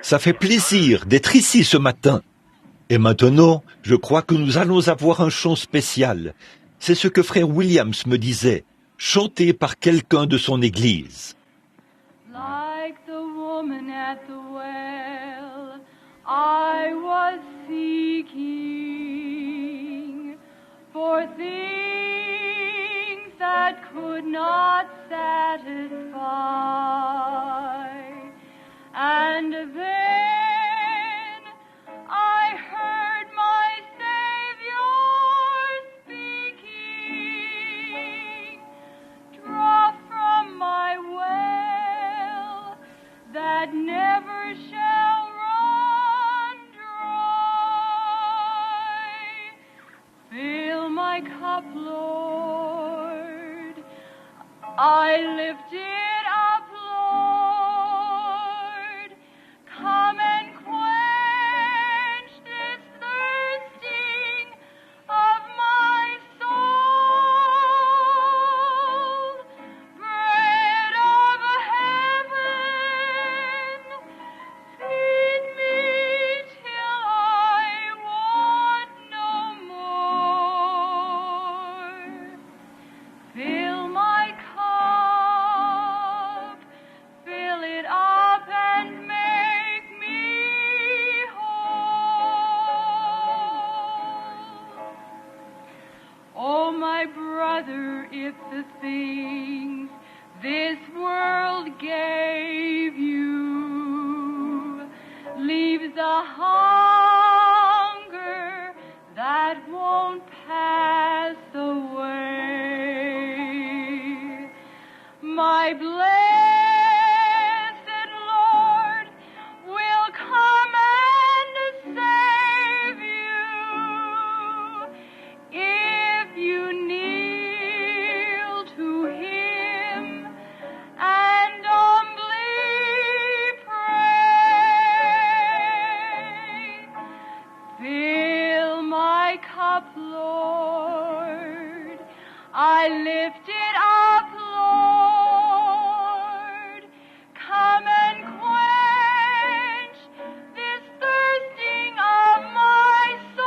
Ça fait plaisir d'être ici ce matin. Et maintenant, je crois que nous allons avoir un chant spécial. C'est ce que frère Williams me disait, chanté par quelqu'un de son église. Like the woman at the well, I was seeking for things that could not satisfy. And then I heard my Savior speaking, draw from my well that never shall run dry. Fill my cup, Lord, I lift it up, Lord. Come and quench this thirsting of my soul. Bread of heaven, feed me till I want no more. Fill my cup, fill it up and make me whole. Oh, my brother, if the things this world gave you leaves a hunger that won't pass away, my blessed Lord will come and save you if you kneel to Him and humbly pray. Fill my cup, Lord, I lift it up, Lord. Come and quench this thirsting of my soul.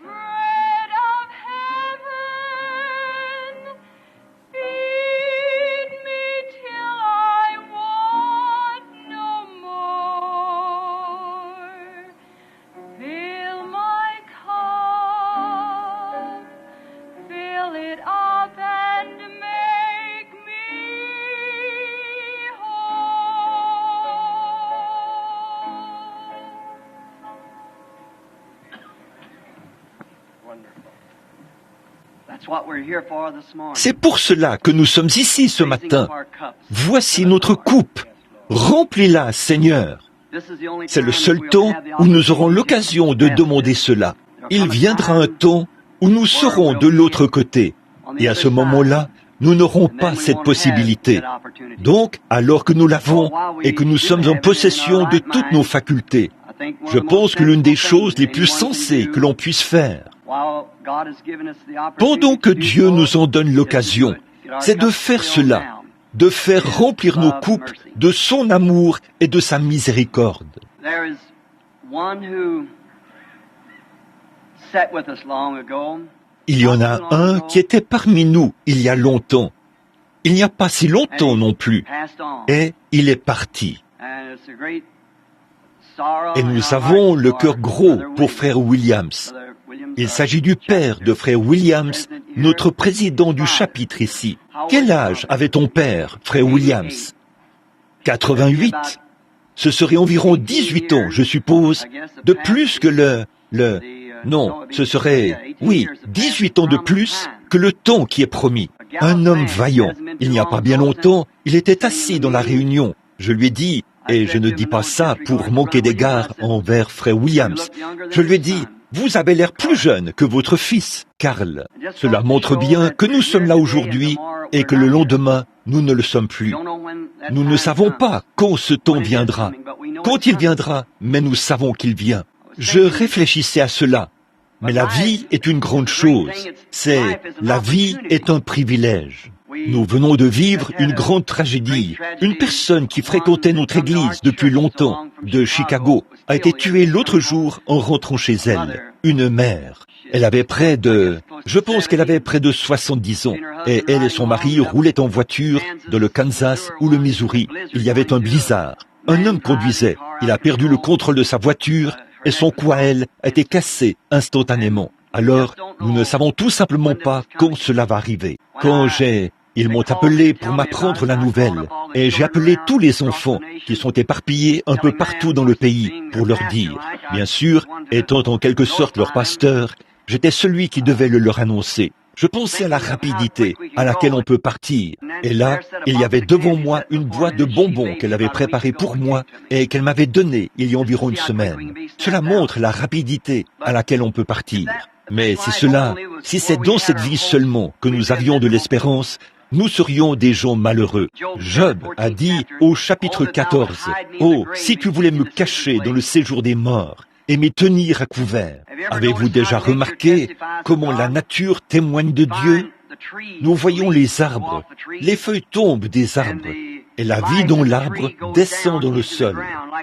Bread of heaven, feed me till I want no more. Fill my cup, fill it up and make me whole. C'est pour cela que nous sommes ici ce matin. Voici notre coupe. Remplis-la, Seigneur. C'est le seul temps où nous aurons l'occasion de demander cela. Il viendra un temps où nous serons de l'autre côté. Et à ce moment-là, nous n'aurons pas cette possibilité. Donc, alors que nous l'avons et que nous sommes en possession de toutes nos facultés, je pense que l'une des choses les plus sensées que l'on puisse faire, pendant que Dieu nous en donne l'occasion, c'est de faire cela, de faire remplir nos coupes de son amour et de sa miséricorde. Il y en a un qui était parmi nous il y a longtemps. Il n'y a pas si longtemps non plus. Et il est parti. Et nous avons le cœur gros pour frère Williams. Il s'agit du père de frère Williams, notre président du chapitre ici. Quel âge avait ton père, frère Williams? 88. Ce serait environ 18 ans, je suppose, de plus que Non, ce serait, 18 ans de plus que le temps qui est promis. Un homme vaillant. Il n'y a pas bien longtemps, il était assis dans la réunion. Je lui ai dit, et je ne dis pas ça pour manquer d'égard envers frère Williams, je lui ai dit, vous avez l'air plus jeune que votre fils, Karl. Cela montre bien que nous sommes là aujourd'hui et que le lendemain, nous ne le sommes plus. Nous ne savons pas quand ce temps viendra. Quand il viendra, mais nous savons qu'il vient. Je réfléchissais à cela. Mais la vie est une grande chose. La vie est un privilège. Nous venons de vivre une grande tragédie. Une personne qui fréquentait notre église depuis longtemps, de Chicago, a été tuée l'autre jour en rentrant chez elle. Une mère. Je pense qu'elle avait près de 70 ans. Et elle et son mari roulaient en voiture dans le Kansas ou le Missouri. Il y avait un blizzard. Un homme conduisait. Il a perdu le contrôle de sa voiture et son cou à elle a été cassé instantanément. Alors, nous ne savons tout simplement pas quand cela va arriver. Ils m'ont appelé pour m'apprendre la nouvelle et j'ai appelé tous les enfants qui sont éparpillés un peu partout dans le pays pour leur dire. Bien sûr, étant en quelque sorte leur pasteur, j'étais celui qui devait le leur annoncer. Je pensais à la rapidité à laquelle on peut partir. Et là, il y avait devant moi une boîte de bonbons qu'elle avait préparée pour moi et qu'elle m'avait donnée il y a environ une semaine. Cela montre la rapidité à laquelle on peut partir. Mais si c'est dans cette vie seulement que nous avions de l'espérance, nous serions des gens malheureux. Job a dit au chapitre 14, « Oh, si tu voulais me cacher dans le séjour des morts et m'y tenir à couvert. » Avez-vous déjà remarqué comment la nature témoigne de Dieu? Nous voyons les arbres, les feuilles tombent des arbres, et la vie dans l'arbre descend dans le sol,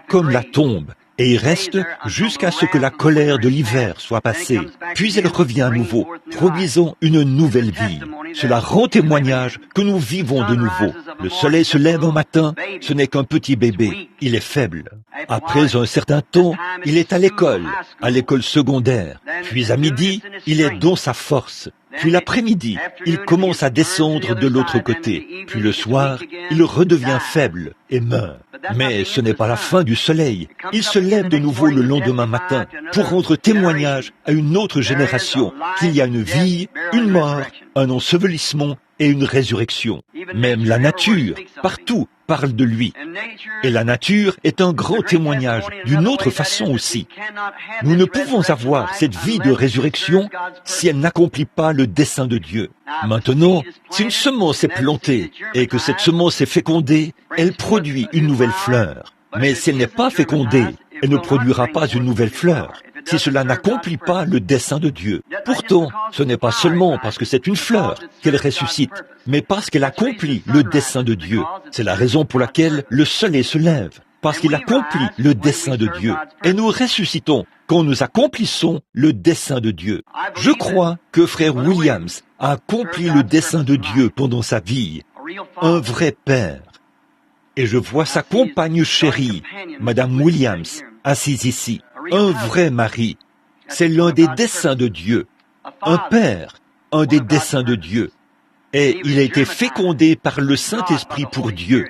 comme la tombe, et il reste jusqu'à ce que la colère de l'hiver soit passée. Puis elle revient à nouveau, produisant une nouvelle vie. Cela rend témoignage que nous vivons de nouveau. Le soleil se lève un matin, ce n'est qu'un petit bébé, il est faible. Après un certain temps, il est à l'école secondaire. Puis à midi, il est dans sa force. Puis l'après-midi, il commence à descendre de l'autre côté. Puis le soir, il redevient faible et meurt. Mais ce n'est pas la fin du soleil. Il se lève de nouveau le lendemain matin pour rendre témoignage à une autre génération qu'il y a une vie, une mort, un ensevelissement et une résurrection. Même la nature, partout, parle de lui. Et la nature est un grand témoignage d'une autre façon aussi. Nous ne pouvons avoir cette vie de résurrection si elle n'accomplit pas le dessein de Dieu. Maintenant, si une semence est plantée et que cette semence est fécondée, elle produit une nouvelle fleur. Mais si elle n'est pas fécondée, elle ne produira pas une nouvelle fleur. Si cela n'accomplit pas le dessein de Dieu. Pourtant, ce n'est pas seulement parce que c'est une fleur qu'elle ressuscite, mais parce qu'elle accomplit le dessein de Dieu. C'est la raison pour laquelle le soleil se lève, parce qu'il accomplit le dessein de Dieu. Et nous ressuscitons quand nous accomplissons le dessein de Dieu. Je crois que frère Williams a accompli le dessein de Dieu pendant sa vie. Un vrai père. Et je vois sa compagne chérie, Madame Williams, assise ici. Un vrai mari, c'est l'un des desseins de Dieu. Un père, un des desseins de Dieu. Et il a été fécondé par le Saint-Esprit pour Dieu,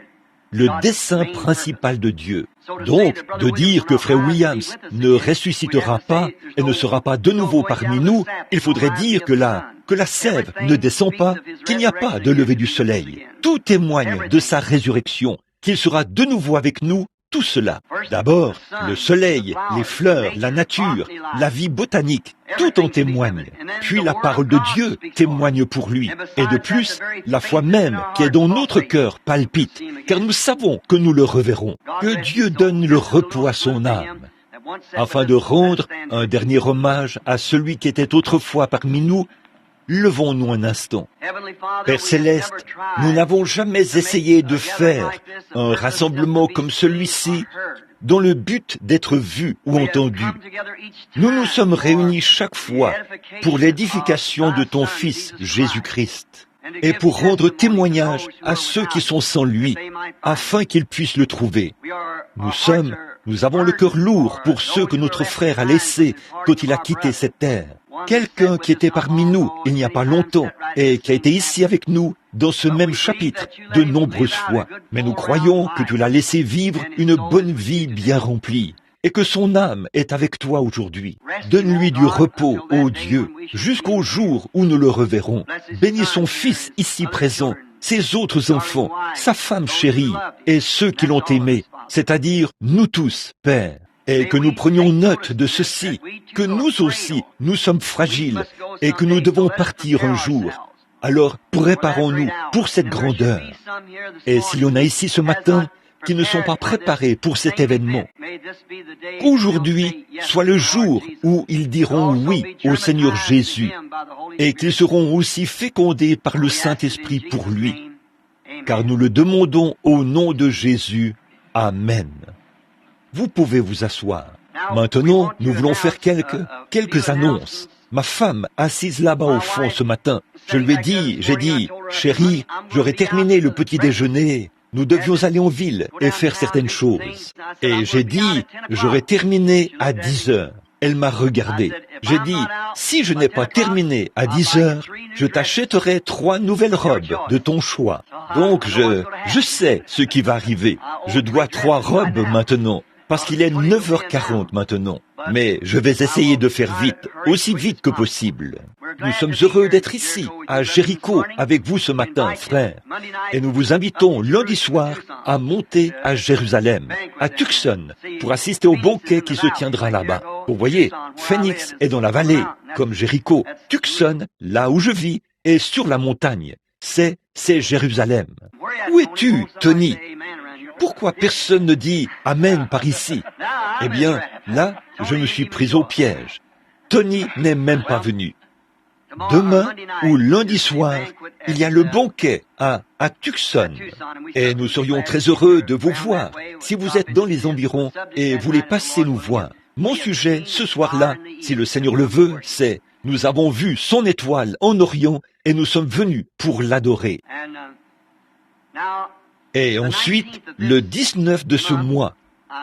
le dessein principal de Dieu. Donc, de dire que frère Williams ne ressuscitera pas et ne sera pas de nouveau parmi nous, il faudrait dire que la sève ne descend pas, qu'il n'y a pas de lever du soleil. Tout témoigne de sa résurrection, qu'il sera de nouveau avec nous. Tout cela, d'abord, le soleil, les fleurs, la nature, la vie botanique, tout en témoigne. Puis la parole de Dieu témoigne pour lui. Et de plus, la foi même qui est dans notre cœur palpite, car nous savons que nous le reverrons. Que Dieu donne le repos à son âme, afin de rendre un dernier hommage à celui qui était autrefois parmi nous. Levons-nous un instant. Père Céleste, nous n'avons jamais essayé de faire un rassemblement comme celui-ci dans le but d'être vus ou entendus. Nous nous sommes réunis chaque fois pour l'édification de ton Fils, Jésus-Christ, et pour rendre témoignage à ceux qui sont sans lui, afin qu'ils puissent le trouver. Nous avons le cœur lourd pour ceux que notre frère a laissés quand il a quitté cette terre. Quelqu'un qui était parmi nous il n'y a pas longtemps et qui a été ici avec nous dans ce même chapitre de nombreuses fois. Mais nous croyons que tu l'as laissé vivre une bonne vie bien remplie et que son âme est avec toi aujourd'hui. Donne-lui du repos, ô Dieu, jusqu'au jour où nous le reverrons. Bénis son Fils ici présent, ses autres enfants, sa femme chérie et ceux qui l'ont aimé, c'est-à-dire nous tous, Père. Et que nous prenions note de ceci, que nous aussi, nous sommes fragiles et que nous devons partir un jour. Alors, préparons-nous pour cette grandeur. Et s'il y en a ici ce matin qui ne sont pas préparés pour cet événement. Qu'aujourd'hui soit le jour où ils diront oui au Seigneur Jésus et qu'ils seront aussi fécondés par le Saint-Esprit pour lui. Car nous le demandons au nom de Jésus. Amen. Vous pouvez vous asseoir. Maintenant, nous voulons faire quelques annonces. Ma femme, assise là-bas au fond ce matin, j'ai dit, chérie, j'aurais terminé le petit déjeuner. Nous devions aller en ville et faire certaines choses. Et j'ai dit, j'aurais terminé à 10 heures. Elle m'a regardé. J'ai dit, si je n'ai pas terminé à 10 heures, je t'achèterai 3 nouvelles robes de ton choix. Donc je sais ce qui va arriver. Je dois 3 robes maintenant, parce qu'il est 9h40 maintenant. Mais je vais essayer de faire vite, aussi vite que possible. Nous sommes heureux d'être ici, à Jéricho, avec vous ce matin, frères. Et nous vous invitons lundi soir à monter à Jérusalem, à Tucson, pour assister au banquet qui se tiendra là-bas. Vous voyez, Phoenix est dans la vallée, comme Jéricho. Tucson, là où je vis, est sur la montagne. C'est Jérusalem. Où es-tu, Tony? Pourquoi personne ne dit « Amen » par ici? Eh bien, là, je me suis pris au piège. Tony n'est même pas venu. Demain ou lundi soir, il y a le banquet à Tucson. Et nous serions très heureux de vous voir si vous êtes dans les environs et voulez passer nous voir. Mon sujet ce soir-là, si le Seigneur le veut, c'est « Nous avons vu son étoile en Orient et nous sommes venus pour l'adorer ». Et ensuite, le 19 de ce mois,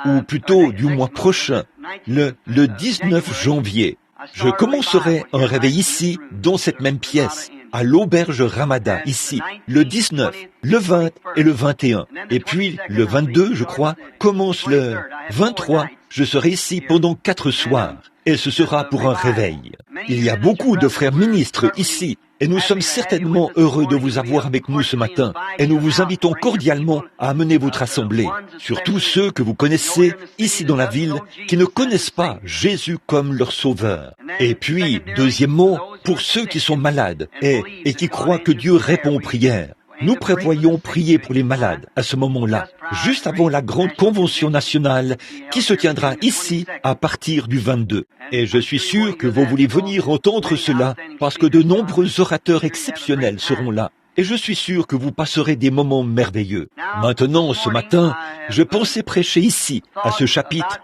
ou plutôt du mois prochain, le 19 janvier, je commencerai un réveil ici, dans cette même pièce, à l'auberge Ramada, ici, le 19, le 20 et le 21. Et puis, le 22, je crois, commence le 23, je serai ici pendant 4 soirs, et ce sera pour un réveil. Il y a beaucoup de frères ministres ici, et nous sommes certainement heureux de vous avoir avec nous ce matin, et nous vous invitons cordialement à amener votre assemblée, surtout ceux que vous connaissez ici dans la ville, qui ne connaissent pas Jésus comme leur sauveur. Et puis, deuxièmement, pour ceux qui sont malades et qui croient que Dieu répond aux prières. Nous prévoyons prier pour les malades à ce moment-là, juste avant la grande convention nationale qui se tiendra ici à partir du 22. Et je suis sûr que vous voulez venir entendre cela parce que de nombreux orateurs exceptionnels seront là. Et je suis sûr que vous passerez des moments merveilleux. Maintenant, ce matin, je pensais prêcher ici, à ce chapitre.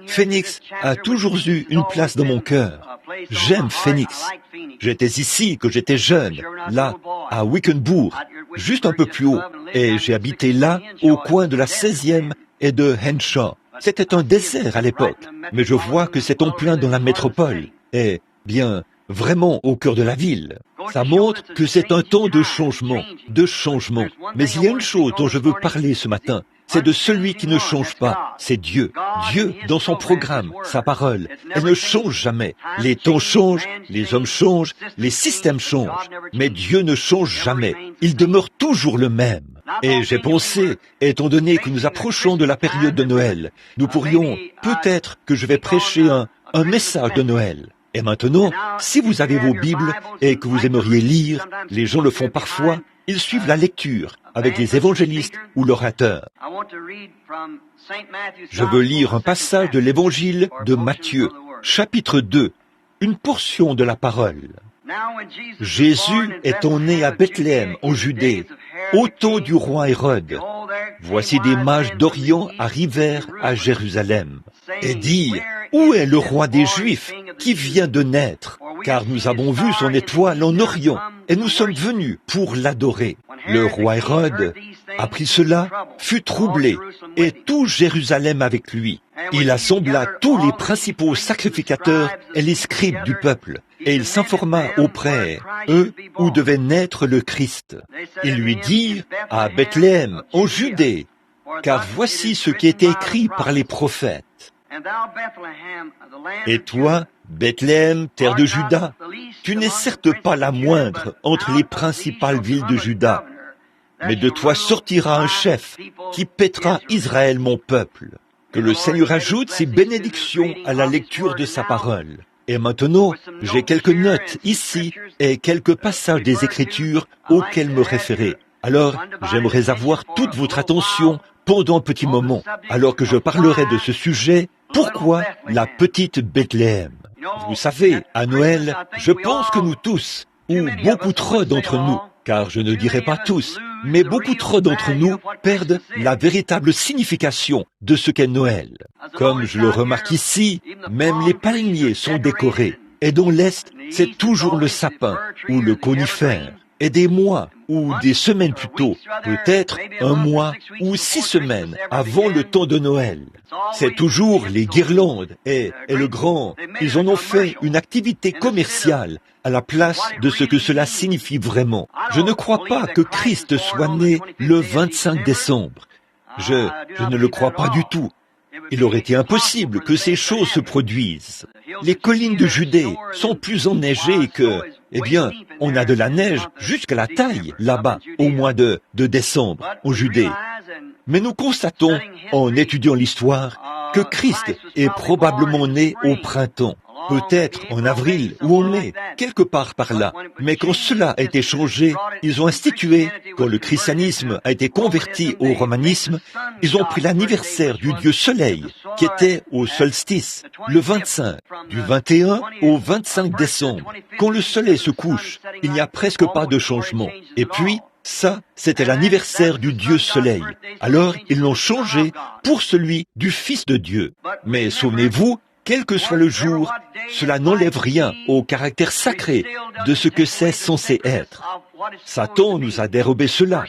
Phoenix a toujours eu une place dans mon cœur. J'aime Phoenix. J'étais ici quand j'étais jeune, là, à Wickenburg, juste un peu plus haut, et j'ai habité là, au coin de la 16e et de Henshaw. C'était un désert à l'époque, mais je vois que c'est en plein dans la métropole, et, bien, vraiment au cœur de la ville. Ça montre que c'est un temps de changement. Mais il y a une chose dont je veux parler ce matin. C'est de celui qui ne change pas. C'est Dieu. Dieu, dans son programme, sa parole, elle ne change jamais. Les temps changent, les hommes changent, les systèmes changent. Mais Dieu ne change jamais. Il demeure toujours le même. Et j'ai pensé, étant donné que nous approchons de la période de Noël, nous pourrions, peut-être que je vais prêcher un message de Noël. Et maintenant, si vous avez vos Bibles et que vous aimeriez lire, les gens le font parfois, ils suivent la lecture avec les évangélistes ou l'orateur. Je veux lire un passage de l'évangile de Matthieu, chapitre 2, une portion de la parole. Jésus étant né à Bethléem, en Judée, au temps du roi Hérode, voici des mages d'Orient arrivèrent à Jérusalem et dirent, « Où est le roi des Juifs qui vient de naître? Car nous avons vu son étoile en Orient et nous sommes venus pour l'adorer. » Le roi Hérode apprit cela, fut troublé, et tout Jérusalem avec lui. Il assembla tous les principaux sacrificateurs et les scribes du peuple, et il s'informa auprès eux où devait naître le Christ. Ils lui dirent, à Bethléem, en Judée, car voici ce qui était écrit par les prophètes. Et toi, Bethléem, terre de Juda, tu n'es certes pas la moindre entre les principales villes de Juda, mais de toi sortira un chef qui paîtra Israël mon peuple. Que le Seigneur ajoute ses bénédictions à la lecture de sa parole. Et maintenant, j'ai quelques notes ici et quelques passages des Écritures auxquels me référer. Alors, j'aimerais avoir toute votre attention pendant un petit moment, alors que je parlerai de ce sujet, pourquoi la petite Bethléem? Vous savez, à Noël, je pense que nous tous, ou beaucoup trop d'entre nous, car je ne dirai pas tous, mais beaucoup trop d'entre nous perdent la véritable signification de ce qu'est Noël. Comme je le remarque ici, même les palmiers sont décorés, et dans l'Est, c'est toujours le sapin ou le conifère. Et des mois ou des semaines plus tôt, peut-être un mois ou 6 semaines avant le temps de Noël. C'est toujours les guirlandes et le grand. Ils en ont fait une activité commerciale à la place de ce que cela signifie vraiment. Je ne crois pas que Christ soit né le 25 décembre. Je ne le crois pas du tout. Il aurait été impossible que ces choses se produisent. Les collines de Judée sont plus enneigées que... Eh bien, on a de la neige jusqu'à la taille, là-bas, au mois de décembre, en Judée. Mais nous constatons, en étudiant l'histoire, que Christ est probablement né au printemps, peut-être en avril ou en mai, quelque part par là. Mais quand cela a été changé, ils ont institué, quand le christianisme a été converti au romanisme, ils ont pris l'anniversaire du dieu soleil, qui était au solstice, le 25, du 21 au 25 décembre. Quand le soleil se couche, il n'y a presque pas de changement. Et puis, ça, c'était l'anniversaire du Dieu Soleil. Alors, ils l'ont changé pour celui du Fils de Dieu. Mais souvenez-vous, quel que soit le jour, cela n'enlève rien au caractère sacré de ce que c'est censé être. Satan nous a dérobé cela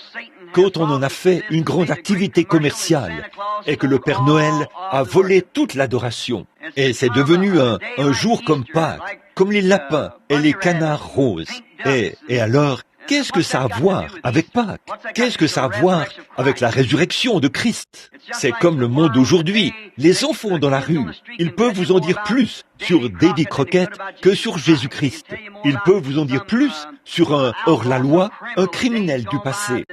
quand on en a fait une grande activité commerciale et que le Père Noël a volé toute l'adoration. Et c'est devenu un jour comme Pâques, comme les lapins et les canards roses. Et alors, qu'est-ce que ça a à voir avec Pâques? Qu'est-ce que ça a à voir avec la résurrection de Christ? C'est comme le monde d'aujourd'hui. Les enfants dans la rue, ils peuvent vous en dire plus sur Davy Crockett que sur Jésus-Christ. Ils peuvent vous en dire plus sur un hors-la-loi, un criminel du passé,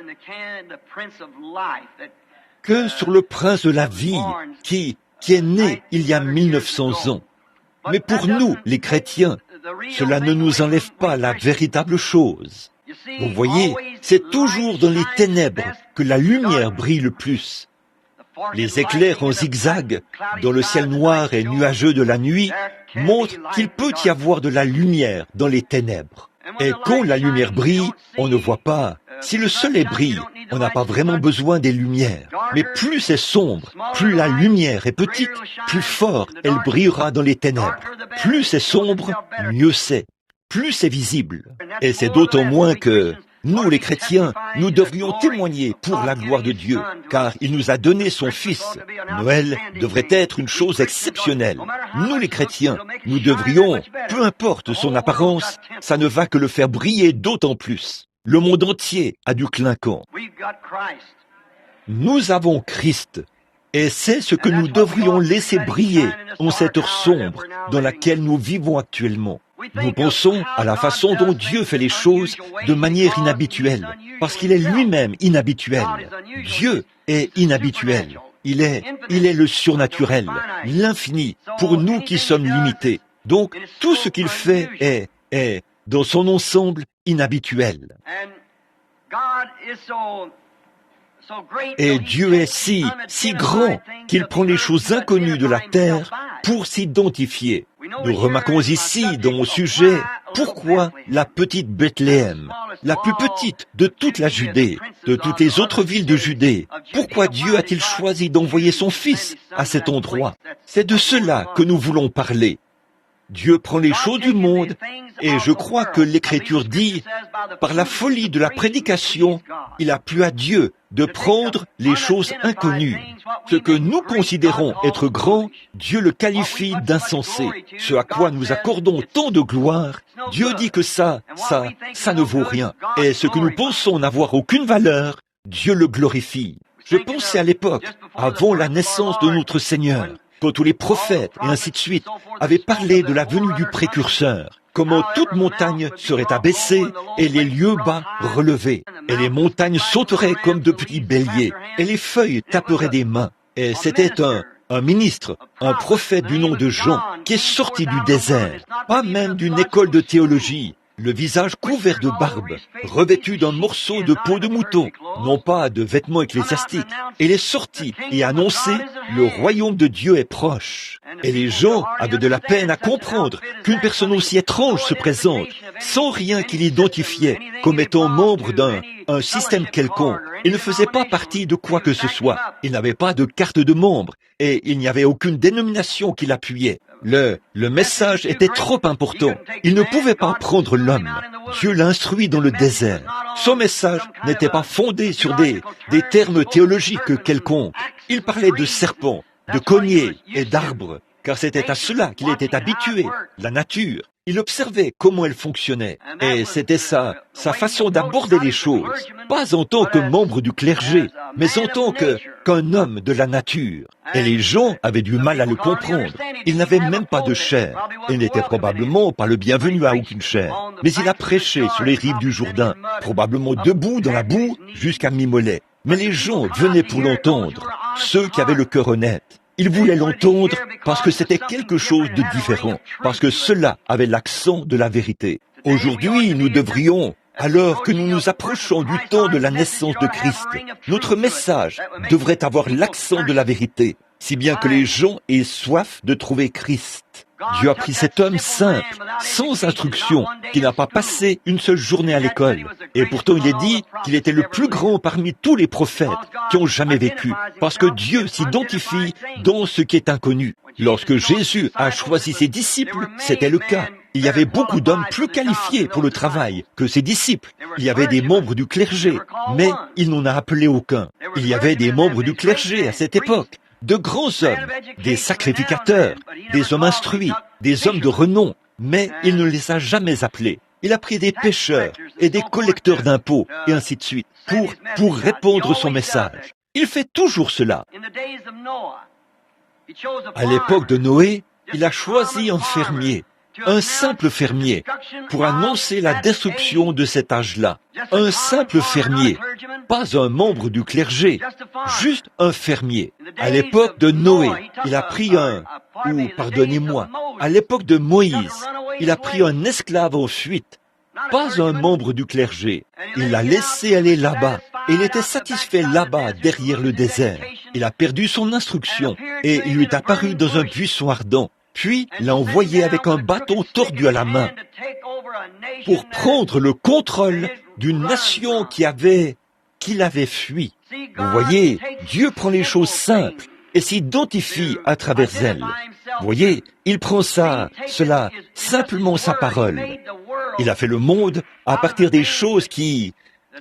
que sur le prince de la vie qui est né il y a 1900 ans. Mais pour nous, les chrétiens, cela ne nous enlève pas la véritable chose. Vous voyez, c'est toujours dans les ténèbres que la lumière brille le plus. Les éclairs en zigzag dans le ciel noir et nuageux de la nuit montrent qu'il peut y avoir de la lumière dans les ténèbres. Et quand la lumière brille, on ne voit pas. Si le soleil brille, on n'a pas vraiment besoin des lumières. Mais plus c'est sombre, plus la lumière est petite, plus fort elle brillera dans les ténèbres. Plus c'est sombre, mieux c'est. Plus c'est visible. Et c'est d'autant moins que nous, les chrétiens, nous devrions témoigner pour la gloire de Dieu, car il nous a donné son Fils. Noël devrait être une chose exceptionnelle. Nous, les chrétiens, nous devrions, peu importe son apparence, ça ne va que le faire briller d'autant plus. Le monde entier a du clinquant. Nous avons Christ, et c'est ce que nous devrions laisser briller en cette heure sombre dans laquelle nous vivons actuellement. Nous pensons à la façon dont Dieu fait les choses de manière inhabituelle, parce qu'il est lui-même inhabituel. Dieu est inhabituel. Il est le surnaturel, l'infini, pour nous qui sommes limités. Donc, tout ce qu'il fait est, dans son ensemble, inhabituel. Et Dieu est si grand qu'il prend les choses inconnues de la terre pour s'identifier. Nous remarquons ici, dans mon sujet, pourquoi la petite Bethléem, la plus petite de toute la Judée, de toutes les autres villes de Judée, pourquoi Dieu a-t-il choisi d'envoyer son Fils à cet endroit? C'est de cela que nous voulons parler. Dieu prend les choses du monde, et je crois que l'Écriture dit, par la folie de la prédication, il a plu à Dieu de prendre les choses inconnues. Ce que nous considérons être grand, Dieu le qualifie d'insensé. Ce à quoi nous accordons tant de gloire, Dieu dit que ça ne vaut rien. Et ce que nous pensons n'avoir aucune valeur, Dieu le glorifie. Je pensais à l'époque, avant la naissance de notre Seigneur, quand tous les prophètes et ainsi de suite avaient parlé de la venue du précurseur, comment toute montagne serait abaissée et les lieux bas relevés, et les montagnes sauteraient comme de petits béliers, et les feuilles taperaient des mains. Et c'était un ministre, un prophète du nom de Jean, qui est sorti du désert, pas même d'une école de théologie, le visage couvert de barbe, revêtu d'un morceau de peau de mouton, non pas de vêtements ecclésiastiques. Il est sorti et a annoncé « Le royaume de Dieu est proche ». Et les gens avaient de la peine à comprendre qu'une personne aussi étrange se présente, sans rien qui l'identifiait comme étant membre d'un système quelconque. Il ne faisait pas partie de quoi que ce soit. Il n'avait pas de carte de membre et il n'y avait aucune dénomination qui l'appuyait. Le message était trop important. Il ne pouvait pas prendre l'homme. Dieu l'a instruit dans le désert. Son message n'était pas fondé sur des termes théologiques quelconques. Il parlait de serpents, de cogners et d'arbres, car c'était à cela qu'il était habitué, la nature. Il observait comment elle fonctionnait, et c'était sa façon d'aborder les choses, pas en tant que membre du clergé, mais en tant qu'un homme de la nature. Et les gens avaient du mal à le comprendre. Il n'avait même pas de chair. Il n'était probablement pas le bienvenu à aucune chair. Mais il a prêché sur les rives du Jourdain, probablement debout dans la boue jusqu'à mi-mollet. Mais les gens venaient pour l'entendre, ceux qui avaient le cœur honnête. Ils voulaient l'entendre parce que c'était quelque chose de différent, parce que cela avait l'accent de la vérité. Aujourd'hui, nous devrions, alors que nous nous approchons du temps de la naissance de Christ, notre message devrait avoir l'accent de la vérité, si bien que les gens aient soif de trouver Christ. Dieu a pris cet homme simple, sans instruction, qui n'a pas passé une seule journée à l'école. Et pourtant il est dit qu'il était le plus grand parmi tous les prophètes qui ont jamais vécu, parce que Dieu s'identifie dans ce qui est inconnu. Lorsque Jésus a choisi ses disciples, c'était le cas. Il y avait beaucoup d'hommes plus qualifiés pour le travail que ses disciples. Il y avait des membres du clergé, mais il n'en a appelé aucun. Il y avait des membres du clergé à cette époque. De grands hommes, des sacrificateurs, des hommes instruits, des hommes de renom, mais il ne les a jamais appelés. Il a pris des pécheurs et des collecteurs d'impôts, et ainsi de suite, pour répandre son message. Il fait toujours cela. À l'époque de Noé, il a choisi un fermier, un simple fermier, pour annoncer la destruction de cet âge-là. Un simple fermier, pas un membre du clergé, juste un fermier. À l'époque de Noé, il a pris à l'époque de Moïse, il a pris un esclave en fuite, pas un membre du clergé. Il l'a laissé aller là-bas, et il était satisfait là-bas, derrière le désert. Il a perdu son instruction, et il lui est apparu dans un buisson ardent. Puis l'a envoyé avec un bâton tordu à la main pour prendre le contrôle d'une nation qui l'avait fui. Vous voyez, Dieu prend les choses simples et s'identifie à travers elles. Vous voyez, il prend cela, simplement sa parole. Il a fait le monde à partir des choses qui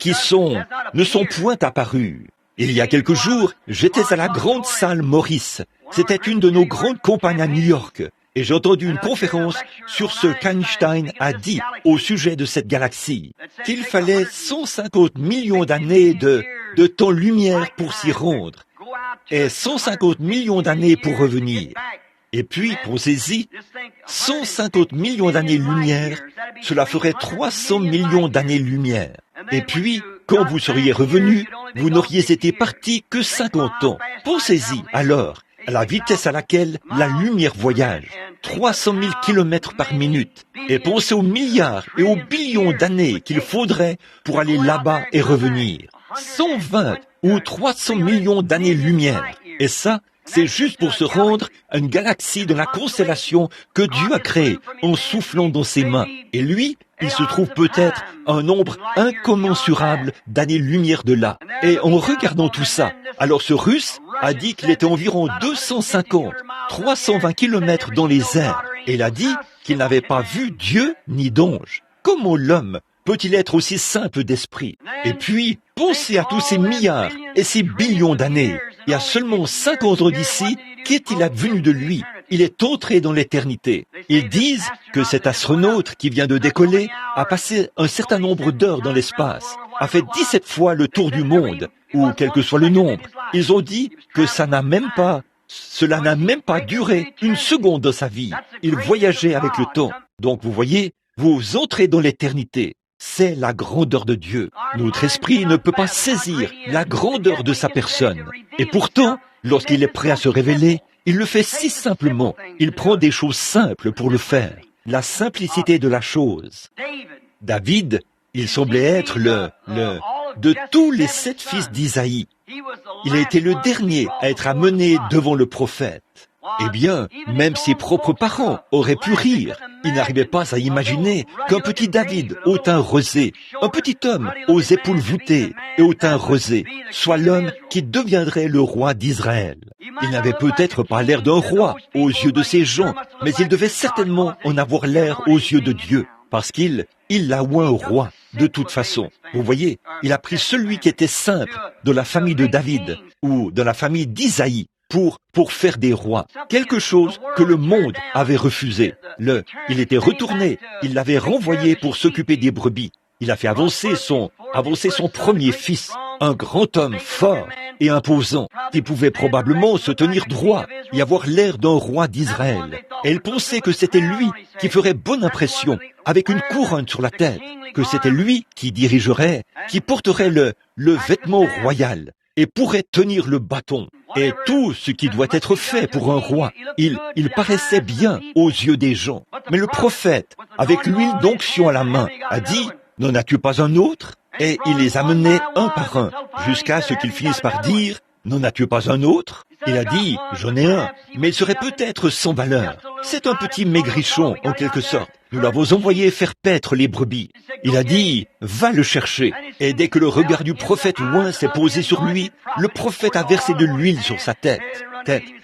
ne sont point apparues. Il y a quelques jours, j'étais à la grande salle Maurice. C'était une de nos grandes compagnies à New York. Et j'ai entendu une conférence sur ce qu'Einstein a dit au sujet de cette galaxie. Qu'il fallait 150 millions d'années de temps-lumière pour s'y rendre. Et 150 millions d'années pour revenir. Et puis, pensez-y, 150 millions d'années-lumière, cela ferait 300 millions d'années-lumière. Et puis, quand vous seriez revenu, vous n'auriez été parti que 50 ans. Pensez-y, alors, à la vitesse à laquelle la lumière voyage, 300 000 kilomètres par minute. Et pensez aux milliards et aux billions d'années qu'il faudrait pour aller là-bas et revenir. 120 ou 300 millions d'années-lumière. Et ça, c'est juste pour se rendre à une galaxie de la constellation que Dieu a créée en soufflant dans ses mains. Et lui, il se trouve peut-être à un nombre incommensurable d'années-lumière de là. Et en regardant tout ça, alors ce Russe a dit qu'il était environ 250, 320 kilomètres dans les airs. Et il a dit qu'il n'avait pas vu Dieu ni d'ange. Comment l'homme peut-il être aussi simple d'esprit? Et puis, pensez à tous ces milliards et ces billions d'années. Il y a seulement 50 ans d'ici, qu'est-il advenu de lui? Il est entré dans l'éternité. Ils disent que cet astronaute qui vient de décoller a passé un certain nombre d'heures dans l'espace, a fait 17 fois le tour du monde, ou quel que soit le nombre. Ils ont dit que cela n'a même pas duré une seconde dans sa vie. Il voyageait avec le temps. Donc vous voyez, vous entrez dans l'éternité. C'est la grandeur de Dieu. Notre esprit ne peut pas saisir la grandeur de sa personne. Et pourtant, lorsqu'il est prêt à se révéler, il le fait si simplement. Il prend des choses simples pour le faire. La simplicité de la chose. David, il semblait être de tous les 7 fils d'Isaïe. Il a été le dernier à être amené devant le prophète. Eh bien, même ses propres parents auraient pu rire. Ils n'arrivaient pas à imaginer qu'un petit David au teint rosé, un petit homme aux épaules voûtées et au teint rosé, soit l'homme qui deviendrait le roi d'Israël. Il n'avait peut-être pas l'air d'un roi aux yeux de ces gens, mais il devait certainement en avoir l'air aux yeux de Dieu, parce qu'il l'a oint roi, de toute façon. Vous voyez, il a pris celui qui était simple de la famille de David, ou de la famille d'Isaïe, pour faire des rois, quelque chose que le monde avait refusé. Il était retourné, il l'avait renvoyé pour s'occuper des brebis. Il a fait avancer son premier fils, un grand homme fort et imposant, qui pouvait probablement se tenir droit et avoir l'air d'un roi d'Israël. Et il pensait que c'était lui qui ferait bonne impression, avec une couronne sur la tête, que c'était lui qui dirigerait, qui porterait le vêtement royal, et pourrait tenir le bâton, et tout ce qui doit être fait pour un roi. Il paraissait bien aux yeux des gens. Mais le prophète, avec l'huile d'onction à la main, a dit, « N'en as-tu pas un autre ?» Et il les amenait un par un, jusqu'à ce qu'ils finissent par dire, « N'en as-tu pas un autre ?» Il a dit, « J'en ai un, mais il serait peut-être sans valeur. C'est un petit maigrichon, en quelque sorte. Nous l'avons envoyé faire paître les brebis. » Il a dit, « Va le chercher. » Et dès que le regard du prophète loin s'est posé sur lui, le prophète a versé de l'huile sur sa tête.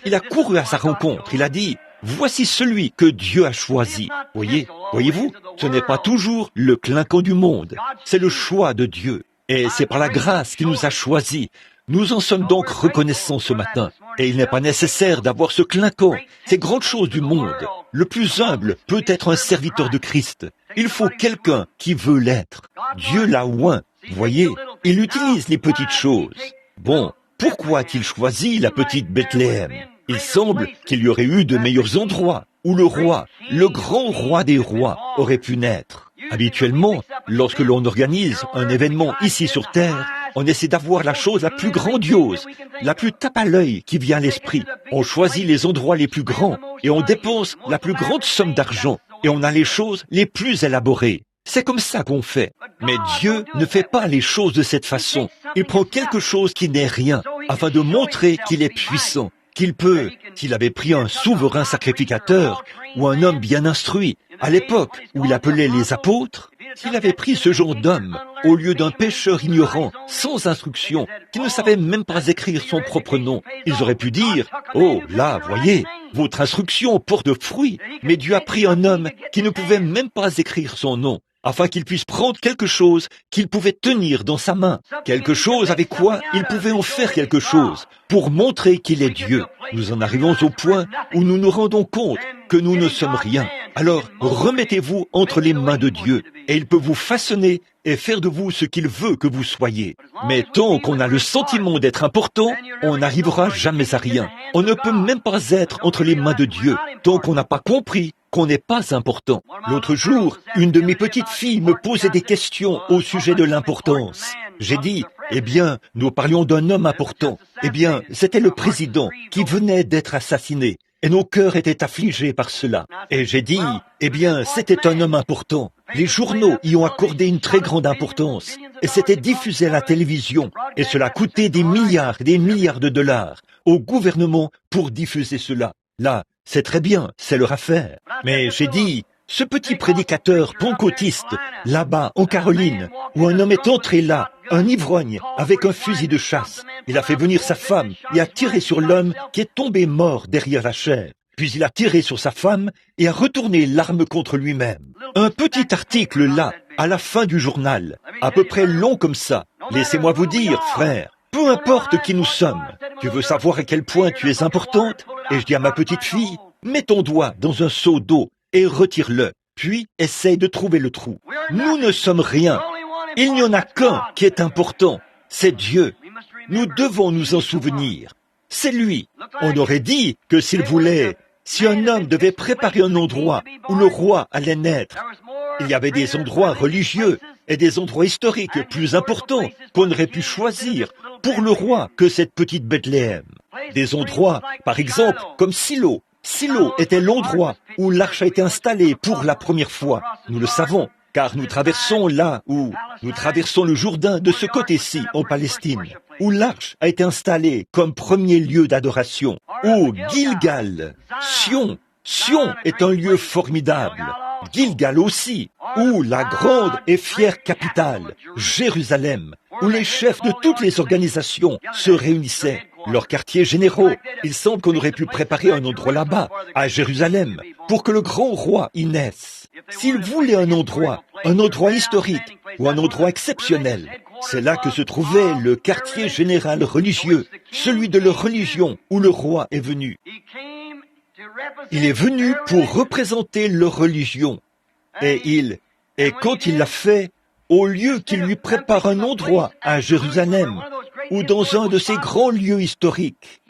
Il a couru à sa rencontre. Il a dit, « Voici celui que Dieu a choisi. » Voyez-vous, ce n'est pas toujours le clinquant du monde. C'est le choix de Dieu. Et c'est par la grâce qu'il nous a choisis. Nous en sommes donc reconnaissants ce matin. Et il n'est pas nécessaire d'avoir ce clinquant, ces grandes choses du monde. Le plus humble peut être un serviteur de Christ. Il faut quelqu'un qui veut l'être. Dieu l'a oint. Voyez, il utilise les petites choses. Bon, pourquoi a-t-il choisi la petite Bethléem? Il semble qu'il y aurait eu de meilleurs endroits où le roi, le grand roi des rois, aurait pu naître. Habituellement, lorsque l'on organise un événement ici sur Terre, on essaie d'avoir la chose la plus grandiose, la plus tape à l'œil qui vient à l'esprit. On choisit les endroits les plus grands et on dépense la plus grande somme d'argent et on a les choses les plus élaborées. C'est comme ça qu'on fait. Mais Dieu ne fait pas les choses de cette façon. Il prend quelque chose qui n'est rien afin de montrer qu'il est puissant, qu'il peut, s'il avait pris un souverain sacrificateur ou un homme bien instruit, à l'époque où il appelait les apôtres, s'il avait pris ce genre d'homme au lieu d'un pécheur ignorant, sans instruction, qui ne savait même pas écrire son propre nom, ils auraient pu dire, « Oh, là, voyez, votre instruction porte fruit, mais Dieu a pris un homme qui ne pouvait même pas écrire son nom, afin qu'il puisse prendre quelque chose qu'il pouvait tenir dans sa main, quelque chose avec quoi il pouvait en faire quelque chose, pour montrer qu'il est Dieu. » Nous en arrivons au point où nous nous rendons compte que nous ne sommes rien. Alors, remettez-vous entre les mains de Dieu, et il peut vous façonner et faire de vous ce qu'il veut que vous soyez. Mais tant qu'on a le sentiment d'être important, on n'arrivera jamais à rien. On ne peut même pas être entre les mains de Dieu, tant qu'on n'a pas compris qu'on n'est pas important. L'autre jour, une de mes petites filles me posait des questions au sujet de l'importance. J'ai dit, eh bien, nous parlions d'un homme important. Eh bien, c'était le président qui venait d'être assassiné. Et nos cœurs étaient affligés par cela. Et j'ai dit, eh bien, c'était un homme important. Les journaux y ont accordé une très grande importance. Et c'était diffusé à la télévision. Et cela coûtait des milliards et des milliards de dollars au gouvernement pour diffuser cela. Là, c'est très bien, c'est leur affaire. Mais j'ai dit, ce petit prédicateur pentecôtiste, là-bas, en Caroline, où un homme est entré là, un ivrogne, avec un fusil de chasse. Il a fait venir sa femme et a tiré sur l'homme qui est tombé mort derrière la chaire. Puis il a tiré sur sa femme et a retourné l'arme contre lui-même. Un petit article là, à la fin du journal, à peu près long comme ça. Laissez-moi vous dire, frère, peu importe qui nous sommes, tu veux savoir à quel point tu es importante? Et je dis à ma petite fille, mets ton doigt dans un seau d'eau et retire-le, puis essaye de trouver le trou. Nous ne sommes rien. Il n'y en a qu'un qui est important, c'est Dieu. Nous devons nous en souvenir. C'est lui. On aurait dit que s'il voulait, si un homme devait préparer un endroit où le roi allait naître, il y avait des endroits religieux et des endroits historiques plus importants qu'on aurait pu choisir pour le roi que cette petite Bethléem. Des endroits, par exemple, comme Silo. Silo était l'endroit où l'arche a été installée pour la première fois. Nous le savons. car nous traversons là où nous traversons le Jourdain de ce côté-ci, en Palestine, où l'arche a été installée comme premier lieu d'adoration, où Gilgal, Sion est un lieu formidable, Gilgal aussi, où la grande et fière capitale, Jérusalem, où les chefs de toutes les organisations se réunissaient, leurs quartiers généraux. Il semble qu'on aurait pu préparer un endroit là-bas, à Jérusalem, pour que le grand roi y naisse. S'il voulait un endroit historique ou un endroit exceptionnel, c'est là que se trouvait le quartier général religieux, celui de leur religion où le roi est venu. Il est venu pour représenter leur religion. Et quand il l'a fait, au lieu qu'il lui prépare un endroit à Jérusalem ou dans un de ces grands lieux historiques,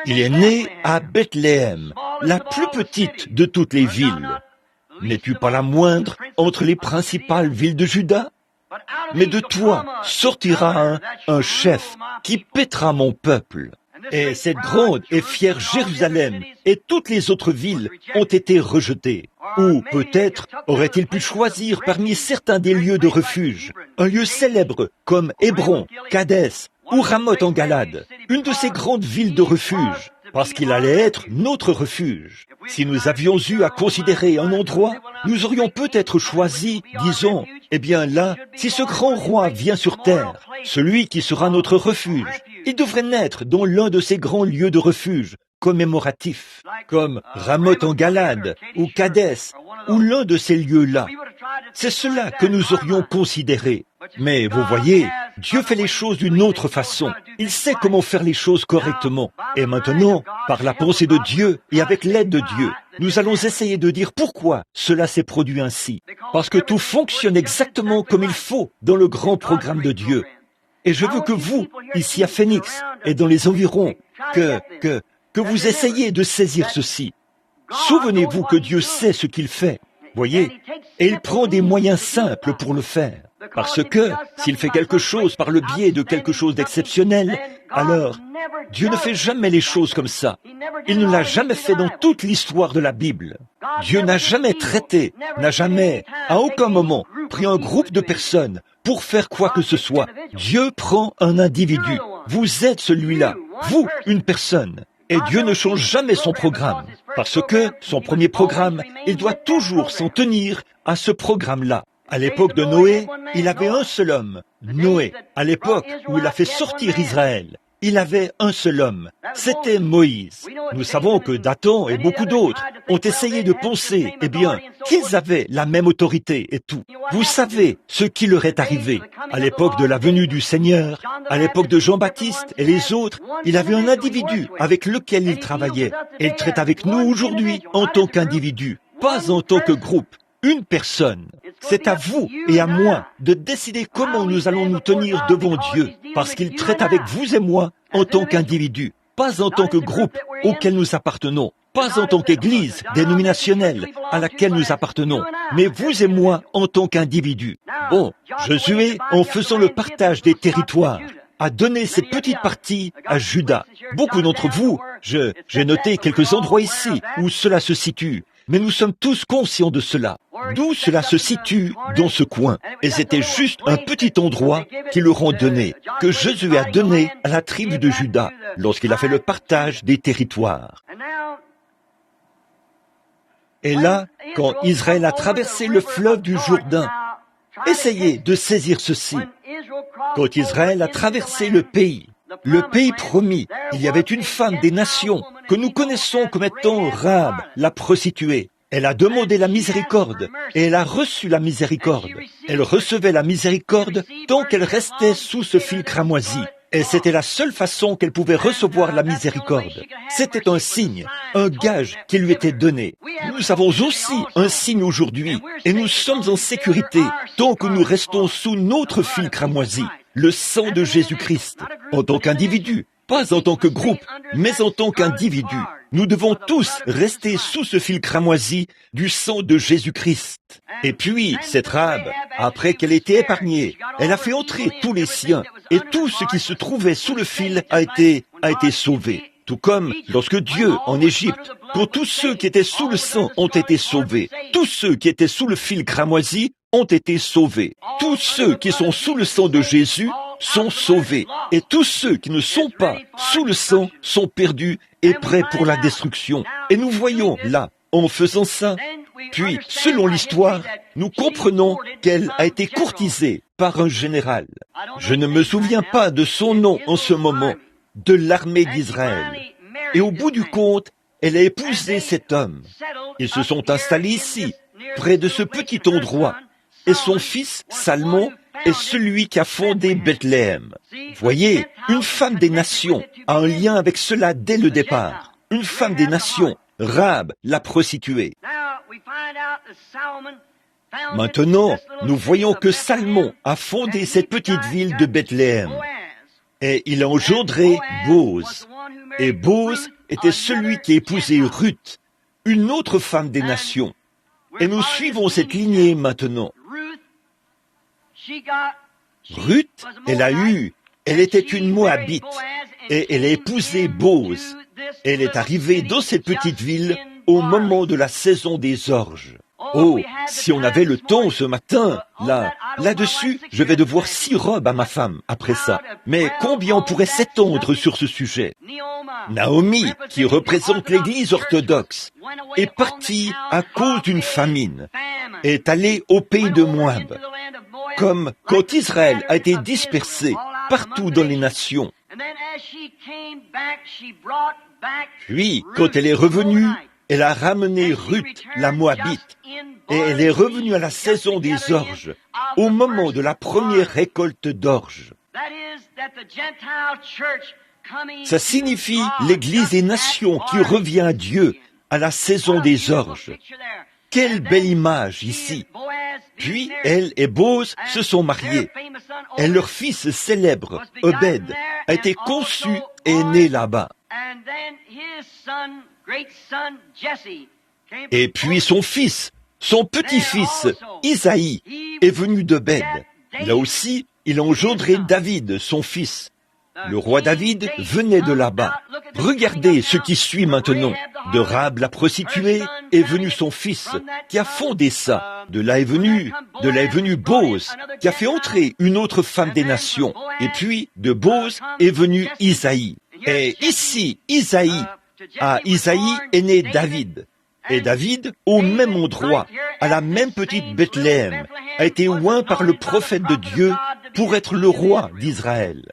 il est né à Bethléem, la plus petite de toutes les villes. N'es-tu pas la moindre entre les principales villes de Juda? Mais de toi sortira un chef qui paîtra mon peuple. Et cette grande et fière Jérusalem et toutes les autres villes ont été rejetées. Ou peut-être aurait-il pu choisir parmi certains des lieux de refuge, un lieu célèbre comme Hébron, Kadès ou Ramoth en Galade, une de ces grandes villes de refuge, parce qu'il allait être notre refuge. Si nous avions eu à considérer un endroit, nous aurions peut-être choisi, disons, eh bien là, si ce grand roi vient sur terre, celui qui sera notre refuge, il devrait naître dans l'un de ces grands lieux de refuge commémoratifs, comme Ramoth en Galade ou Kadès, ou l'un de ces lieux-là. C'est cela que nous aurions considéré. Mais vous voyez, Dieu fait les choses d'une autre façon. Il sait comment faire les choses correctement. Et maintenant, par la pensée de Dieu et avec l'aide de Dieu, nous allons essayer de dire pourquoi cela s'est produit ainsi. Parce que tout fonctionne exactement comme il faut dans le grand programme de Dieu. Et je veux que vous, ici à Phoenix et dans les environs, que vous essayiez de saisir ceci. Souvenez-vous que Dieu sait ce qu'il fait, voyez, et il prend des moyens simples pour le faire. Parce que s'il fait quelque chose par le biais de quelque chose d'exceptionnel, alors Dieu ne fait jamais les choses comme ça. Il ne l'a jamais fait dans toute l'histoire de la Bible. Dieu n'a jamais traité, n'a jamais, à aucun moment, pris un groupe de personnes pour faire quoi que ce soit. Dieu prend un individu. Vous êtes celui-là, vous, une personne. Et Dieu ne change jamais son programme, parce que son premier programme, il doit toujours s'en tenir à ce programme-là. À l'époque de Noé, il avait un seul homme, Noé. À l'époque où il a fait sortir Israël, il avait un seul homme, c'était Moïse. Nous savons que Dathan et beaucoup d'autres ont essayé de penser, eh bien, qu'ils avaient la même autorité et tout. Vous savez ce qui leur est arrivé. À l'époque de la venue du Seigneur, à l'époque de Jean-Baptiste et les autres, il avait un individu avec lequel il travaillait. Et il traite avec nous aujourd'hui en tant qu'individu, pas en tant que groupe, une personne. C'est à vous et à moi de décider comment nous allons nous tenir devant Dieu, parce qu'il traite avec vous et moi en tant qu'individus, pas en tant que groupe auquel nous appartenons, pas en tant qu'église dénominationnelle à laquelle nous appartenons, mais vous et moi en tant qu'individus. Bon, Josué, en faisant le partage des territoires, a donné cette petite partie à Juda. Beaucoup d'entre vous, j'ai noté quelques endroits ici où cela se situe, mais nous sommes tous conscients de cela. D'où cela se situe dans ce coin. Et c'était juste un petit endroit qu'ils leur ont donné, que Josué a donné à la tribu de Juda, lorsqu'il a fait le partage des territoires. Et là, quand Israël a traversé le fleuve du Jourdain, essayez de saisir ceci. Quand Israël a traversé le pays promis, il y avait une femme des nations que nous connaissons comme étant Rahab, la prostituée. Elle a demandé la miséricorde et elle a reçu la miséricorde. Elle recevait la miséricorde tant qu'elle restait sous ce fil cramoisi. Et c'était la seule façon qu'elle pouvait recevoir la miséricorde. C'était un signe, un gage qui lui était donné. Nous avons aussi un signe aujourd'hui et nous sommes en sécurité tant que nous restons sous notre fil cramoisi, le sang de Jésus-Christ, en tant qu'individu, pas en tant que groupe, mais en tant qu'individu. Nous devons tous rester sous ce fil cramoisi du sang de Jésus-Christ. Et puis, cette Rahab, après qu'elle ait été épargnée, elle a fait entrer tous les siens, et tout ce qui se trouvait sous le fil a été sauvé. Tout comme lorsque Dieu, en Égypte, quand tous ceux qui étaient sous le sang ont été sauvés, tous ceux qui étaient sous le fil cramoisi ont été sauvés. Tous ceux qui sont sous le sang de Jésus sont sauvés. Et tous ceux qui ne sont pas sous le sang sont perdus et prêts pour la destruction. Et nous voyons là, en faisant ça, puis, selon l'histoire, nous comprenons qu'elle a été courtisée par un général. Je ne me souviens pas de son nom en ce moment, de l'armée d'Israël. Et au bout du compte, elle a épousé cet homme. Ils se sont installés ici, près de ce petit endroit. Et son fils, Salmon, est celui qui a fondé Bethléem. Voyez, une femme des nations a un lien avec cela dès le départ. Une femme des nations, Rahab, la prostituée. Maintenant, nous voyons que Salmon a fondé cette petite ville de Bethléem. Et il a engendré Bose. Et Bose était celui qui a épousé Ruth, une autre femme des nations. Et nous suivons cette lignée maintenant. Ruth, elle était une Moabite, et elle a épousé Bose. Elle est arrivée dans cette petite ville au moment de la saison des orges. Oh, si on avait le temps ce matin, là-dessus, je vais devoir 6 robes à ma femme après ça. Mais combien on pourrait s'étendre sur ce sujet? Naomi, qui représente l'Église orthodoxe, est partie à cause d'une famine, est allée au pays de Moab, comme quand Israël a été dispersé partout dans les nations. Puis, quand elle est revenue, elle a ramené Ruth, la Moabite, et elle est revenue à la saison des orges, au moment de la première récolte d'orges. Ça signifie l'Église des nations qui revient à Dieu à la saison des orges. Quelle belle image ici! Puis, elle et Bose se sont mariés, et leur fils célèbre, Obed, a été conçu et est né là-bas. Et puis son fils, son petit-fils, Isaïe, est venu d'Obed. Là aussi, il a engendré David, son fils. Le roi David venait de là-bas. Regardez ce qui suit maintenant. De Rahab la prostituée est venu son fils, qui a fondé ça. De là est venu Bose, qui a fait entrer une autre femme des nations. Et puis, de Bose est venu Isaïe. Et ici, Isaïe est né David. Et David, au même endroit, à la même petite Bethléem, a été oint par le prophète de Dieu pour être le roi d'Israël.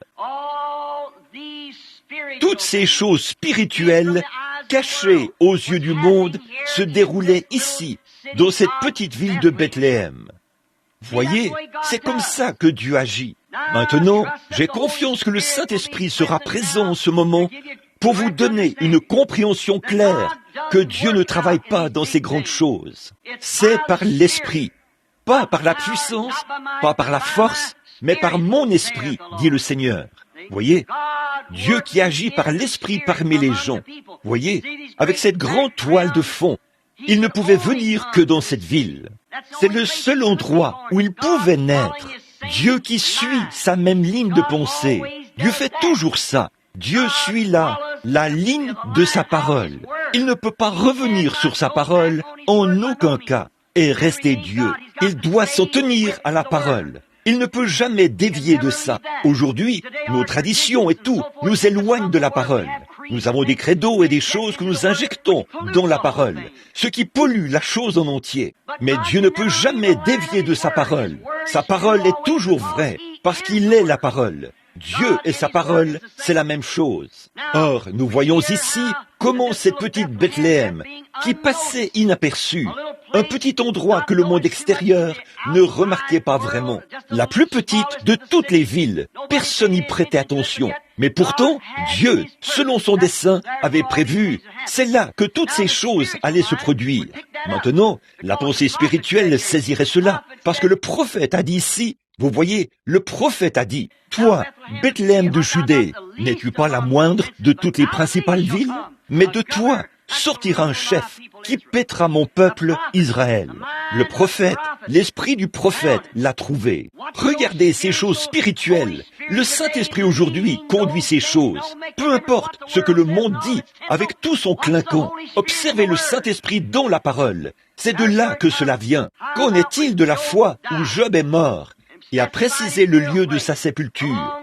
Toutes ces choses spirituelles, cachées aux yeux du monde, se déroulaient ici, dans cette petite ville de Bethléem. Voyez, c'est comme ça que Dieu agit. Maintenant, j'ai confiance que le Saint-Esprit sera présent en ce moment pour vous donner une compréhension claire que Dieu ne travaille pas dans ces grandes choses. C'est par l'Esprit, pas par la puissance, pas par la force, mais par mon esprit, dit le Seigneur. Voyez, Dieu qui agit par l'Esprit parmi les gens. Voyez, avec cette grande toile de fond, il ne pouvait venir que dans cette ville. C'est le seul endroit où il pouvait naître. Dieu qui suit sa même ligne de pensée. Dieu fait toujours ça. Dieu suit la ligne de sa parole. Il ne peut pas revenir sur sa parole en aucun cas et rester Dieu. Il doit s'en tenir à la parole. Il ne peut jamais dévier de ça. Aujourd'hui, nos traditions et tout nous éloignent de la parole. Nous avons des credos et des choses que nous injectons dans la parole, ce qui pollue la chose en entier. Mais Dieu ne peut jamais dévier de sa parole. Sa parole est toujours vraie, parce qu'il est la parole. Dieu et sa parole, c'est la même chose. Or, nous voyons ici comment cette petite Bethléem, qui passait inaperçue, un petit endroit que le monde extérieur ne remarquait pas vraiment, la plus petite de toutes les villes, personne n'y prêtait attention. Mais pourtant, Dieu, selon son dessein, avait prévu, c'est là que toutes ces choses allaient se produire. Maintenant, la pensée spirituelle saisirait cela, parce que le prophète a dit ici, vous voyez, le prophète a dit, toi, Bethléem de Judée, n'es-tu pas la moindre de toutes les principales villes? Mais de toi sortira un chef qui paîtra mon peuple Israël. Le prophète, l'esprit du prophète l'a trouvé. Regardez ces choses spirituelles, Le Saint-Esprit aujourd'hui conduit ces choses. Peu importe ce que le monde dit, avec tout son clinquant, observez le Saint-Esprit dans la parole. C'est de là que cela vient. Qu'en est-il de la foi où Job est mort et a précisé le lieu de sa sépulture?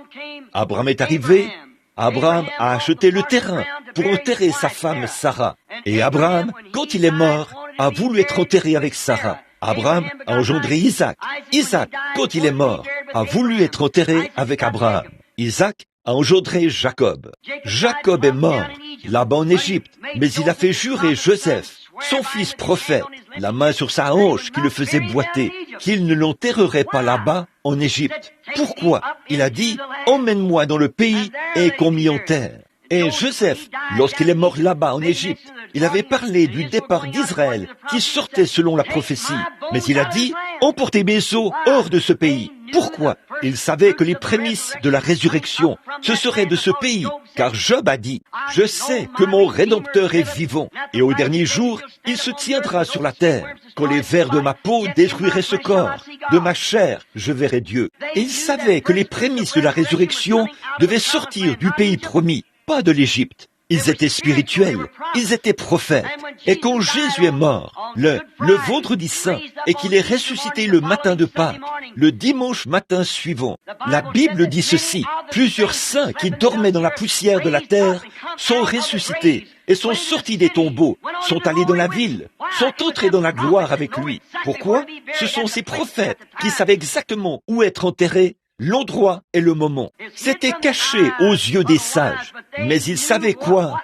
Abraham est arrivé. Abraham a acheté le terrain pour enterrer sa femme Sarah. Et Abraham, quand il est mort, a voulu être enterré avec Sarah. Abraham a engendré Isaac. Isaac, quand il est mort, a voulu être enterré avec Abraham. Isaac a engendré Jacob. Jacob est mort là-bas en Égypte, mais il a fait jurer Joseph, son fils prophète, la main sur sa hanche qui le faisait boiter, qu'il ne l'enterrerait pas là-bas en Égypte. Pourquoi? Il a dit, emmène-moi dans le pays et qu'on m'y enterre. Et Joseph, lorsqu'il est mort là-bas en Égypte, il avait parlé du départ d'Israël qui sortait selon la prophétie. Mais il a dit, emportez mes os hors de ce pays. Pourquoi? Il savait que les prémices de la résurrection, ce serait de ce pays. Car Job a dit, je sais que mon Rédempteur est vivant. Et au dernier jour, il se tiendra sur la terre. Quand les vers de ma peau détruiraient ce corps, de ma chair, je verrai Dieu. Et il savait que les prémices de la résurrection devaient sortir du pays promis, pas de l'Égypte. Ils étaient spirituels, ils étaient prophètes. Et quand Jésus est mort, le vendredi saint, et qu'il est ressuscité le matin de Pâques, le dimanche matin suivant, la Bible dit ceci, plusieurs saints qui dormaient dans la poussière de la terre sont ressuscités et sont sortis des tombeaux, sont allés dans la ville, sont entrés dans la gloire avec lui. Pourquoi? Ce sont ces prophètes qui savaient exactement où être enterrés, l'endroit et le moment. C'était caché aux yeux des sages. Mais ils savaient quoi?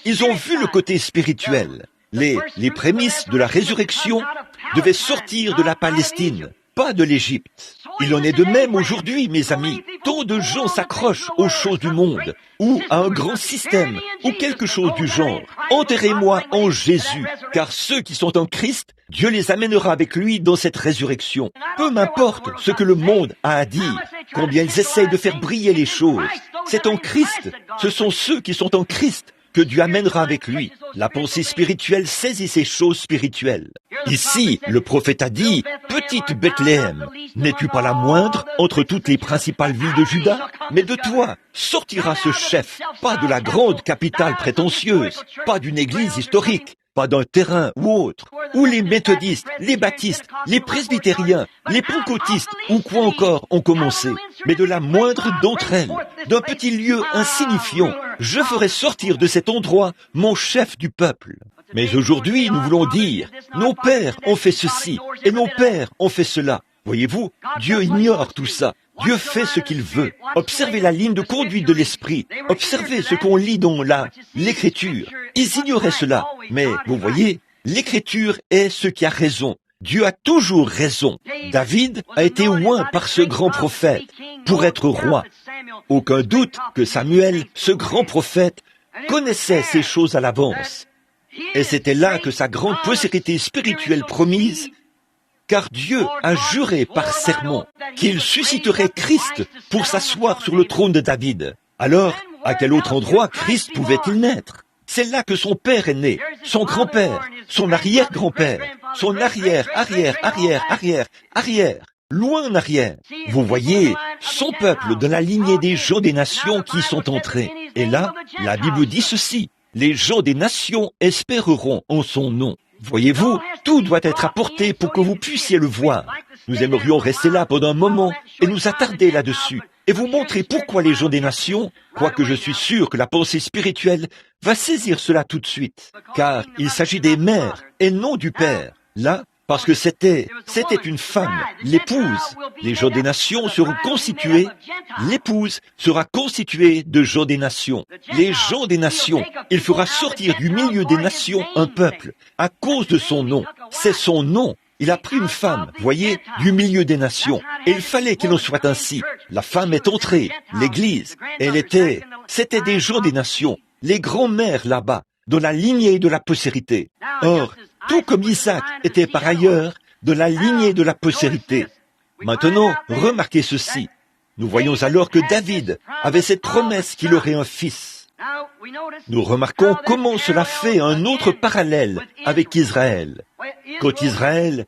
Ils ont vu le côté spirituel. Les prémices de la résurrection devaient sortir de la Palestine, pas de l'Égypte. Il en est de même aujourd'hui, mes amis. Tant de gens s'accrochent aux choses du monde, ou à un grand système, ou quelque chose du genre. Enterrez-moi en Jésus, car ceux qui sont en Christ, Dieu les amènera avec lui dans cette résurrection. Peu m'importe ce que le monde a à dire, combien ils essayent de faire briller les choses. C'est en Christ, ce sont ceux qui sont en Christ que Dieu amènera avec lui. La pensée spirituelle saisit ces choses spirituelles. Ici, le prophète a dit, « Petite Bethléem, n'es-tu pas la moindre entre toutes les principales villes de Juda? Mais de toi sortira ce chef, pas de la grande capitale prétentieuse, pas d'une église historique, pas d'un terrain ou autre, où les méthodistes, les baptistes, les presbytériens, les pentecôtistes ou quoi encore ont commencé, mais de la moindre d'entre elles, d'un petit lieu insignifiant. Je ferai sortir de cet endroit mon chef du peuple. » Mais aujourd'hui, nous voulons dire, nos pères ont fait ceci et nos pères ont fait cela. Voyez-vous, Dieu ignore tout ça. Dieu fait ce qu'il veut. Observez la ligne de conduite de l'esprit. Observez ce qu'on lit dans l'Écriture. Ils ignoraient cela. Mais, vous voyez, l'Écriture est ce qui a raison. Dieu a toujours raison. David a été oint par ce grand prophète pour être roi. Aucun doute que Samuel, ce grand prophète, connaissait ces choses à l'avance. Et c'était là que sa grande postérité spirituelle promise, car Dieu a juré par serment qu'il susciterait Christ pour s'asseoir sur le trône de David. Alors, à quel autre endroit Christ pouvait-il naître? C'est là que son père est né, son grand-père, son arrière-grand-père, son arrière, loin en arrière. Vous voyez, son peuple dans la lignée des gens des nations qui sont entrés. Et là, la Bible dit ceci, les gens des nations espéreront en son nom. Voyez-vous, tout doit être apporté pour que vous puissiez le voir. Nous aimerions rester là pendant un moment et nous attarder là-dessus et vous montrer pourquoi les gens des nations, quoique je suis sûr que la pensée spirituelle va saisir cela tout de suite, car il s'agit des mères et non du père. Là, parce que c'était une femme, l'épouse. Les gens des nations seront constitués, l'épouse sera constituée de gens des nations. Les gens des nations, il fera sortir du milieu des nations un peuple, à cause de son nom. C'est son nom. Il a pris une femme, voyez, du milieu des nations. Et il fallait qu'il en soit ainsi. La femme est entrée, l'église, c'était des gens des nations, les grands-mères là-bas, dans la lignée de la postérité. Or, tout comme Isaac était par ailleurs de la lignée de la postérité. Maintenant, remarquez ceci. Nous voyons alors que David avait cette promesse qu'il aurait un fils. Nous remarquons comment cela fait un autre parallèle avec Israël. Quand Israël,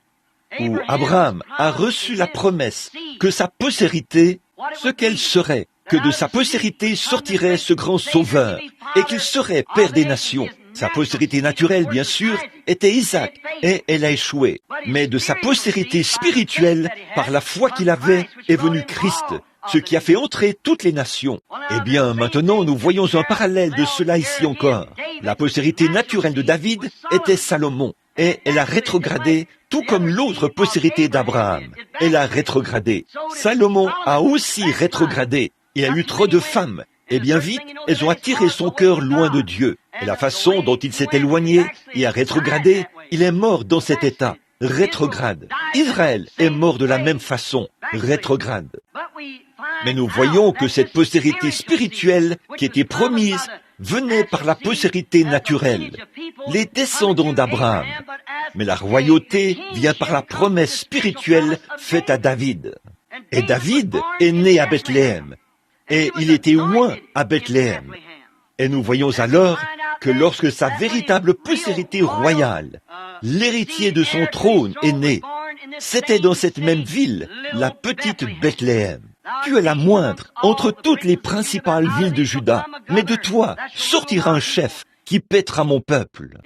ou Abraham, a reçu la promesse que sa postérité ce qu'elle serait, que de sa postérité sortirait ce grand sauveur, et qu'il serait père des nations. Sa postérité naturelle, bien sûr, était Isaac, et elle a échoué. Mais de sa postérité spirituelle, par la foi qu'il avait, est venu Christ, ce qui a fait entrer toutes les nations. Eh bien, maintenant, nous voyons un parallèle de cela ici encore. La postérité naturelle de David était Salomon, et elle a rétrogradé, tout comme l'autre postérité d'Abraham. Elle a rétrogradé. Salomon a aussi rétrogradé. Il a eu trop de femmes, et bien vite, elles ont attiré son cœur loin de Dieu. Et la façon dont il s'est éloigné et a rétrogradé, il est mort dans cet état, rétrograde. Israël est mort de la même façon, rétrograde. Mais nous voyons que cette postérité spirituelle qui était promise venait par la postérité naturelle, les descendants d'Abraham. Mais la royauté vient par la promesse spirituelle faite à David. Et David est né à Bethléem. Et il était oint à Bethléem. Et nous voyons alors que lorsque sa véritable postérité royale, l'héritier de son trône est né, c'était dans cette même ville, la petite Bethléem. Tu es la moindre entre toutes les principales villes de Juda, mais de toi sortira un chef qui paîtra mon peuple.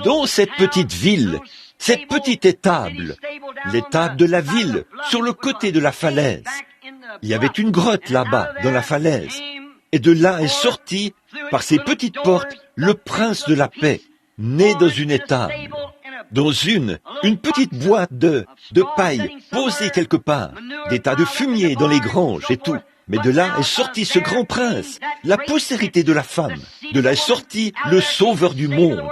Dans cette petite ville, cette petite étable, l'étable de la ville, sur le côté de la falaise, il y avait une grotte là-bas, dans la falaise, et de là est sorti, par ses petites portes, le prince de la paix, né dans une étable, dans une petite boîte de paille posée quelque part, des tas de fumier dans les granges et tout. Mais de là est sorti ce grand prince, la postérité de la femme. De là est sorti le sauveur du monde.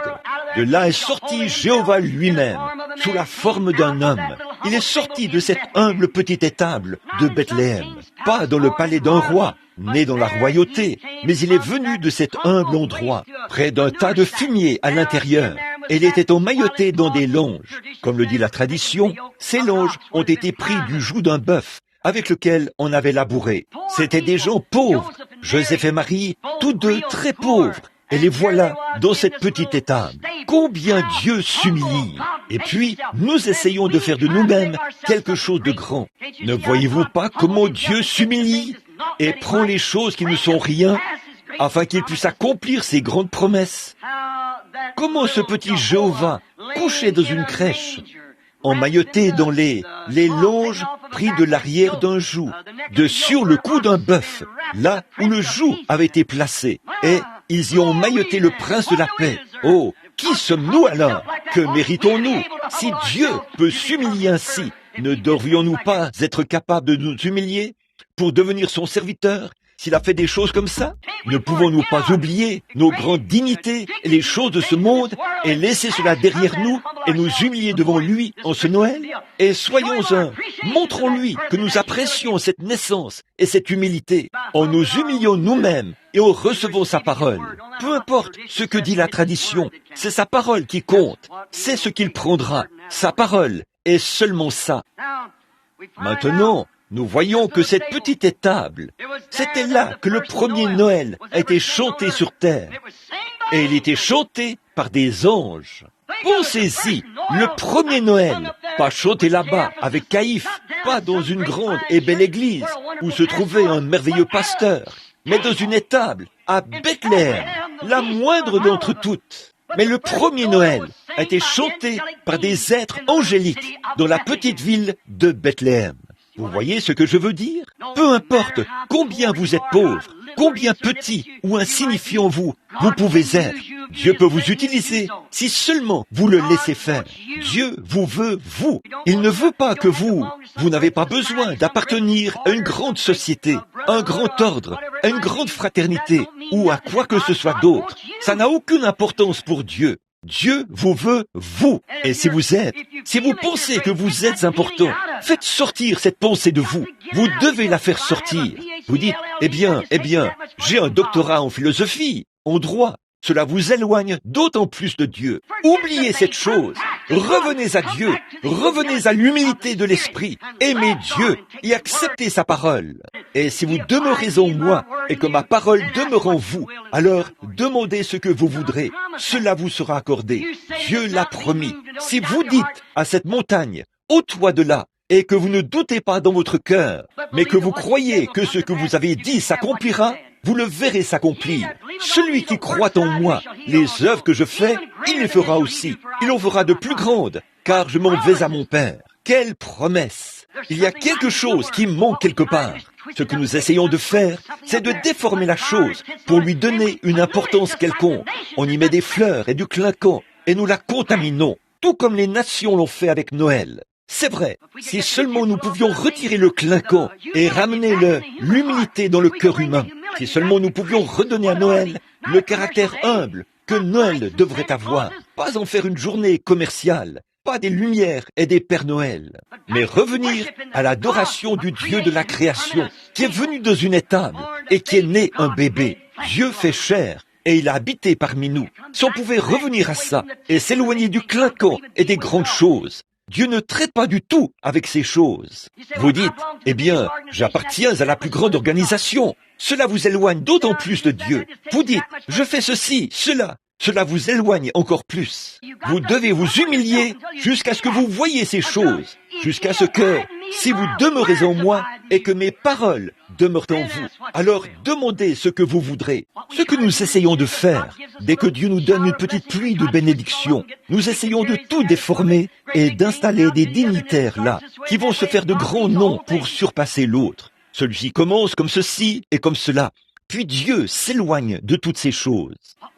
De là est sorti Jéhovah lui-même, sous la forme d'un homme. Il est sorti de cette humble petite étable de Bethléem, pas dans le palais d'un roi, né dans la royauté, mais il est venu de cet humble endroit, près d'un tas de fumier à l'intérieur. Et il était emmailloté dans des longes. Comme le dit la tradition, ces longes ont été pris du joug d'un bœuf, avec lequel on avait labouré. C'étaient des gens pauvres, Joseph et Marie, tous deux très pauvres. Et les voilà dans cette petite étable. Combien Dieu s'humilie. Et puis, nous essayons de faire de nous-mêmes quelque chose de grand. Ne voyez-vous pas comment Dieu s'humilie et prend les choses qui ne sont rien, afin qu'il puisse accomplir ses grandes promesses? Comment ce petit Jéhovah, couché dans une crèche, emmailloté dans les longes pris de l'arrière d'un joug, de sur le cou d'un bœuf, là où le joug avait été placé, et ils y ont emmailloté le prince de la paix. Oh, qui sommes-nous alors? Que méritons-nous? Si Dieu peut s'humilier ainsi, ne devrions-nous pas être capables de nous humilier pour devenir son serviteur? S'il a fait des choses comme ça, ne pouvons-nous pas oublier nos grandes dignités et les choses de ce monde et laisser cela derrière nous et nous humilier devant lui en ce Noël? Et soyons-en, montrons-lui que nous apprécions cette naissance et cette humilité en nous humiliant nous-mêmes et en recevant sa parole. Peu importe ce que dit la tradition, c'est sa parole qui compte, c'est ce qu'il prendra, sa parole est seulement ça. Maintenant, nous voyons que cette petite étable, c'était là que le premier Noël a été chanté sur terre. Et il était chanté par des anges. Pensez-y, le premier Noël, pas chanté là-bas avec Caïphe, pas dans une grande et belle église où se trouvait un merveilleux pasteur, mais dans une étable à Bethléem, la moindre d'entre toutes. Mais le premier Noël a été chanté par des êtres angéliques dans la petite ville de Bethléem. Vous voyez ce que je veux dire? Peu importe combien vous êtes pauvre, combien petit ou insignifiant vous pouvez être, Dieu peut vous utiliser si seulement vous le laissez faire. Dieu vous veut, vous. Il ne veut pas que vous n'avez pas besoin d'appartenir à une grande société, à un grand ordre, à une grande fraternité ou à quoi que ce soit d'autre. Ça n'a aucune importance pour Dieu. Dieu vous veut, vous. Et si vous pensez que vous êtes important, faites sortir cette pensée de vous. Vous devez la faire sortir. Vous dites, eh bien, j'ai un doctorat en philosophie, en droit. Cela vous éloigne d'autant plus de Dieu. Oubliez cette chose. Revenez à Dieu. Revenez à l'humilité de l'esprit. Aimez Dieu et acceptez sa parole. Et si vous demeurez en moi et que ma parole demeure en vous, alors demandez ce que vous voudrez. Cela vous sera accordé. Dieu l'a promis. Si vous dites à cette montagne, ôte-toi de là et que vous ne doutez pas dans votre cœur, mais que vous croyez que ce que vous avez dit s'accomplira, vous le verrez s'accomplir. Celui qui croit en moi, les œuvres que je fais, il les fera aussi. Il en fera de plus grandes, car je m'en vais à mon Père. Quelle promesse! Il y a quelque chose qui manque quelque part. Ce que nous essayons de faire, c'est de déformer la chose pour lui donner une importance quelconque. On y met des fleurs et du clinquant, et nous la contaminons, tout comme les nations l'ont fait avec Noël. C'est vrai, si seulement nous pouvions retirer le clinquant et ramener l'humilité dans le cœur humain, si seulement nous pouvions redonner à Noël le caractère humble que Noël devrait avoir, pas en faire une journée commerciale, pas des lumières et des Pères Noël, mais revenir à l'adoration du Dieu de la création, qui est venu dans une étable et qui est né un bébé. Dieu fait chair et il a habité parmi nous. Si on pouvait revenir à ça et s'éloigner du clinquant et des grandes choses, Dieu ne traite pas du tout avec ces choses. Vous dites, eh bien, j'appartiens à la plus grande organisation. Cela vous éloigne d'autant plus de Dieu. Vous dites, je fais ceci, cela. Cela vous éloigne encore plus. Vous devez vous humilier jusqu'à ce que vous voyiez ces choses, jusqu'à ce que, si vous demeurez en moi et que mes paroles demeurent en vous, alors demandez ce que vous voudrez. Ce que nous essayons de faire, dès que Dieu nous donne une petite pluie de bénédiction, nous essayons de tout déformer et d'installer des dignitaires là, qui vont se faire de grands noms pour surpasser l'autre. Celui-ci commence comme ceci et comme cela. Puis Dieu s'éloigne de toutes ces choses.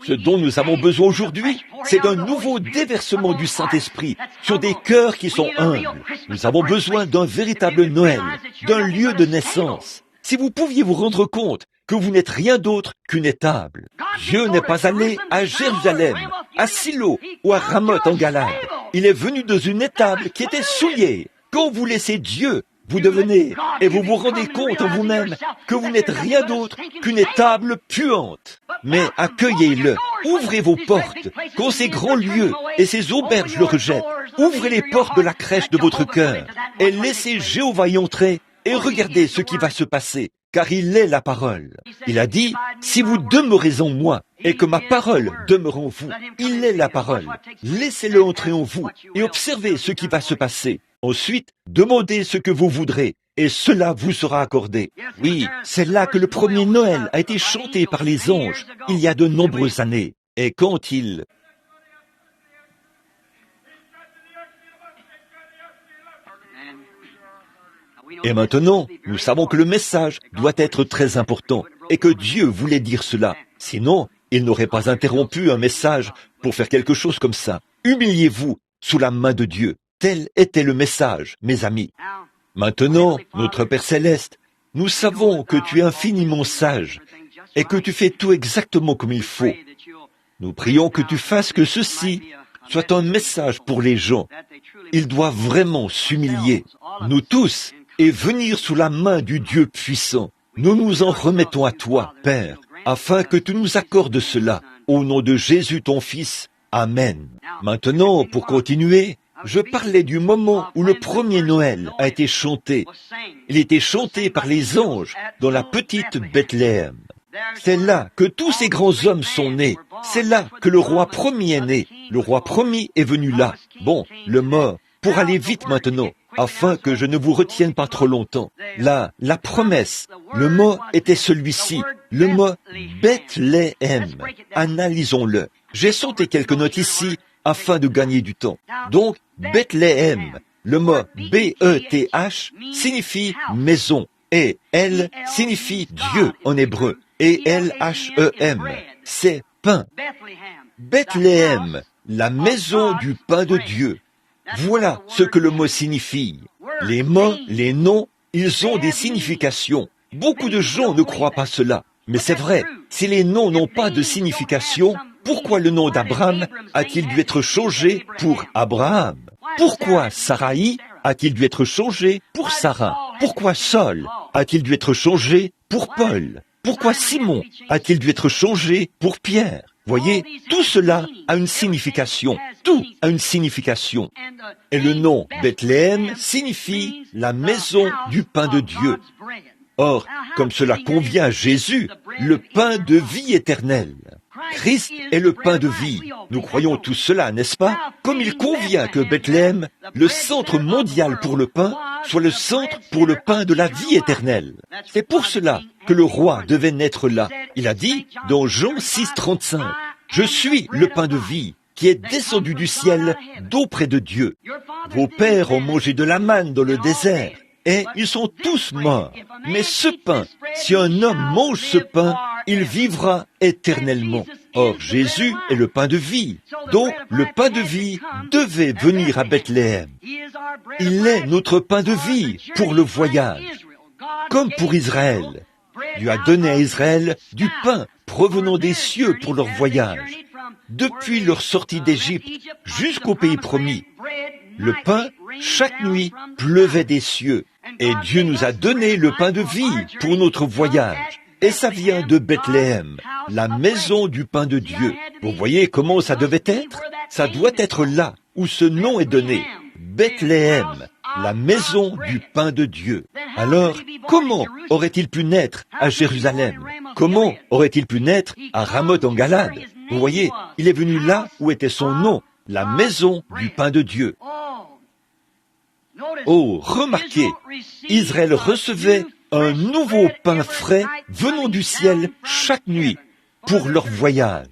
Ce dont nous avons besoin aujourd'hui, c'est d'un nouveau déversement du Saint-Esprit sur des cœurs qui sont humbles. Nous avons besoin d'un véritable Noël, d'un lieu de naissance. Si vous pouviez vous rendre compte que vous n'êtes rien d'autre qu'une étable. Dieu n'est pas allé à Jérusalem, à Silo ou à Ramoth en Galade. Il est venu dans une étable qui était souillée. Quand vous laissez Dieu, vous devenez, et vous vous rendez compte en vous-même que vous n'êtes rien d'autre qu'une étable puante. Mais accueillez-le, ouvrez vos portes, quand ces grands lieux et ces auberges le rejettent. Ouvrez les portes de la crèche de votre cœur, et laissez Jéhovah y entrer, et regardez ce qui va se passer, car il est la parole. Il a dit, si vous demeurez en moi, et que ma parole demeure en vous, il est la parole. Laissez-le entrer en vous, et observez ce qui va se passer. Ensuite, demandez ce que vous voudrez, et cela vous sera accordé. Oui, c'est là que le premier Noël a été chanté par les anges, il y a de nombreuses années. Et quand il... Et maintenant, nous savons que le message doit être très important, et que Dieu voulait dire cela. Sinon, il n'aurait pas interrompu un message pour faire quelque chose comme ça. Humiliez-vous sous la main de Dieu. Tel était le message, mes amis. Maintenant, notre Père Céleste, nous savons que tu es infiniment sage et que tu fais tout exactement comme il faut. Nous prions que tu fasses que ceci soit un message pour les gens. Ils doivent vraiment s'humilier, nous tous, et venir sous la main du Dieu puissant. Nous nous en remettons à toi, Père, afin que tu nous accordes cela. Au nom de Jésus, ton Fils. Amen. Maintenant, pour continuer, je parlais du moment où le premier Noël a été chanté. Il était chanté par les anges dans la petite Bethléem. C'est là que tous ces grands hommes sont nés. C'est là que le roi promis est né. Le roi promis est venu là. Bon, le mort, pour aller vite maintenant, afin que je ne vous retienne pas trop longtemps. Là, la promesse, le mot était celui-ci, le mot Bethléem. Analysons-le. J'ai sauté quelques notes ici, afin de gagner du temps. Donc, Bethléem, le mot B-E-T-H signifie maison, et L signifie Dieu en hébreu, et L-H-E-M, c'est pain. Bethléem, la maison du pain de Dieu. Voilà ce que le mot signifie. Les mots, les noms, ils ont des significations. Beaucoup de gens ne croient pas cela. Mais c'est vrai, si les noms n'ont pas de signification, pourquoi le nom d'Abraham a-t-il dû être changé pour Abraham? Pourquoi Sarai a-t-il dû être changé pour Sarah? Pourquoi Saul a-t-il dû être changé pour Paul? Pourquoi Simon a-t-il dû être changé pour Pierre? Voyez, tout cela a une signification. Tout a une signification. Et le nom Bethléem signifie la maison du pain de Dieu. Or, comme cela convient à Jésus, le pain de vie éternelle. Christ est le pain de vie. Nous croyons tous cela, n'est-ce pas? Comme il convient que Bethléem, le centre mondial pour le pain, soit le centre pour le pain de la vie éternelle. C'est pour cela que le roi devait naître là. Il a dit dans Jean 6,35, « Je suis le pain de vie qui est descendu du ciel d'auprès de Dieu. Vos pères ont mangé de la manne dans le désert, et ils sont tous morts. Mais ce pain, si un homme mange ce pain, il vivra éternellement. » Or, Jésus est le pain de vie. Donc, le pain de vie devait venir à Bethléem. Il est notre pain de vie pour le voyage. Comme pour Israël. Dieu a donné à Israël du pain provenant des cieux pour leur voyage. Depuis leur sortie d'Égypte jusqu'au pays promis, le pain, chaque nuit, pleuvait des cieux. Et Dieu nous a donné le pain de vie pour notre voyage. Et ça vient de Bethléem, la maison du pain de Dieu. Vous voyez comment ça devait être? Ça doit être là où ce nom est donné. Bethléem, la maison du pain de Dieu. Alors, comment aurait-il pu naître à Jérusalem? Comment aurait-il pu naître à Ramoth en Galade? Vous voyez, il est venu là où était son nom, la maison du pain de Dieu. Oh, remarquez, Israël recevait un nouveau pain frais venant du ciel chaque nuit pour leur voyage.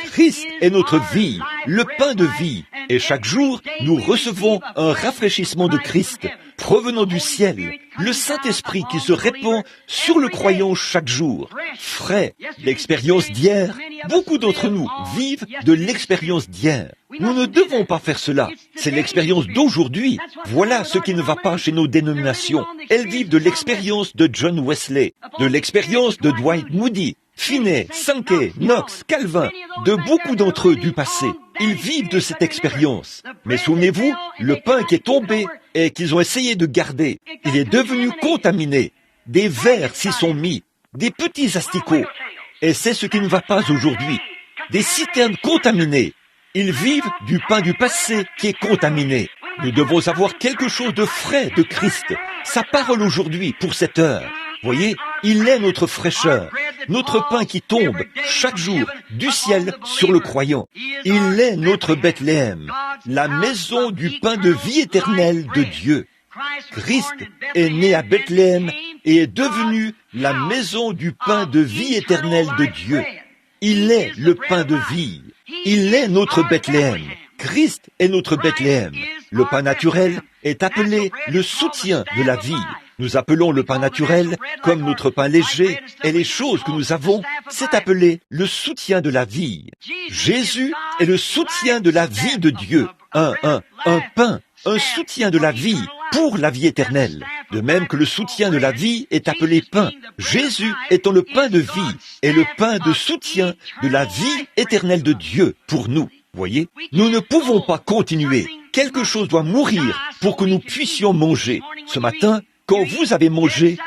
Christ est notre vie, le pain de vie, et chaque jour, nous recevons un rafraîchissement de Christ provenant du ciel, le Saint-Esprit qui se répand sur le croyant chaque jour. Frais, l'expérience d'hier, beaucoup d'entre nous vivent de l'expérience d'hier. Nous ne devons pas faire cela, c'est l'expérience d'aujourd'hui. Voilà ce qui ne va pas chez nos dénominations. Elles vivent de l'expérience de John Wesley, de l'expérience de Dwight Moody, Finney, Sankey, Knox, Calvin, de beaucoup d'entre eux du passé. Ils vivent de cette expérience. Mais souvenez-vous, le pain qui est tombé et qu'ils ont essayé de garder, il est devenu contaminé. Des vers s'y sont mis, des petits asticots. Et c'est ce qui ne va pas aujourd'hui. Des citernes contaminées. Ils vivent du pain du passé qui est contaminé. Nous devons avoir quelque chose de frais de Christ. Sa parole aujourd'hui pour cette heure. Voyez, il est notre fraîcheur, notre pain qui tombe chaque jour du ciel sur le croyant. Il est notre Bethléem, la maison du pain de vie éternelle de Dieu. Christ est né à Bethléem et est devenu la maison du pain de vie éternelle de Dieu. Il est le pain de vie. Il est notre Bethléem. Christ est notre Bethléem. Le pain naturel est appelé le soutien de la vie. Nous appelons le pain naturel comme notre pain léger, et les choses que nous avons, c'est appelé le soutien de la vie. Jésus est le soutien de la vie de Dieu. Un pain, un soutien de la vie pour la vie éternelle. De même que le soutien de la vie est appelé pain. Jésus étant le pain de vie et le pain de soutien de la vie éternelle de Dieu pour nous. Voyez, nous ne pouvons pas continuer. Quelque chose doit mourir pour que nous puissions manger. Ce matin, quand vous avez mangé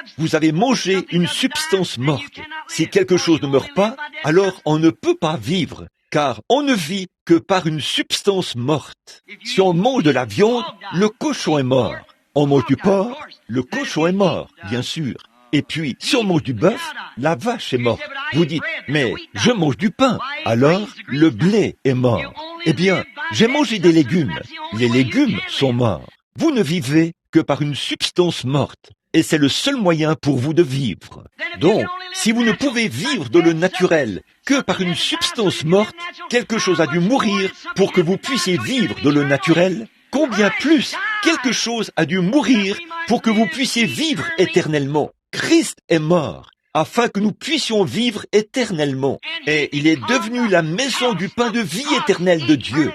une substance morte. Si quelque chose ne meurt pas, alors on ne peut pas vivre, car on ne vit que par une substance morte. Si on mange de la viande, le cochon est mort. On mange du porc, le cochon est mort, bien sûr. Et puis, si on mange du bœuf, la vache est morte. Vous dites, mais je mange du pain, alors le blé est mort. Eh bien, j'ai mangé des légumes. Les légumes sont morts. Vous ne vivez que par une substance morte. Et c'est le seul moyen pour vous de vivre. Donc, si vous ne pouvez vivre dans le naturel que par une substance morte, quelque chose a dû mourir pour que vous puissiez vivre dans le naturel. Combien plus, quelque chose a dû mourir pour que vous puissiez vivre éternellement. Christ est mort, afin que nous puissions vivre éternellement. Et il est devenu la maison du pain de vie éternelle de Dieu,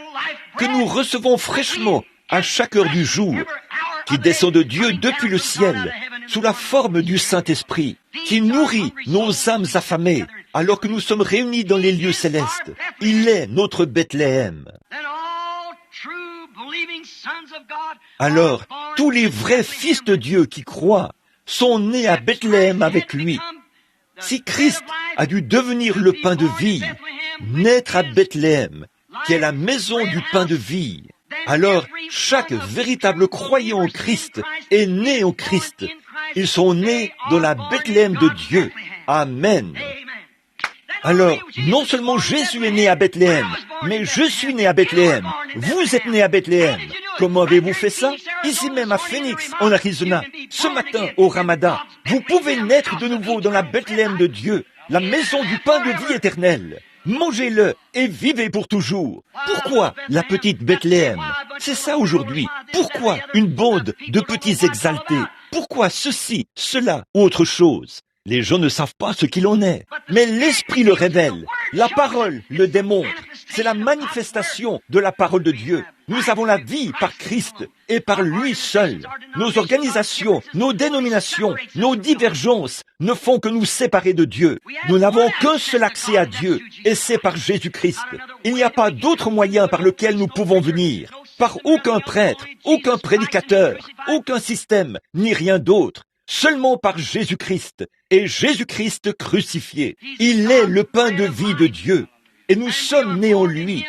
que nous recevons fraîchement à chaque heure du jour, qui descend de Dieu depuis le ciel, sous la forme du Saint-Esprit, qui nourrit nos âmes affamées, alors que nous sommes réunis dans les lieux célestes. Il est notre Bethléem. Alors, tous les vrais fils de Dieu qui croient sont nés à Bethléem avec lui. Si Christ a dû devenir le pain de vie, naître à Bethléem, qui est la maison du pain de vie, alors chaque véritable croyant en Christ est né en Christ. Ils sont nés dans la Bethléem de Dieu. Amen. Alors, non seulement Jésus est né à Bethléem, mais je suis né à Bethléem. Vous êtes né à Bethléem. Comment avez-vous fait ça? Ici même à Phoenix, en Arizona, ce matin au Ramadan. Vous pouvez naître de nouveau dans la Bethléem de Dieu, la maison du pain de vie éternelle. Mangez-le et vivez pour toujours. Pourquoi la petite Bethléem? C'est ça aujourd'hui. Pourquoi une bande de petits exaltés? Pourquoi ceci, cela ou autre chose? Les gens ne savent pas ce qu'il en est. Mais l'Esprit le révèle. La parole le démontre. C'est la manifestation de la parole de Dieu. Nous avons la vie par Christ et par lui seul. Nos organisations, nos dénominations, nos divergences ne font que nous séparer de Dieu. Nous n'avons qu'un seul accès à Dieu et c'est par Jésus-Christ. Il n'y a pas d'autre moyen par lequel nous pouvons venir. Par aucun prêtre, aucun prédicateur, aucun système, ni rien d'autre. Seulement par Jésus-Christ, et Jésus-Christ crucifié. Il est le pain de vie de Dieu, et nous sommes nés en lui.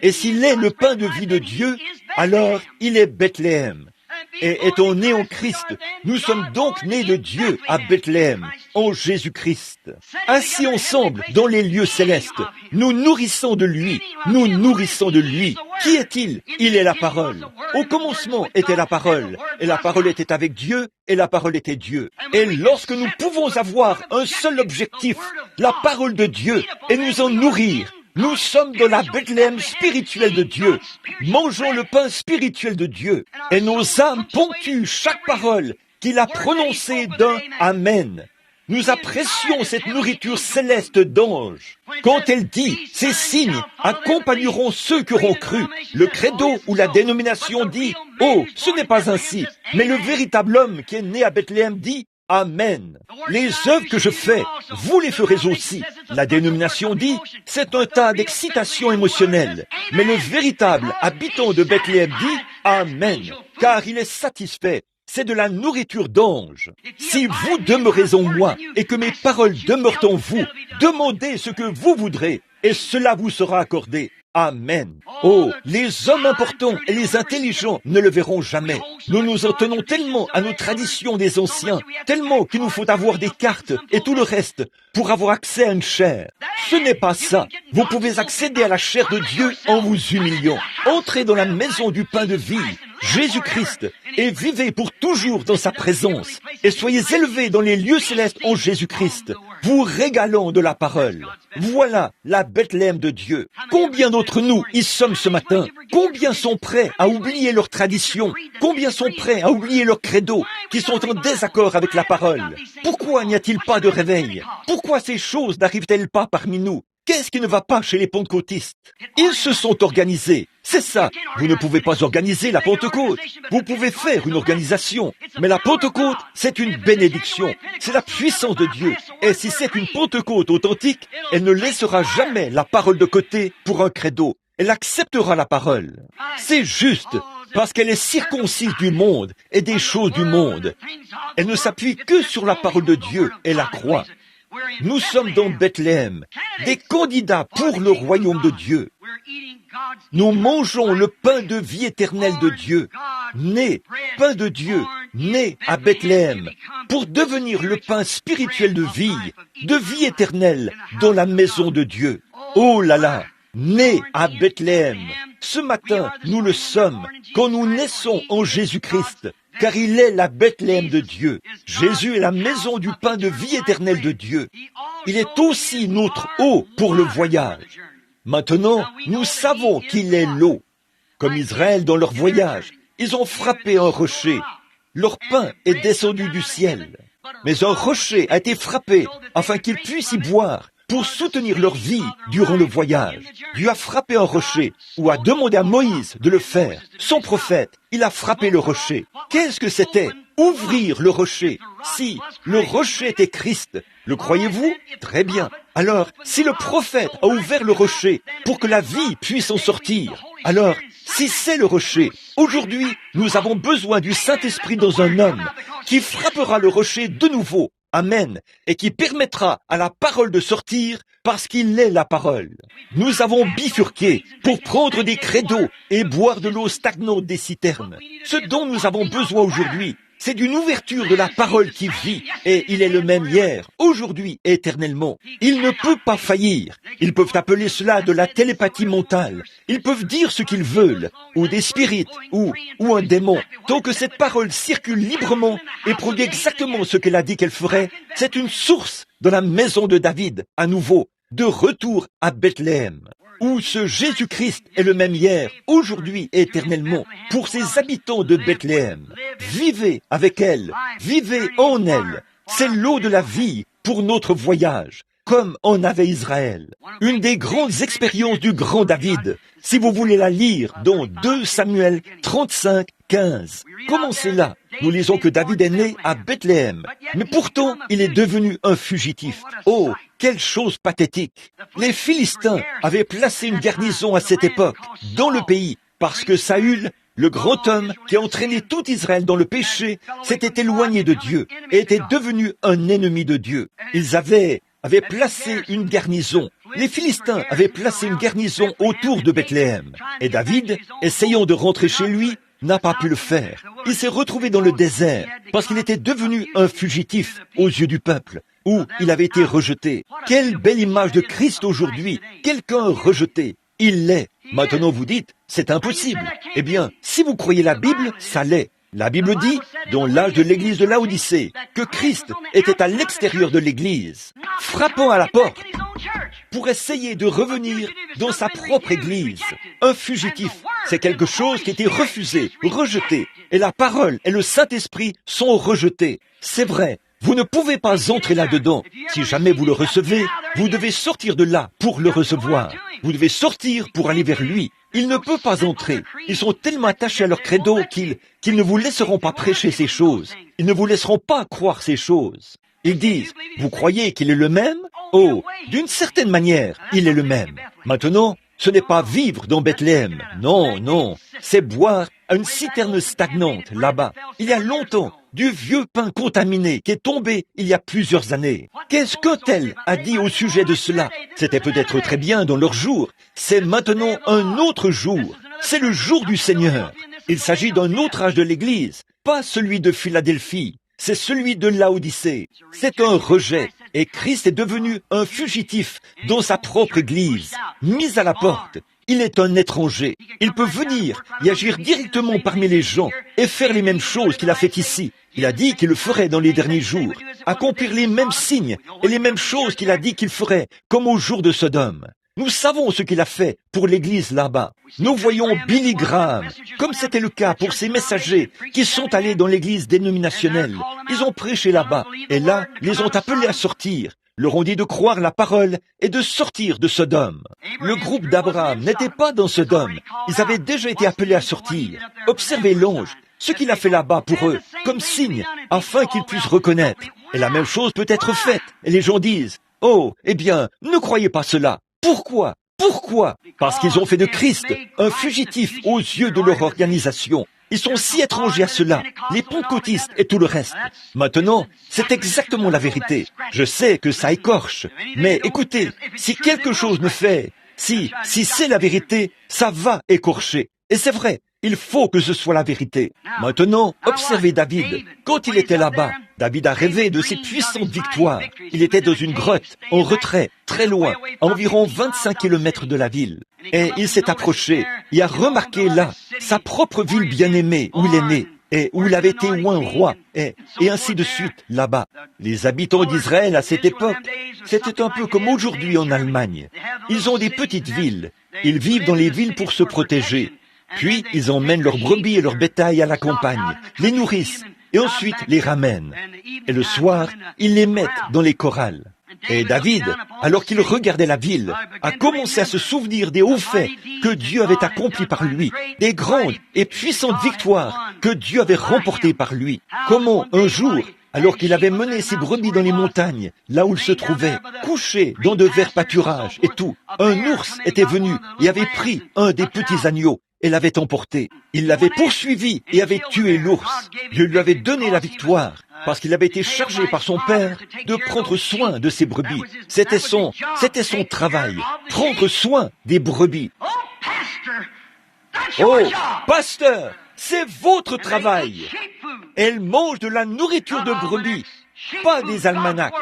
Et s'il est le pain de vie de Dieu, alors il est Bethléem. Et étant nés en Christ, nous sommes donc nés de Dieu à Bethléem, en Jésus-Christ. Assis ensemble dans les lieux célestes, nous nourrissons de lui, nous nourrissons de lui. Qui est-il? Il est la parole. Au commencement était la parole, et la parole était avec Dieu, et la parole était Dieu. Et lorsque nous pouvons avoir un seul objectif, la parole de Dieu, et nous en nourrir, nous sommes dans la Bethléem spirituelle de Dieu. Mangeons le pain spirituel de Dieu. Et nos âmes ponctuent chaque parole qu'il a prononcée d'un Amen. Nous apprécions cette nourriture céleste d'ange. Quand elle dit, ces signes accompagneront ceux qui auront cru. Le credo ou la dénomination dit, oh, ce n'est pas ainsi. Mais le véritable homme qui est né à Bethléem dit, Amen. Les œuvres que je fais, vous les ferez aussi. La dénomination dit, c'est un tas d'excitation émotionnelle. Mais le véritable habitant de Bethléem dit, Amen, car il est satisfait. C'est de la nourriture d'ange. Si vous demeurez en moi et que mes paroles demeurent en vous, demandez ce que vous voudrez et cela vous sera accordé. Amen. Oh, les hommes importants et les intelligents ne le verront jamais. Nous nous en tenons tellement à nos traditions des anciens, tellement qu'il nous faut avoir des cartes et tout le reste pour avoir accès à une chair. Ce n'est pas ça. Vous pouvez accéder à la chair de Dieu en vous humiliant. Entrez dans la maison du pain de vie, Jésus-Christ, et vivez pour toujours dans sa présence. Et soyez élevés dans les lieux célestes en Jésus-Christ, vous régalant de la parole. Voilà la Bethléem de Dieu. Combien d'entre nous y sommes ce matin? Combien sont prêts à oublier leurs traditions? Combien sont prêts à oublier leurs credos, qui sont en désaccord avec la parole? Pourquoi n'y a-t-il pas de réveil? Pourquoi ces choses n'arrivent-elles pas parmi nous? Qu'est-ce qui ne va pas chez les pentecôtistes? Ils se sont organisés. C'est ça. Vous ne pouvez pas organiser la Pentecôte. Vous pouvez faire une organisation. Mais la Pentecôte, c'est une bénédiction. C'est la puissance de Dieu. Et si c'est une Pentecôte authentique, elle ne laissera jamais la parole de côté pour un credo. Elle acceptera la parole. C'est juste. Parce qu'elle est circoncise du monde et des choses du monde. Elle ne s'appuie que sur la parole de Dieu et la croix. Nous sommes dans Bethléem, des candidats pour le royaume de Dieu. Nous mangeons le pain de vie éternelle de Dieu, né, pain de Dieu, né à Bethléem, pour devenir le pain spirituel de vie éternelle dans la maison de Dieu. Oh là là, né à Bethléem. Ce matin, nous le sommes, quand nous naissons en Jésus-Christ. Car il est la Bethléem de Dieu. Jésus est la maison du pain de vie éternelle de Dieu. Il est aussi notre eau pour le voyage. Maintenant, nous savons qu'il est l'eau. Comme Israël dans leur voyage, ils ont frappé un rocher. Leur pain est descendu du ciel. Mais un rocher a été frappé afin qu'ils puissent y boire pour soutenir leur vie durant le voyage. Dieu a frappé un rocher ou a demandé à Moïse de le faire. Son prophète, il a frappé le rocher. Qu'est-ce que c'était? Ouvrir le rocher. Si le rocher était Christ, le croyez-vous? Très bien. Alors, si le prophète a ouvert le rocher pour que la vie puisse en sortir, alors, si c'est le rocher, aujourd'hui, nous avons besoin du Saint-Esprit dans un homme qui frappera le rocher de nouveau. Amen. Et qui permettra à la parole de sortir parce qu'il est la parole. Nous avons bifurqué pour prendre des credos et boire de l'eau stagnante des citernes. Ce dont nous avons besoin aujourd'hui, C'est d'une ouverture de la parole qui vit, et il est le même hier, aujourd'hui, éternellement. Il ne peut pas faillir. Ils peuvent appeler cela de la télépathie mentale. Ils peuvent dire ce qu'ils veulent, ou des spirites, ou un démon. Tant que cette parole circule librement et produit exactement ce qu'elle a dit qu'elle ferait, c'est une source dans la maison de David, à nouveau, de retour à Bethléem, où ce Jésus-Christ est le même hier, aujourd'hui et éternellement, pour ses habitants de Bethléem. Vivez avec elle, vivez en elle. C'est l'eau de la vie pour notre voyage, comme en avait Israël. Une des grandes expériences du grand David, si vous voulez la lire dans 2 Samuel 35, 15. Commencez là. Nous lisons que David est né à Bethléem, mais pourtant il est devenu un fugitif. Oh, quelle chose pathétique! Les Philistins avaient placé une garnison à cette époque dans le pays parce que Saül, le grand homme qui a entraîné tout Israël dans le péché, s'était éloigné de Dieu et était devenu un ennemi de Dieu. Ils avaient placé une garnison. Les Philistins avaient placé une garnison autour de Bethléem. Et David, essayant de rentrer chez lui, n'a pas pu le faire. Il s'est retrouvé dans le désert parce qu'il était devenu un fugitif aux yeux du peuple, où il avait été rejeté. Quelle belle image de Christ aujourd'hui, quelqu'un rejeté. Il l'est. Maintenant vous dites, c'est impossible. Eh bien, si vous croyez la Bible, ça l'est. La Bible dit, dans l'âge de l'église de Laodicée, que Christ était à l'extérieur de l'église, frappant à la porte pour essayer de revenir dans sa propre église. Un fugitif, c'est quelque chose qui était refusé, rejeté, et la parole et le Saint-Esprit sont rejetés. C'est vrai, vous ne pouvez pas entrer là-dedans. Si jamais vous le recevez, vous devez sortir de là pour le recevoir. Vous devez sortir pour aller vers lui. Il ne peut pas entrer. Ils sont tellement attachés à leur credo qu'ils ne vous laisseront pas prêcher ces choses. Ils ne vous laisseront pas croire ces choses. Ils disent, vous croyez qu'il est le même? Oh, d'une certaine manière, il est le même. Maintenant, ce n'est pas vivre dans Bethléem. Non, non. C'est boire à une citerne stagnante là-bas. Il y a longtemps, du vieux pain contaminé qui est tombé il y a plusieurs années. Qu'est-ce qu'Othel a dit au sujet de cela? C'était peut-être très bien dans leur jour. C'est maintenant un autre jour. C'est le jour du Seigneur. Il s'agit d'un autre âge de l'Église, pas celui de Philadelphie. C'est celui de Laodicée. C'est un rejet. Et Christ est devenu un fugitif dans sa propre Église, mis à la porte. Il est un étranger. Il peut venir et agir directement parmi les gens et faire les mêmes choses qu'il a fait ici. Il a dit qu'il le ferait dans les derniers jours, accomplir les mêmes signes et les mêmes choses qu'il a dit qu'il ferait, comme au jour de Sodome. Nous savons ce qu'il a fait pour l'église là-bas. Nous voyons Billy Graham, comme c'était le cas pour ces messagers qui sont allés dans l'église dénominationnelle. Ils ont prêché là-bas, et là, les ont appelés à sortir, leur ont dit de croire la parole et de sortir de Sodome. Le groupe d'Abraham n'était pas dans Sodome. Ils avaient déjà été appelés à sortir. Observez l'ange, ce qu'il a fait là-bas pour eux, comme signe, afin qu'ils puissent reconnaître. Et la même chose peut être faite. Et les gens disent, « Oh, eh bien, ne croyez pas cela. » Pourquoi? Pourquoi? Parce qu'ils ont fait de Christ un fugitif aux yeux de leur organisation. Ils sont si étrangers à cela, les pentecôtistes et tout le reste. Maintenant, c'est exactement la vérité. Je sais que ça écorche, mais écoutez, si quelque chose ne fait, si c'est la vérité, ça va écorcher. Et c'est vrai, il faut que ce soit la vérité. Maintenant, observez David. Quand il était là-bas, David a rêvé de ses puissantes victoires. Il était dans une grotte, en retrait, très loin, à environ 25 kilomètres de la ville. Et il s'est approché et a remarqué là sa propre ville bien-aimée où il est né et où il avait été oint roi, et ainsi de suite là-bas. Les habitants d'Israël à cette époque, c'était un peu comme aujourd'hui en Allemagne. Ils ont des petites villes. Ils vivent dans les villes pour se protéger. Puis, ils emmènent leurs brebis et leurs bétail à la campagne, les nourrissent, et ensuite les ramènent. Et le soir, ils les mettent dans les corrals. Et David, alors qu'il regardait la ville, a commencé à se souvenir des hauts faits que Dieu avait accomplis par lui, des grandes et puissantes victoires que Dieu avait remportées par lui. Comment, un jour, alors qu'il avait mené ses brebis dans les montagnes, là où il se trouvait, couché dans de verts pâturages et tout, un ours était venu et avait pris un des petits agneaux et l'avait emporté. Il l'avait poursuivi et avait tué l'ours. Dieu lui avait donné la victoire parce qu'il avait été chargé par son père de prendre soin de ses brebis. C'était son travail, prendre soin des brebis. Oh, pasteur, C'est votre travail. Elle mange de la nourriture de brebis, pas des almanachs.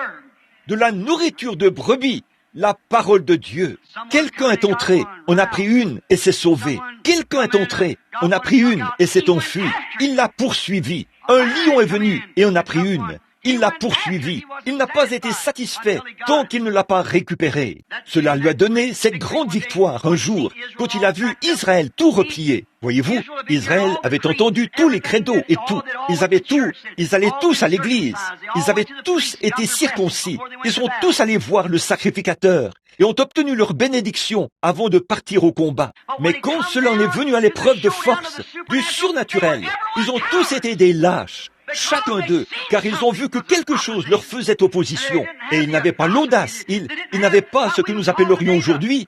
De la nourriture de brebis, la parole de Dieu. Quelqu'un est entré, on a pris une et s'est sauvé. Quelqu'un est entré, on a pris une et s'est enfui. Il l'a poursuivi. Un lion est venu et on a pris une. Il l'a poursuivi. Il n'a pas été satisfait tant qu'il ne l'a pas récupéré. Cela lui a donné cette grande victoire un jour, quand il a vu Israël tout replié. Voyez-vous, Israël avait entendu tous les credos et tout. Ils allaient tous à l'église. Ils avaient tous été circoncis. Ils sont tous allés voir le sacrificateur et ont obtenu leur bénédiction avant de partir au combat. Mais quand cela en est venu à l'épreuve de force, du surnaturel, ils ont tous été des lâches. Chacun d'eux, car ils ont vu que quelque chose leur faisait opposition. Et ils n'avaient pas l'audace, ils n'avaient pas ce que nous appellerions aujourd'hui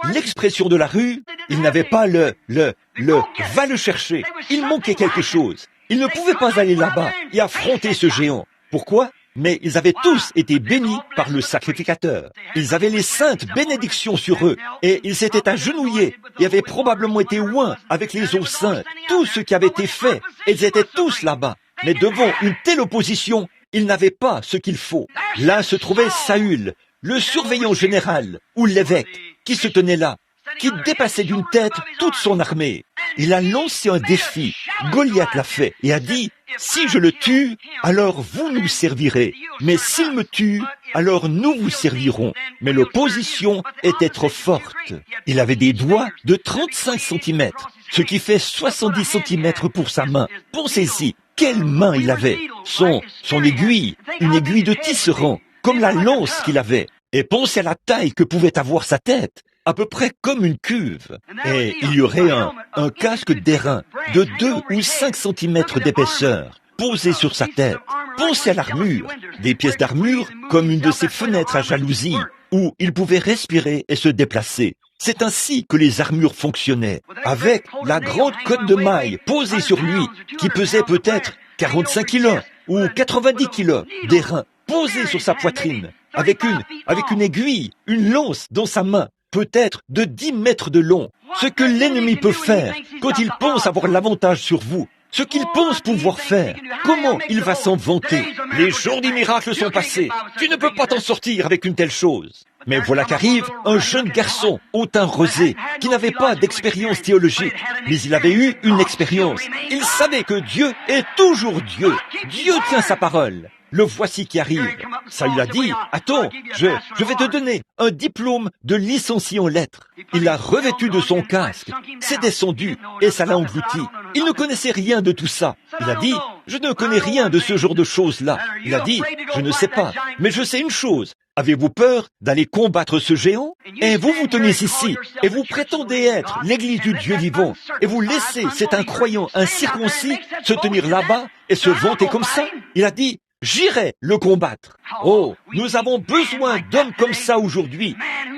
l'expression de la rue, ils n'avaient pas le va le chercher. Il manquait quelque chose. Ils ne pouvaient pas aller là-bas et affronter ce géant. Pourquoi? Mais ils avaient tous été bénis par le sacrificateur. Ils avaient les saintes bénédictions sur eux et ils s'étaient agenouillés et avaient probablement été oints avec les eaux saintes. Tout ce qui avait été fait, ils étaient tous là-bas. Mais devant une telle opposition, ils n'avaient pas ce qu'il faut. Là se trouvait Saül, le surveillant général, ou l'évêque, qui se tenait là, qui dépassait d'une tête toute son armée. Il a lancé un défi. Goliath l'a fait et a dit, « Si je le tue, alors vous nous servirez. Mais s'il me tue, alors nous vous servirons. » Mais l'opposition était trop forte. Il avait des doigts de 35 cm, ce qui fait 70 cm pour sa main. Pensez-y. Quelle main il avait! Son aiguille, une aiguille de tisserand, comme la lance qu'il avait. Et pensez à la taille que pouvait avoir sa tête, à peu près comme une cuve. Et il y aurait un casque d'airain de 2 ou 5 cm d'épaisseur, posé sur sa tête. Pensez à l'armure, des pièces d'armure comme une de ces fenêtres à jalousie, où il pouvait respirer et se déplacer. C'est ainsi que les armures fonctionnaient, avec la grande cotte de maille posée sur lui, qui pesait peut-être 45 kilos ou 90 kilos, d'airain posé sur sa poitrine, avec une aiguille, une lance dans sa main, peut-être de 10 mètres de long. Ce que l'ennemi peut faire quand il pense avoir l'avantage sur vous, ce qu'il pense pouvoir faire, comment il va s'en vanter. Les jours des miracles sont passés. Tu ne peux pas t'en sortir avec une telle chose. Mais voilà qu'arrive un jeune garçon au teint rosé qui n'avait pas d'expérience théologique, mais il avait eu une expérience. Il savait que Dieu est toujours Dieu. Dieu tient sa parole. Le voici qui arrive. Ça lui a dit, attends, je vais te donner un diplôme de licencié en lettres. Il l'a revêtu de son casque, s'est descendu et ça l'a englouti. Il ne connaissait rien de tout ça. Il a dit, je ne connais rien de ce genre de choses-là. Il a dit, je ne sais pas, mais je sais une chose. Avez-vous peur d'aller combattre ce géant? Et vous vous tenez ici, et vous prétendez être l'église du Dieu vivant, et vous laissez cet incroyant incirconcis se tenir là-bas et se vanter comme ça? Il a dit, j'irai le combattre. Oh, nous avons besoin d'hommes comme ça aujourd'hui,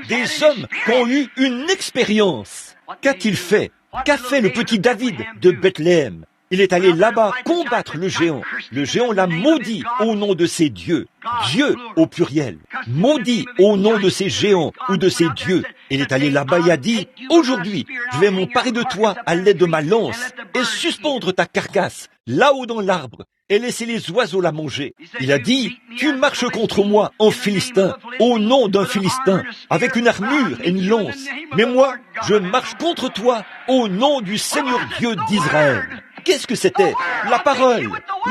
des hommes qui ont eu une expérience. Qu'a-t-il fait? Qu'a fait le petit David de Bethléem? Il est allé là-bas combattre le géant. Le géant l'a maudit au nom de ses dieux. Dieu au pluriel. Maudit au nom de ces géants ou de ces dieux. Il est allé là-bas et a dit, aujourd'hui, je vais m'emparer de toi à l'aide de ma lance et suspendre ta carcasse là-haut dans l'arbre et laisser les oiseaux la manger. Il a dit, tu marches contre moi en Philistin, au nom d'un Philistin, avec une armure et une lance. Mais moi, je marche contre toi au nom du Seigneur Dieu d'Israël. Qu'est-ce que c'était? La parole.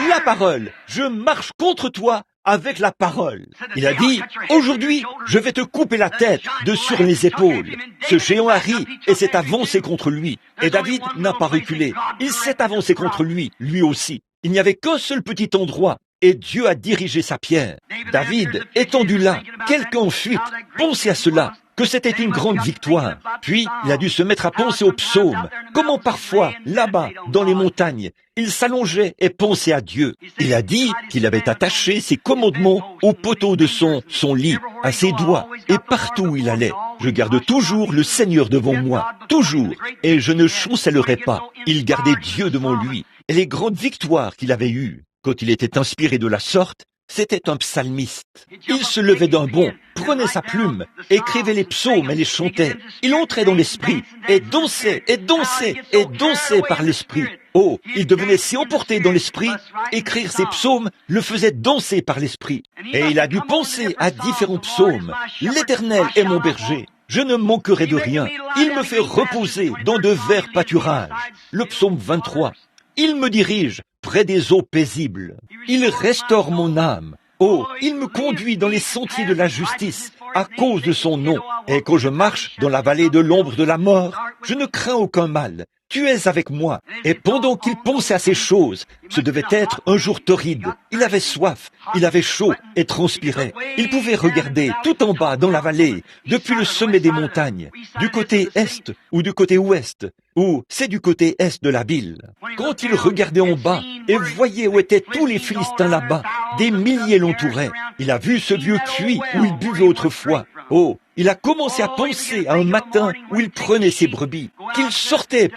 La parole. Je marche contre toi avec la parole. Il a dit, aujourd'hui, je vais te couper la tête de sur les épaules. Ce géant a ri et s'est avancé contre lui. Et David n'a pas reculé. Il s'est avancé contre lui, lui aussi. Il n'y avait qu'un seul petit endroit et Dieu a dirigé sa pierre. David, étendu là, quelqu'un en fuite, pensez à cela, que c'était une grande victoire. Puis, il a dû se mettre à penser aux psaumes. Comment parfois, là-bas, dans les montagnes, il s'allongeait et pensait à Dieu. Il a dit qu'il avait attaché ses commandements au poteau de son lit, à ses doigts, et partout où il allait. Je garde toujours le Seigneur devant moi, toujours, et je ne chancellerai pas. Il gardait Dieu devant lui. Et les grandes victoires qu'il avait eues, quand il était inspiré de la sorte, C'était un psalmiste. Il se levait d'un bond, prenait sa plume, écrivait les psaumes et les chantait. Il entrait dans l'esprit et dansait, et dansait, et dansait par l'esprit. Oh, il devenait si emporté dans l'esprit, écrire ses psaumes le faisait danser par l'esprit. Et il a dû penser à différents psaumes. L'Éternel est mon berger. Je ne manquerai de rien. Il me fait reposer dans de verts pâturages. Le psaume 23. Il me dirige près des eaux paisibles. Il restaure mon âme. Oh, il me conduit dans les sentiers de la justice à cause de son nom. Et quand je marche dans la vallée de l'ombre de la mort, je ne crains aucun mal. Tu es avec moi. Et pendant qu'il pensait à ces choses, ce devait être un jour torride. Il avait soif, il avait chaud et transpirait. Il pouvait regarder tout en bas dans la vallée, depuis le sommet des montagnes, du côté est ou du côté ouest, ou c'est du côté est de la ville. Quand il regardait en bas et voyait où étaient tous les Philistins là-bas, des milliers l'entouraient. Il a vu ce vieux puits où il buvait autrefois. Oh, il a commencé à penser à un matin où il prenait ses brebis, qu'il sortait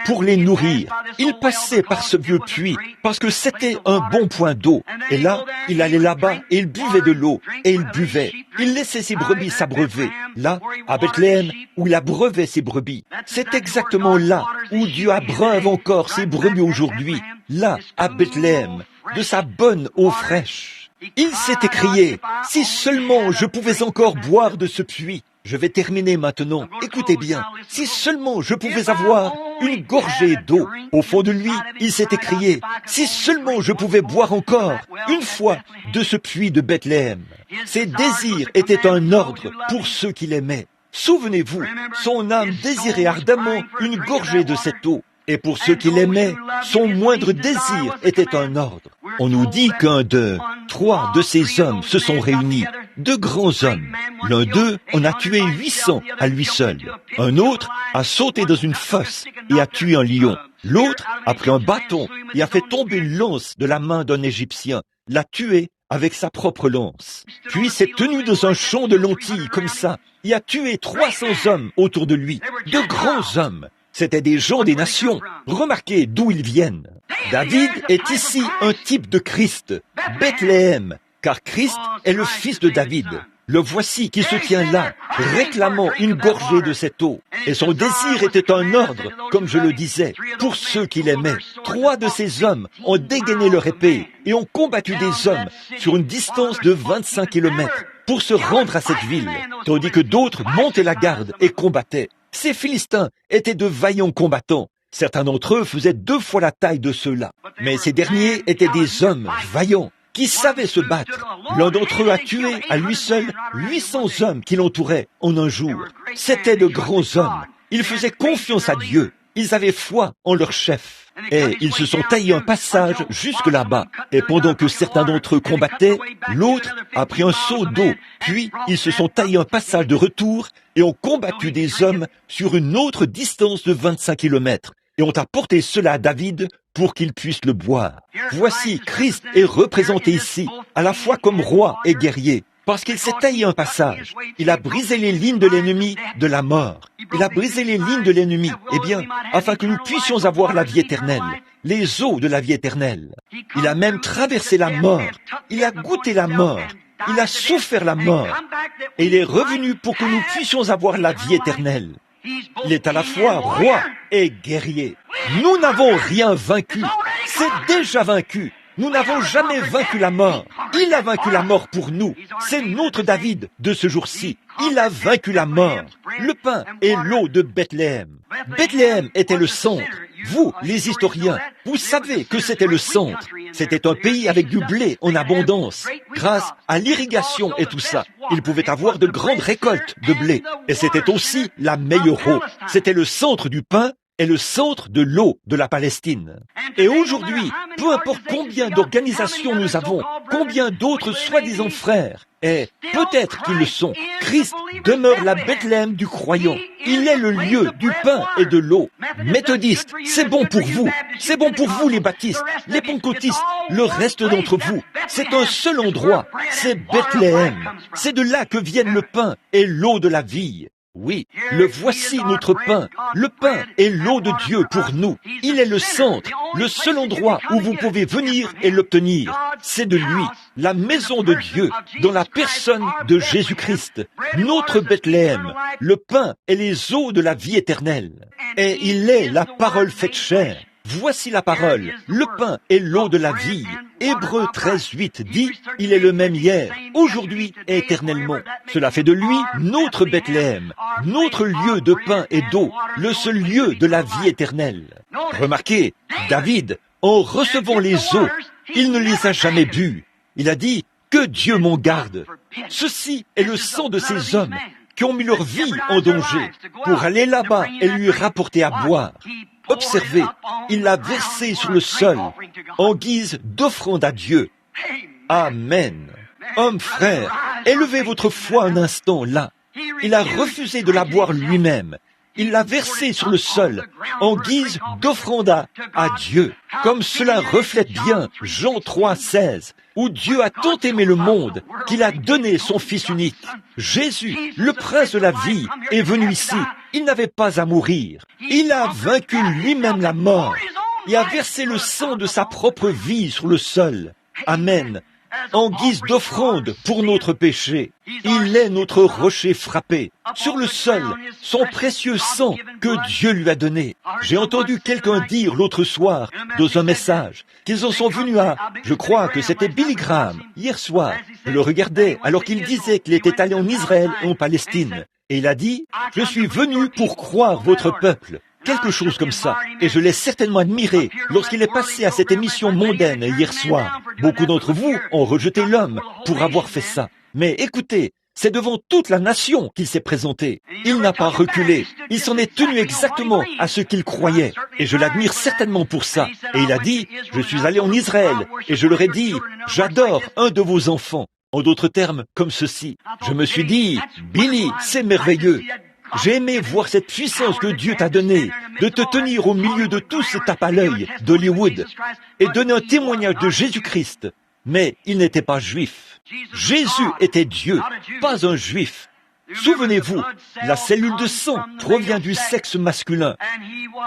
pour les nourrir. Il passait par ce vieux puits parce que c'était un bon point d'eau. Et là, il allait là-bas et il buvait de l'eau et il buvait. Il laissait ses brebis s'abreuver. Là, à Bethléem, où il abreuvait ses brebis. C'est exactement là où Dieu abreuve encore ses brebis aujourd'hui. Là, à Bethléem, de sa bonne eau fraîche. Il s'est écrié, « Si seulement je pouvais encore boire de ce puits. » Je vais terminer maintenant. Écoutez bien, si seulement je pouvais avoir une gorgée d'eau. Au fond de lui, il s'est écrié, « Si seulement je pouvais boire encore une fois de ce puits de Bethléem. » Ses désirs étaient un ordre pour ceux qui l'aimaient. Souvenez-vous, son âme désirait ardemment une gorgée de cette eau. Et pour ceux qui l'aimaient, son moindre désir était un ordre. On nous dit trois de ces hommes se sont réunis, de grands hommes. L'un d'eux en a tué 800 à lui seul. Un autre a sauté dans une fosse et a tué un lion. L'autre a pris un bâton et a fait tomber une lance de la main d'un Égyptien, l'a tué avec sa propre lance. Puis s'est tenu dans un champ de lentilles comme ça et a tué 300 hommes autour de lui, de grands hommes. C'étaient des gens des nations. Remarquez d'où ils viennent. David est ici un type de Christ, Bethléem, car Christ est le fils de David. Le voici qui se tient là, réclamant une gorgée de cette eau. Et son désir était un ordre, comme je le disais, pour ceux qui l'aimaient. 3 de ces hommes ont dégainé leur épée et ont combattu des hommes sur une distance de 25 kilomètres pour se rendre à cette ville, tandis que d'autres montaient la garde et combattaient. Ces Philistins étaient de vaillants combattants. Certains d'entre eux faisaient 2 fois la taille de ceux-là. Mais ces derniers étaient des hommes vaillants qui savaient se battre. L'un d'entre eux a tué à lui seul 800 hommes qui l'entouraient en un jour. C'étaient de grands hommes. Ils faisaient confiance à Dieu. Ils avaient foi en leur chef. Et ils se sont taillés un passage jusque là-bas. Et pendant que certains d'entre eux combattaient, l'autre a pris un seau d'eau. Puis, ils se sont taillés un passage de retour et ont combattu des hommes sur une autre distance de 25 kilomètres. Et ont apporté cela à David pour qu'il puisse le boire. Voici, Christ est représenté ici, à la fois comme roi et guerrier. Parce qu'il s'est taillé un passage. Il a brisé les lignes de l'ennemi de la mort. Il a brisé les lignes de l'ennemi, eh bien, afin que nous puissions avoir la vie éternelle, les eaux de la vie éternelle. Il a même traversé la mort. Il a goûté la mort. Il a souffert la mort. Et il est revenu pour que nous puissions avoir la vie éternelle. Il est à la fois roi et guerrier. Nous n'avons rien vaincu. C'est déjà vaincu. Nous n'avons jamais vaincu la mort. Il a vaincu la mort pour nous. C'est notre David de ce jour-ci. Il a vaincu la mort. Le pain et l'eau de Bethléem. Bethléem était le centre. Vous, les historiens, vous savez que c'était le centre. C'était un pays avec du blé en abondance. Grâce à l'irrigation et tout ça, ils pouvaient avoir de grandes récoltes de blé. Et c'était aussi la meilleure eau. C'était le centre du pain est le centre de l'eau de la Palestine. Et aujourd'hui, peu importe combien d'organisations nous avons, combien d'autres soi-disant frères, et peut-être qu'ils le sont, Christ demeure la Bethléem du croyant. Il est le lieu du pain et de l'eau. Méthodistes, c'est bon pour vous. C'est bon pour vous les baptistes, les pentecôtistes, le reste d'entre vous. C'est un seul endroit, c'est Bethléem. C'est de là que viennent le pain et l'eau de la vie. Oui, le voici notre pain. Le pain est l'eau de Dieu pour nous. Il est le centre, le seul endroit où vous pouvez venir et l'obtenir. C'est de lui, la maison de Dieu, dans la personne de Jésus-Christ, notre Bethléem. Le pain est les eaux de la vie éternelle. Et il est la parole faite chair. Voici la parole, le pain est l'eau de la vie. Hébreux 13:8 dit, il est le même hier, aujourd'hui et éternellement. Cela fait de lui notre Bethléem, notre lieu de pain et d'eau, le seul lieu de la vie éternelle. Remarquez, David, en recevant les eaux, il ne les a jamais bues. Il a dit, que Dieu m'en garde. Ceci est le sang de ces hommes qui ont mis leur vie en danger pour aller là-bas et lui rapporter à boire. Observez, il l'a versé sur le sol en guise d'offrande à Dieu. Amen. Homme, frère, élevez votre foi un instant là. Il a refusé de la boire lui-même. Il l'a versé sur le sol en guise d'offrande à Dieu. Comme cela reflète bien Jean 3:16, où Dieu a tant aimé le monde qu'il a donné son Fils unique. Jésus, le prince de la vie, est venu ici. Il n'avait pas à mourir. Il a vaincu lui-même la mort et a versé le sang de sa propre vie sur le sol. Amen. En guise d'offrande pour notre péché. Il est notre rocher frappé. Sur le sol, son précieux sang que Dieu lui a donné. J'ai entendu quelqu'un dire l'autre soir, dans un message, qu'ils en sont venus à, je crois que c'était Billy Graham, hier soir. Je le regardais alors qu'il disait qu'il était allé en Israël et en Palestine. Et il a dit, je suis venu pour croire votre peuple. Quelque chose comme ça. Et je l'ai certainement admiré lorsqu'il est passé à cette émission mondaine hier soir. Beaucoup d'entre vous ont rejeté l'homme pour avoir fait ça. Mais écoutez, c'est devant toute la nation qu'il s'est présenté. Il n'a pas reculé. Il s'en est tenu exactement à ce qu'il croyait. Et je l'admire certainement pour ça. Et il a dit, je suis allé en Israël et je leur ai dit, j'adore un de vos enfants. En d'autres termes, comme ceci. Je me suis dit, Billy, c'est merveilleux. J'ai aimé voir cette puissance que Dieu t'a donnée, de te tenir au milieu de tous ces tapes à l'œil d'Hollywood et donner un témoignage de Jésus-Christ. Mais il n'était pas juif. Jésus était Dieu, pas un juif. Souvenez-vous, la cellule de sang provient du sexe masculin.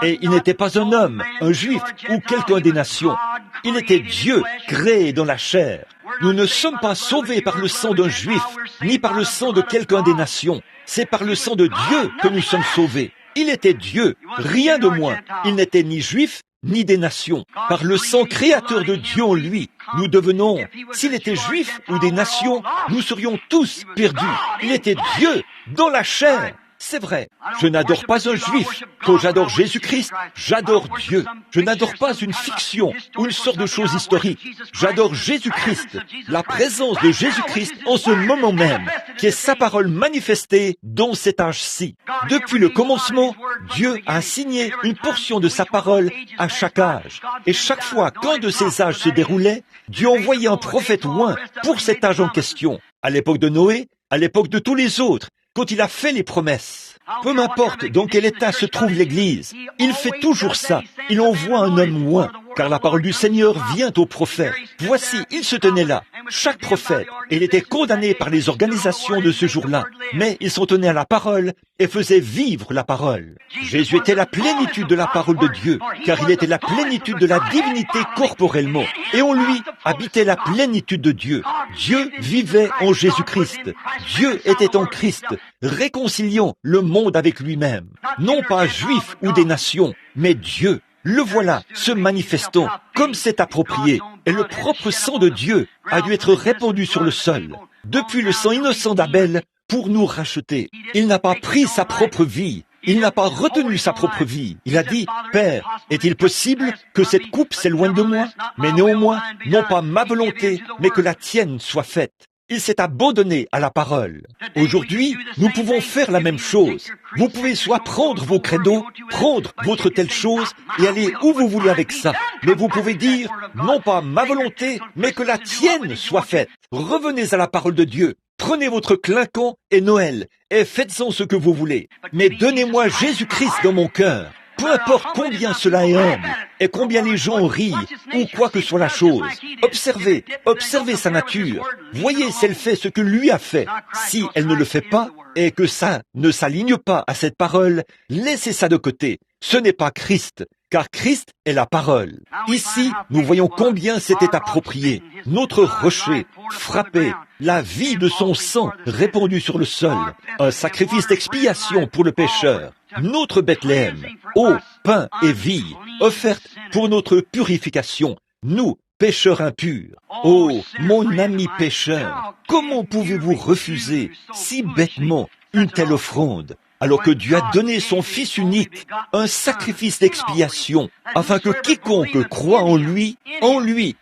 Et il n'était pas un homme, un juif ou quelqu'un des nations. Il était Dieu, créé dans la chair. Nous ne sommes pas sauvés par le sang d'un juif, ni par le sang de quelqu'un des nations. C'est par le sang de Dieu que nous sommes sauvés. Il était Dieu, rien de moins. Il n'était ni juif, ni des nations. Par le sang créateur de Dieu en lui, nous devenons, s'il était juif ou des nations, nous serions tous perdus. Il était Dieu dans la chair. C'est vrai, je n'adore pas un juif. Quand j'adore Jésus-Christ, j'adore Dieu. Je n'adore pas une fiction ou une sorte de chose historique. J'adore Jésus-Christ, la présence de Jésus-Christ en ce moment même, qui est sa parole manifestée dans cet âge-ci. Depuis le commencement, Dieu a assigné une portion de sa parole à chaque âge. Et chaque fois qu'un de ces âges se déroulait, Dieu envoyait un prophète oint pour cet âge en question. À l'époque de Noé, à l'époque de tous les autres, quand il a fait les promesses. Peu m'importe dans quel état se trouve l'Église, il fait toujours ça. Il envoie un homme oint, car la parole du Seigneur vient au prophète. Voici, il se tenait là, chaque prophète, et il était condamné par les organisations de ce jour-là. Mais ils s'en tenaient à la parole et faisaient vivre la parole. Jésus était la plénitude de la parole de Dieu, car il était la plénitude de la divinité corporellement. Et en lui habitait la plénitude de Dieu. Dieu vivait en Jésus-Christ. Dieu était en Christ, réconciliant le monde avec lui-même. Non pas juif ou des nations, mais Dieu. Le voilà, se manifestant, comme c'est approprié. Et le propre sang de Dieu a dû être répandu sur le sol, depuis le sang innocent d'Abel, pour nous racheter. Il n'a pas pris sa propre vie. Il n'a pas retenu sa propre vie. Il a dit, « Père, est-il possible que cette coupe s'éloigne de moi? Mais néanmoins, non pas ma volonté, mais que la tienne soit faite. » Il s'est abandonné à la parole. Aujourd'hui, nous pouvons faire la même chose. Vous pouvez soit prendre vos credos, prendre votre telle chose et aller où vous voulez avec ça. Mais vous pouvez dire, non pas ma volonté, mais que la tienne soit faite. Revenez à la parole de Dieu. Prenez votre clinquant et Noël et faites-en ce que vous voulez. Mais donnez-moi Jésus-Christ dans mon cœur. Peu importe combien cela est humble et combien les gens rient ou quoi que soit la chose. Observez sa nature. Voyez si elle fait ce que lui a fait. Si elle ne le fait pas et que ça ne s'aligne pas à cette parole, laissez ça de côté. Ce n'est pas Christ, car Christ est la parole. Ici, nous voyons combien c'était approprié. Notre rocher, frappé, la vie de son sang répandue sur le sol, un sacrifice d'expiation pour le pécheur. Notre Bethléem, eau, pain et vie, offerte pour notre purification, nous, pécheurs impurs. Oh, mon ami pécheur, comment pouvez-vous refuser si bêtement une telle offrande, alors que Dieu a donné son Fils unique, un sacrifice d'expiation, afin que quiconque croit en lui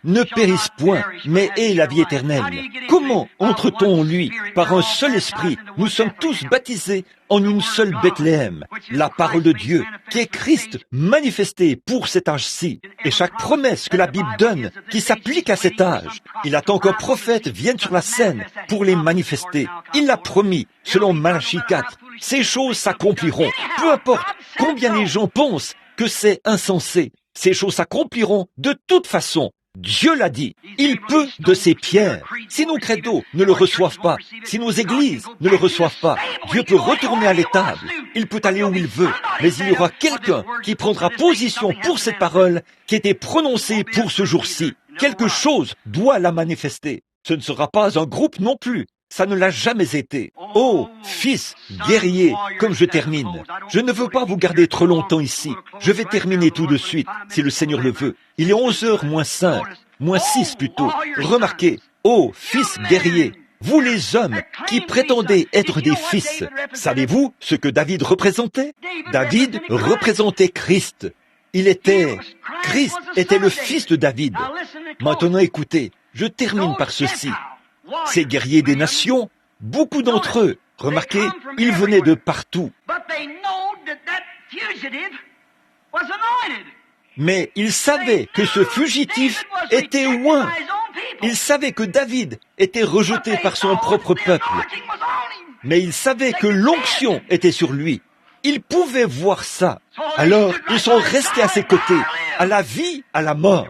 ne périsse point, mais ait la vie éternelle. Comment entre-t-on en lui? Par un seul esprit, nous sommes tous baptisés en une seule Bethléem, la parole de Dieu, qui est Christ manifesté pour cet âge-ci. Et chaque promesse que la Bible donne, qui s'applique à cet âge, il attend qu'un prophète vienne sur la scène pour les manifester. Il l'a promis, selon Malachie 4. Ces choses s'accompliront. Peu importe combien les gens pensent que c'est insensé, ces choses s'accompliront de toute façon. Dieu l'a dit, il peut de ces pierres. Si nos credos ne le reçoivent pas, si nos églises ne le reçoivent pas, Dieu peut retourner à l'étable, il peut aller où il veut, mais il y aura quelqu'un qui prendra position pour cette parole qui était prononcée pour ce jour-ci. Quelque chose doit la manifester. Ce ne sera pas un groupe non plus. Ça ne l'a jamais été. Oh, fils, guerrier, comme je termine. Je ne veux pas vous garder trop longtemps ici. Je vais terminer tout de suite, si le Seigneur le veut. Il est 11h moins 5, moins 6 plutôt. Remarquez, oh, fils guerrier, vous les hommes qui prétendez être des fils, savez-vous ce que David représentait? David représentait Christ. Christ était le fils de David. Maintenant écoutez, je termine par ceci. Ces guerriers des nations, beaucoup d'entre eux, remarquez, ils venaient de partout. Mais ils savaient que ce fugitif était oint. Ils savaient que David était rejeté par son propre peuple. Mais ils savaient que l'onction était sur lui. Ils pouvaient voir ça. Alors, ils sont restés à ses côtés, à la vie, à la mort.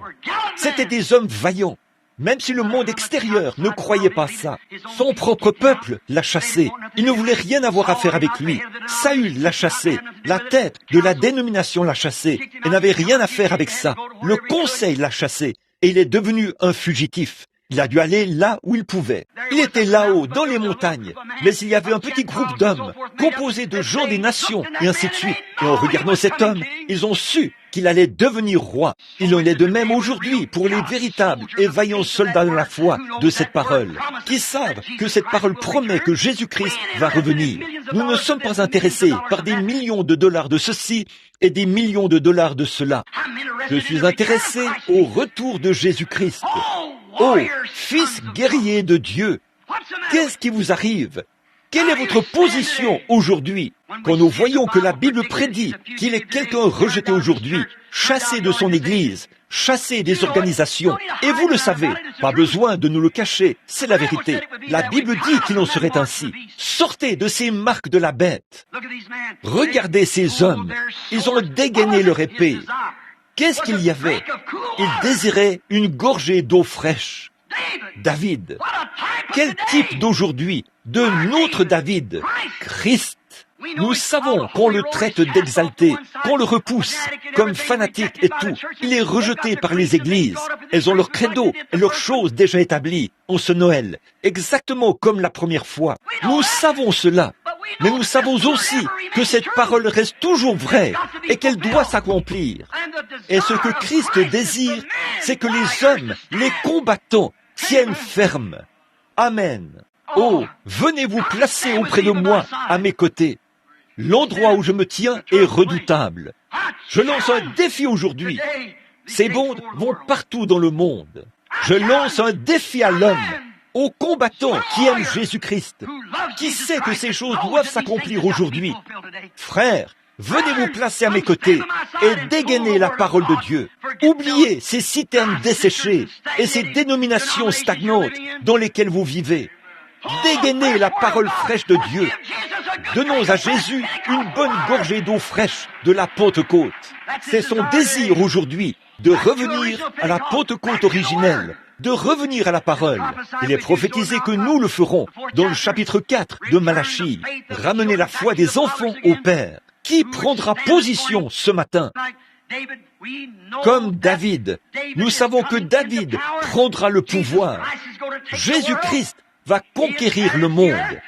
C'étaient des hommes vaillants. Même si le monde extérieur ne croyait pas ça, son propre peuple l'a chassé. Il ne voulait rien avoir à faire avec lui. Saül l'a chassé. La tête de la dénomination l'a chassé. Et n'avait rien à faire avec ça. Le conseil l'a chassé. Et il est devenu un fugitif. Il a dû aller là où il pouvait. Il était là-haut, dans les montagnes. Mais il y avait un petit groupe d'hommes, composé de gens des nations, et ainsi de suite. Et en regardant cet homme, ils ont su qu'il allait devenir roi. Il en est de même aujourd'hui pour les véritables et vaillants soldats de la foi de cette parole, qui savent que cette parole promet que Jésus-Christ va revenir. Nous ne sommes pas intéressés par des millions de dollars de ceci et des millions de dollars de cela. Je suis intéressé au retour de Jésus-Christ. Oh, fils guerrier de Dieu, qu'est-ce qui vous arrive? Quelle est votre position aujourd'hui quand nous voyons que la Bible prédit qu'il est quelqu'un rejeté aujourd'hui, chassé de son Église, chassé des organisations? Et vous le savez, pas besoin de nous le cacher, c'est la vérité. La Bible dit qu'il en serait ainsi. Sortez de ces marques de la bête. Regardez ces hommes, ils ont dégainé leur épée. Qu'est-ce qu'il y avait? Ils désiraient une gorgée d'eau fraîche. David. Quel type d'aujourd'hui? De notre David, Christ. Nous savons qu'on le traite d'exalté, qu'on le repousse comme fanatique et tout. Il est rejeté par les églises. Elles ont leur credo et leurs choses déjà établies en ce Noël, exactement comme la première fois. Nous savons cela, mais nous savons aussi que cette parole reste toujours vraie et qu'elle doit s'accomplir. Et ce que Christ désire, c'est que les hommes, les combattants, tiennent ferme. Amen. Oh, venez vous placer auprès de moi, à mes côtés. L'endroit où je me tiens est redoutable. Je lance un défi aujourd'hui. Ces bandes vont partout dans le monde. Je lance un défi à l'homme, aux combattants qui aiment Jésus-Christ, qui sait que ces choses doivent s'accomplir aujourd'hui. Frères, venez vous placer à mes côtés et dégainer la parole de Dieu. Oubliez ces citernes desséchées et ces dénominations stagnantes dans lesquelles vous vivez. Dégainez la parole fraîche de Dieu. Donnons à Jésus une bonne gorgée d'eau fraîche de la Pentecôte. C'est son désir aujourd'hui de revenir à la Pentecôte originelle, de revenir à la parole. Il est prophétisé que nous le ferons dans le chapitre 4 de Malachie. Ramener la foi des enfants au Père. Qui prendra position ce matin? Comme David, nous savons que David prendra le pouvoir. Jésus-Christ va conquérir le monde.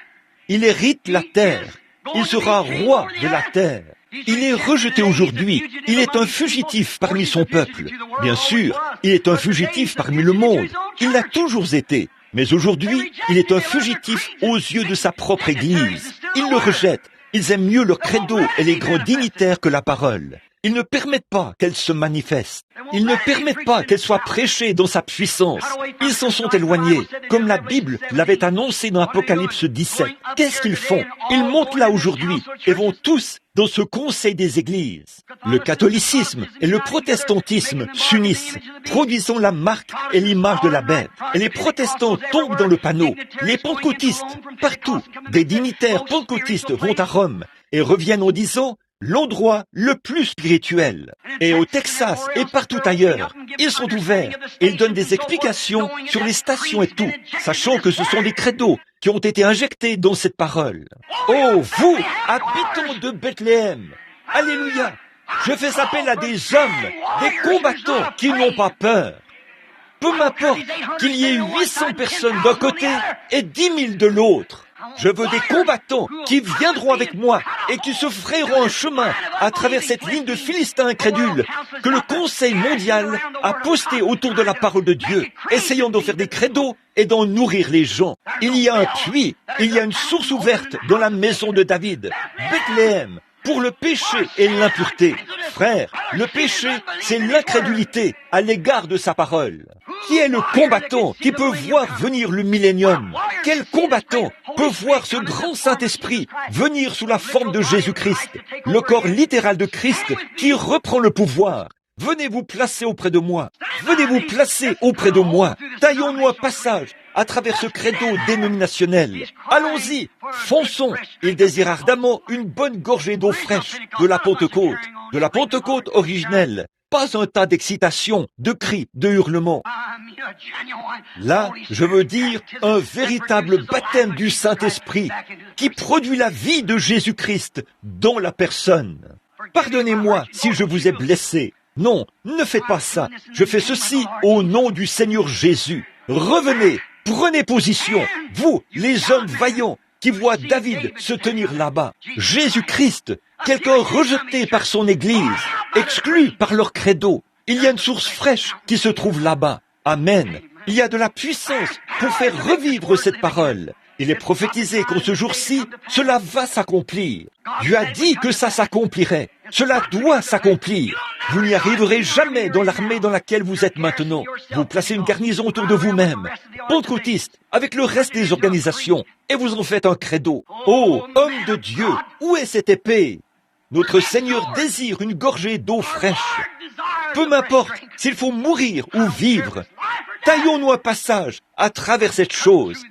Il hérite la terre. Il sera roi de la terre. Il est rejeté aujourd'hui. Il est un fugitif parmi son peuple. Bien sûr, il est un fugitif parmi le monde. Il l'a toujours été. Mais aujourd'hui, il est un fugitif aux yeux de sa propre Église. Ils le rejettent. Ils aiment mieux leur credo et les grands dignitaires que la parole. Ils ne permettent pas qu'elle se manifeste. Ils ne permettent pas qu'elle soit prêchée dans sa puissance. Ils s'en sont éloignés, comme la Bible l'avait annoncé dans Apocalypse 17. Qu'est-ce qu'ils font? Ils montent là aujourd'hui et vont tous dans ce conseil des églises. Le catholicisme et le protestantisme s'unissent, produisant la marque et l'image de la bête. Et les protestants tombent dans le panneau. Les pentecôtistes, partout, des dignitaires pentecôtistes vont à Rome et reviennent en disant l'endroit le plus spirituel. Et au Texas et partout ailleurs, ils sont ouverts et ils donnent des explications sur les stations et tout, sachant que ce sont des credos qui ont été injectés dans cette parole. Oh, vous, habitants de Bethléem, alléluia, je fais appel à des hommes, des combattants qui n'ont pas peur. Peu m'importe qu'il y ait 800 personnes d'un côté et 10 000 de l'autre. Je veux des combattants qui viendront avec moi et qui se frayeront un chemin à travers cette ligne de Philistins incrédules que le Conseil mondial a posté autour de la parole de Dieu, essayant d'en faire des credos et d'en nourrir les gens. Il y a un puits, il y a une source ouverte dans la maison de David, Bethléem, pour le péché et l'impureté. Frère, le péché, c'est l'incrédulité à l'égard de sa parole. Qui est le combattant qui peut voir venir le millénium? Quel combattant peut voir ce grand Saint-Esprit venir sous la forme de Jésus-Christ, le corps littéral de Christ qui reprend le pouvoir? Venez vous placer auprès de moi. Venez vous placer auprès de moi. Taillons-nous un passage à travers ce credo dénominationnel. Allons-y, fonçons. Il désire ardemment une bonne gorgée d'eau fraîche de la Pentecôte originelle. Pas un tas d'excitation, de cris, de hurlements. Là, je veux dire un véritable baptême du Saint-Esprit qui produit la vie de Jésus-Christ dans la personne. Pardonnez-moi si je vous ai blessé. Non, ne faites pas ça. Je fais ceci au nom du Seigneur Jésus. Revenez, prenez position, vous, les hommes vaillants, qui voient David se tenir là-bas. Jésus-Christ, quelqu'un rejeté par son Église, exclu par leur credo. Il y a une source fraîche qui se trouve là-bas. Amen. Il y a de la puissance pour faire revivre cette parole. Il est prophétisé qu'en ce jour-ci, cela va s'accomplir. Dieu a dit que ça s'accomplirait. Cela doit s'accomplir. Vous n'y arriverez jamais dans l'armée dans laquelle vous êtes maintenant. Vous placez une garnison autour de vous-même, pentecôtiste, avec le reste des organisations, et vous en faites un credo. Oh, homme de Dieu, où est cette épée? Notre Seigneur désire une gorgée d'eau fraîche. Peu m'importe s'il faut mourir ou vivre. Taillons-nous un passage à travers cette chose.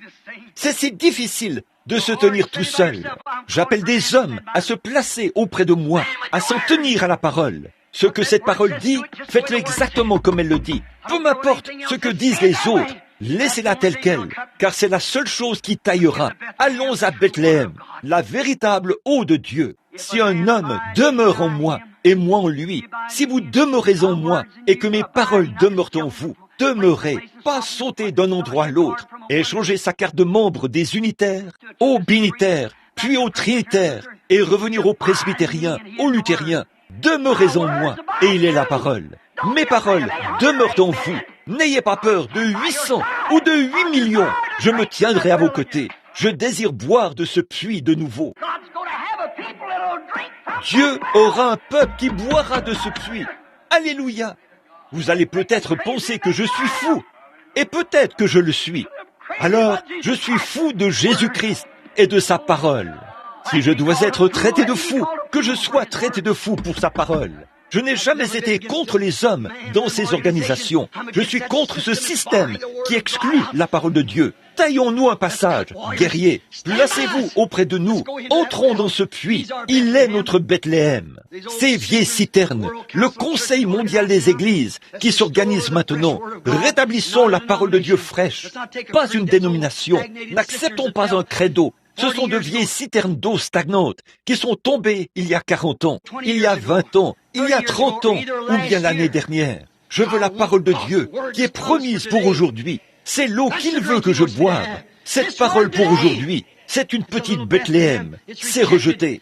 C'est si difficile de se tenir tout seul. J'appelle des hommes à se placer auprès de moi, à s'en tenir à la parole. Ce que cette parole dit, faites-le exactement comme elle le dit. Peu m'importe ce que disent les autres, laissez-la telle qu'elle, car c'est la seule chose qui taillera. Allons à Bethléem, la véritable eau de Dieu. Si un homme demeure en moi, et moi en lui, si vous demeurez en moi, et que mes paroles demeurent en vous, demeurez, pas sauter d'un endroit à l'autre, et changer sa carte de membre des unitaires aux binitaires, puis aux trinitaires, et revenir aux presbytériens, aux luthériens. Demeurez en moi, et il est la parole. Mes paroles demeurent en vous. N'ayez pas peur de 800 ou de 8 millions. Je me tiendrai à vos côtés. Je désire boire de ce puits de nouveau. Dieu aura un peuple qui boira de ce puits. Alléluia. Vous allez peut-être penser que je suis fou, et peut-être que je le suis. Alors, je suis fou de Jésus-Christ et de sa parole. Si je dois être traité de fou, que je sois traité de fou pour sa parole. Je n'ai jamais été contre les hommes dans ces organisations. Je suis contre ce système qui exclut la parole de Dieu. Taillons-nous un passage, guerriers, placez-vous auprès de nous, entrons dans ce puits, il est notre Bethléem. Ces vieilles citernes, le Conseil mondial des églises qui s'organise maintenant, rétablissons la parole de Dieu fraîche, pas une dénomination, n'acceptons pas un credo. Ce sont de vieilles citernes d'eau stagnantes qui sont tombées il y a 40 ans, il y a 20 ans, il y a 30 ans ou bien l'année dernière. Je veux la parole de Dieu qui est promise pour aujourd'hui. C'est l'eau qu'il veut que je boive. Cette parole pour aujourd'hui, c'est une petite Bethléem. C'est rejeté.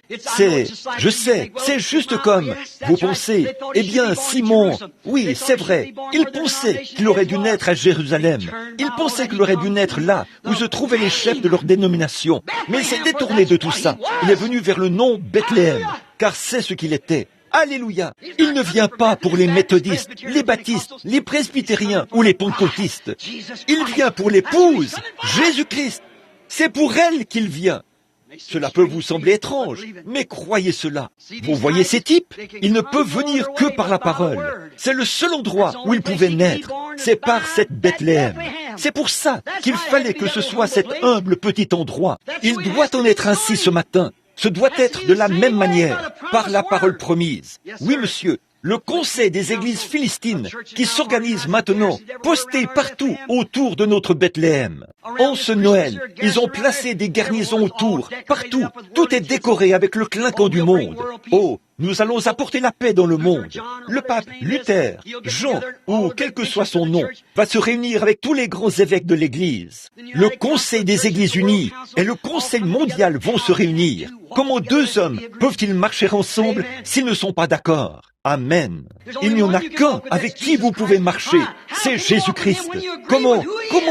Je sais, c'est juste comme vous pensez. Eh bien, Simon, oui, c'est vrai. Il pensait qu'il aurait dû naître à Jérusalem. Il pensait qu'il aurait dû naître là, où se trouvaient les chefs de leur dénomination. Mais il s'est détourné de tout ça. Il est venu vers le nom Bethléem, car c'est ce qu'il était. Alléluia! Il ne vient pas pour les méthodistes, les baptistes, les presbytériens ou les pentecôtistes. Il vient pour l'épouse, Jésus-Christ. C'est pour elle qu'il vient. Cela peut vous sembler étrange, mais croyez cela. Vous voyez ces types? Ils ne peuvent venir que par la parole. C'est le seul endroit où ils pouvaient naître. C'est par cette Bethléem. C'est pour ça qu'il fallait que ce soit cet humble petit endroit. Il doit en être ainsi ce matin. Ce doit être de la même manière, par la parole promise. Oui, monsieur, le conseil des églises philistines qui s'organise maintenant, posté partout autour de notre Bethléem. En ce Noël, ils ont placé des garnisons autour, partout. Tout est décoré avec le clinquant du monde. Oh, nous allons apporter la paix dans le monde. Le pape Luther, Jean, ou quel que soit son nom, va se réunir avec tous les grands évêques de l'Église. Le Conseil des Églises unies et le Conseil mondial vont se réunir. Comment deux hommes peuvent-ils marcher ensemble s'ils ne sont pas d'accord? Amen. Il n'y en a qu'un avec qui vous pouvez marcher, c'est Jésus-Christ. Comment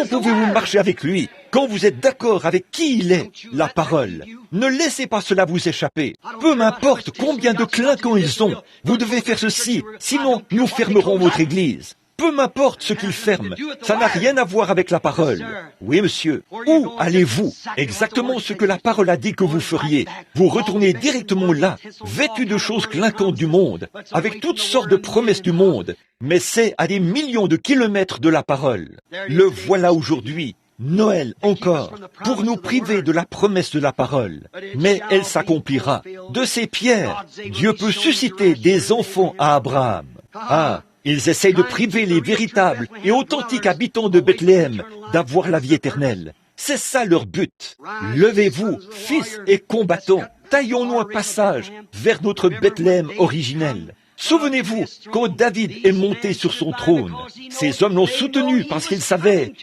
pouvez-vous marcher avec lui quand vous êtes d'accord avec qui il est, la parole? Ne laissez pas cela vous échapper. Peu m'importe combien de clinquants ils ont, vous devez faire ceci, sinon nous fermerons votre église. Peu m'importe ce qu'ils ferment, ça n'a rien à voir avec la parole. Oui, monsieur. Où allez-vous? Exactement ce que la parole a dit que vous feriez. Vous retournez directement là, vêtus de choses clinquantes du monde, avec toutes sortes de promesses du monde. Mais c'est à des millions de kilomètres de la parole. Le voilà aujourd'hui. Noël encore, pour nous priver de la promesse de la parole. Mais elle s'accomplira. De ces pierres, Dieu peut susciter des enfants à Abraham. Ah, ils essayent de priver les véritables et authentiques habitants de Bethléem d'avoir la vie éternelle. C'est ça leur but. Levez-vous, fils et combattants, taillons-nous un passage vers notre Bethléem originel. Souvenez-vous, quand David est monté sur son trône, ces hommes l'ont soutenu parce qu'ils savaient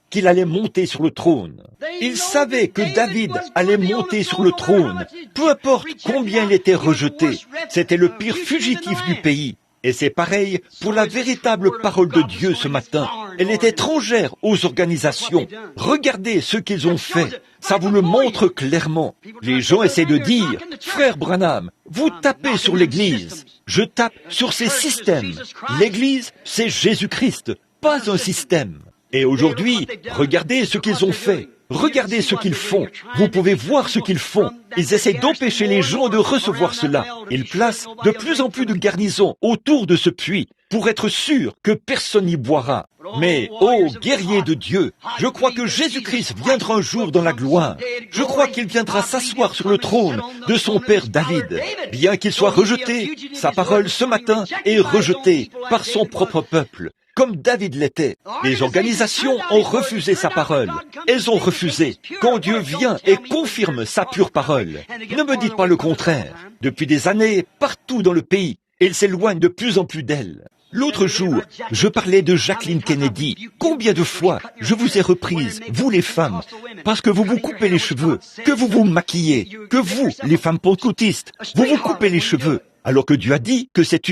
qu'il allait monter sur le trône. Ils savaient que David allait monter sur le trône, peu importe combien il était rejeté. C'était le pire fugitif du pays. Et c'est pareil pour la véritable parole de Dieu ce matin. Elle est étrangère aux organisations. Regardez ce qu'ils ont fait. Ça vous le montre clairement. Les gens essaient de dire, frère Branham, vous tapez sur l'Église. Je tape sur ces systèmes. L'Église, c'est Jésus-Christ, pas un système. Et aujourd'hui, regardez ce qu'ils ont fait. Regardez ce qu'ils font. Vous pouvez voir ce qu'ils font. Ils essaient d'empêcher les gens de recevoir cela. Ils placent de plus en plus de garnisons autour de ce puits pour être sûrs que personne n'y boira. Mais, ô guerriers de Dieu, je crois que Jésus-Christ viendra un jour dans la gloire. Je crois qu'il viendra s'asseoir sur le trône de son père David. Bien qu'il soit rejeté, sa parole ce matin est rejetée par son propre peuple. Comme David l'était. Les organisations ont refusé sa parole. Elles ont refusé. Quand Dieu vient et confirme sa pure parole, ne me dites pas le contraire. Depuis des années, partout dans le pays, il s'éloigne de plus en plus d'elle. L'autre jour, je parlais de Jacqueline Kennedy. Combien de fois je vous ai reprise, vous les femmes, parce que vous vous coupez les cheveux, que vous vous maquillez, que vous, les femmes pentecôtistes, vous vous coupez les cheveux, alors que Dieu a dit que c'est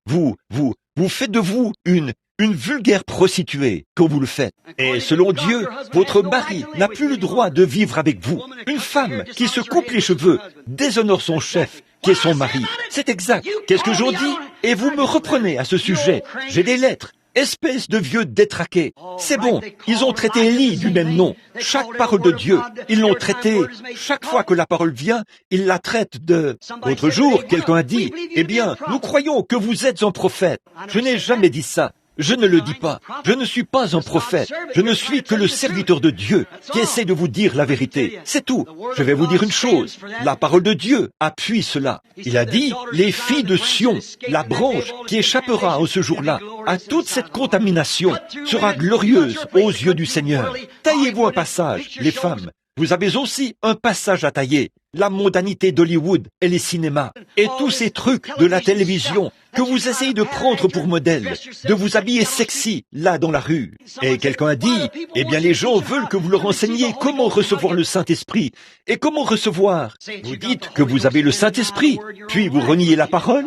vous faites de vous une vulgaire prostituée quand vous le faites. Et selon Dieu, votre mari n'a plus le droit de vivre avec vous. Une femme qui se coupe les cheveux déshonore son chef, qui est son mari. C'est exact. Qu'est-ce que j'en dis? Et vous me reprenez à ce sujet. J'ai des lettres. Espèce de vieux détraqués. C'est bon, ils ont traité Élie du même nom. Chaque parole de Dieu, ils l'ont traité. Chaque fois que la parole vient, ils la traitent de... L'autre jour, quelqu'un a dit, « Eh bien, nous croyons que vous êtes un prophète. » Je n'ai jamais dit ça. Je ne le dis pas. Je ne suis pas un prophète. Je ne suis que le serviteur de Dieu qui essaie de vous dire la vérité. C'est tout. Je vais vous dire une chose. La parole de Dieu appuie cela. Il a dit, les filles de Sion, la branche qui échappera en ce jour-là à toute cette contamination sera glorieuse aux yeux du Seigneur. Taillez-vous un passage, les femmes. Vous avez aussi un passage à tailler. La mondanité d'Hollywood et les cinémas et tous ces trucs de la télévision que vous essayez de prendre pour modèle, de vous habiller sexy là dans la rue. Et quelqu'un a dit, eh bien les gens veulent que vous leur enseigniez comment recevoir le Saint-Esprit. Et comment recevoir? Vous dites que vous avez le Saint-Esprit, puis vous reniez la parole.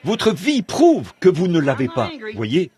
Votre vie prouve que vous ne l'avez pas. Voyez,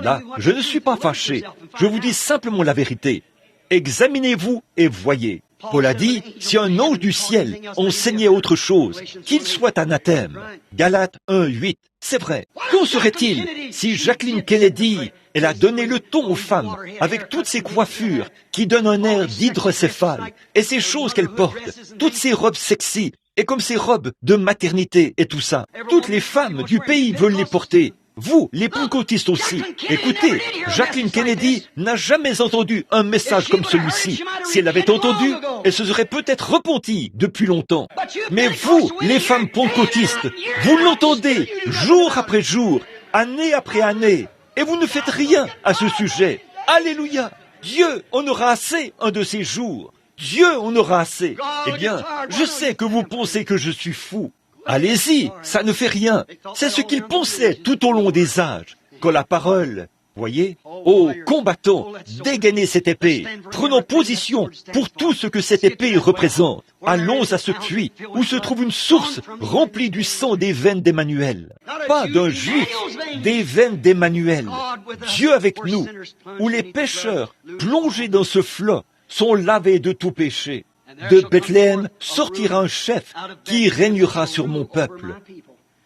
là, je ne suis pas fâché. Je vous dis simplement la vérité. Examinez-vous et voyez. Paul a dit, si un ange du ciel enseignait autre chose, qu'il soit anathème. Galates 1:8. C'est vrai. Qu'en serait-il si Jacqueline Kennedy, elle a donné le ton aux femmes, avec toutes ces coiffures qui donnent un air d'hydrocéphale, et ces choses qu'elle porte, toutes ces robes sexy, et comme ces robes de maternité et tout ça. Toutes les femmes du pays veulent les porter. Vous, les pentecôtistes aussi, écoutez, Jacqueline Kennedy n'a jamais entendu un message comme celui-ci. Si elle l'avait entendu, elle se serait peut-être repentie depuis longtemps. Mais vous, les femmes pentecôtistes, vous l'entendez jour après jour, année après année, et vous ne faites rien à ce sujet. Alléluia! Dieu en aura assez un de ces jours. Dieu en aura assez. Eh bien, je sais que vous pensez que je suis fou. Allez-y, ça ne fait rien. C'est ce qu'ils pensaient tout au long des âges. Quand la parole, voyez, ô combattants, dégainez cette épée. Prenons position pour tout ce que cette épée représente. Allons à ce puits où se trouve une source remplie du sang des veines d'Emmanuel. Pas d'un juif, des veines d'Emmanuel. Dieu avec nous, où les pécheurs, plongés dans ce flot, sont lavés de tout péché. De Bethléem sortira un chef qui régnera sur mon peuple.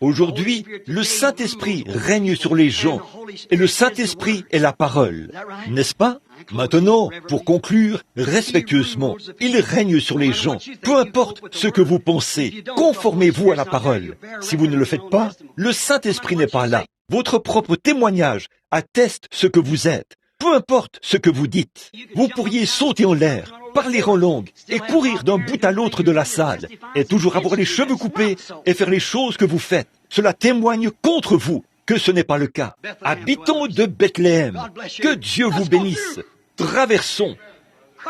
Aujourd'hui, le Saint-Esprit règne sur les gens, et le Saint-Esprit est la parole, n'est-ce pas? Maintenant, pour conclure, respectueusement, il règne sur les gens. Peu importe ce que vous pensez, conformez-vous à la parole. Si vous ne le faites pas, le Saint-Esprit n'est pas là. Votre propre témoignage atteste ce que vous êtes. Peu importe ce que vous dites, vous pourriez sauter en l'air, parler en langue et courir d'un bout à l'autre de la salle et toujours avoir les cheveux coupés et faire les choses que vous faites. Cela témoigne contre vous que ce n'est pas le cas. Habitants de Bethléem, que Dieu vous bénisse. Traversons.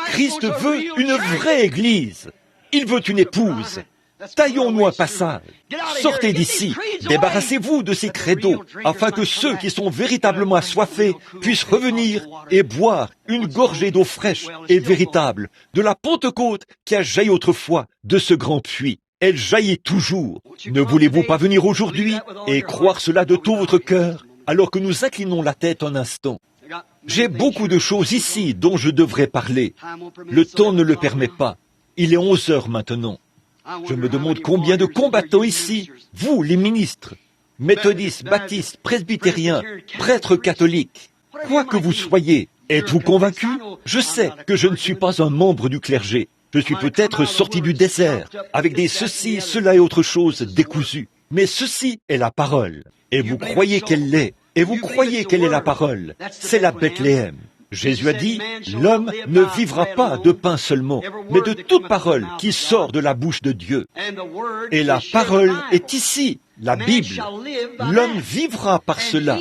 Christ veut une vraie église. Il veut une épouse. Taillons-nous un passage. Sortez d'ici. Débarrassez-vous de ces credos, afin que ceux qui sont véritablement assoiffés puissent revenir et boire une gorgée d'eau fraîche et véritable de la Pentecôte qui a jailli autrefois de ce grand puits. Elle jaillit toujours. Ne voulez-vous pas venir aujourd'hui et croire cela de tout votre cœur, alors que nous inclinons la tête un instant? J'ai beaucoup de choses ici dont je devrais parler. Le temps ne le permet pas. Il est 11 heures maintenant. Je me demande combien de combattants ici, vous les ministres, méthodistes, baptistes, presbytériens, prêtres catholiques, quoi que vous soyez, êtes-vous convaincus? Je sais que je ne suis pas un membre du clergé. Je suis peut-être sorti du désert, avec des ceci, cela et autre chose décousus. Mais ceci est la parole. Et vous croyez qu'elle l'est. Et vous croyez quelle est la parole? C'est la Bethléem. Jésus a dit, l'homme ne vivra pas de pain seulement, mais de toute parole qui sort de la bouche de Dieu. Et la parole est ici, la Bible. L'homme vivra par cela,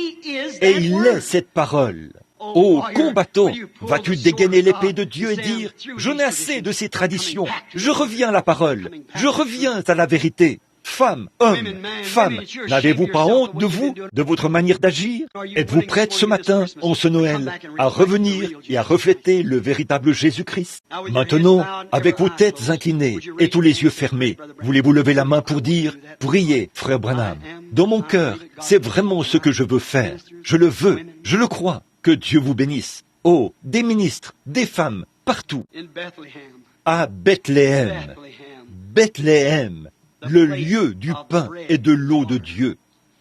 et il est cette parole. Ô combattant, vas-tu dégainer l'épée de Dieu et dire, j'en ai assez de ces traditions, je reviens à la parole, je reviens à la vérité. Femmes, hommes, femmes, n'avez-vous pas honte de vous, de votre manière d'agir? Êtes-vous prêtes ce matin, en ce Noël, à revenir et à refléter le véritable Jésus-Christ? Maintenant, avec vos têtes inclinées et tous les yeux fermés, voulez-vous lever la main pour dire, priez, frère Branham. Dans mon cœur, c'est vraiment ce que je veux faire. Je le veux, je le crois. Que Dieu vous bénisse. Oh, des ministres, des femmes, partout. À Bethléem. Bethléem. Le lieu du pain et de l'eau de Dieu.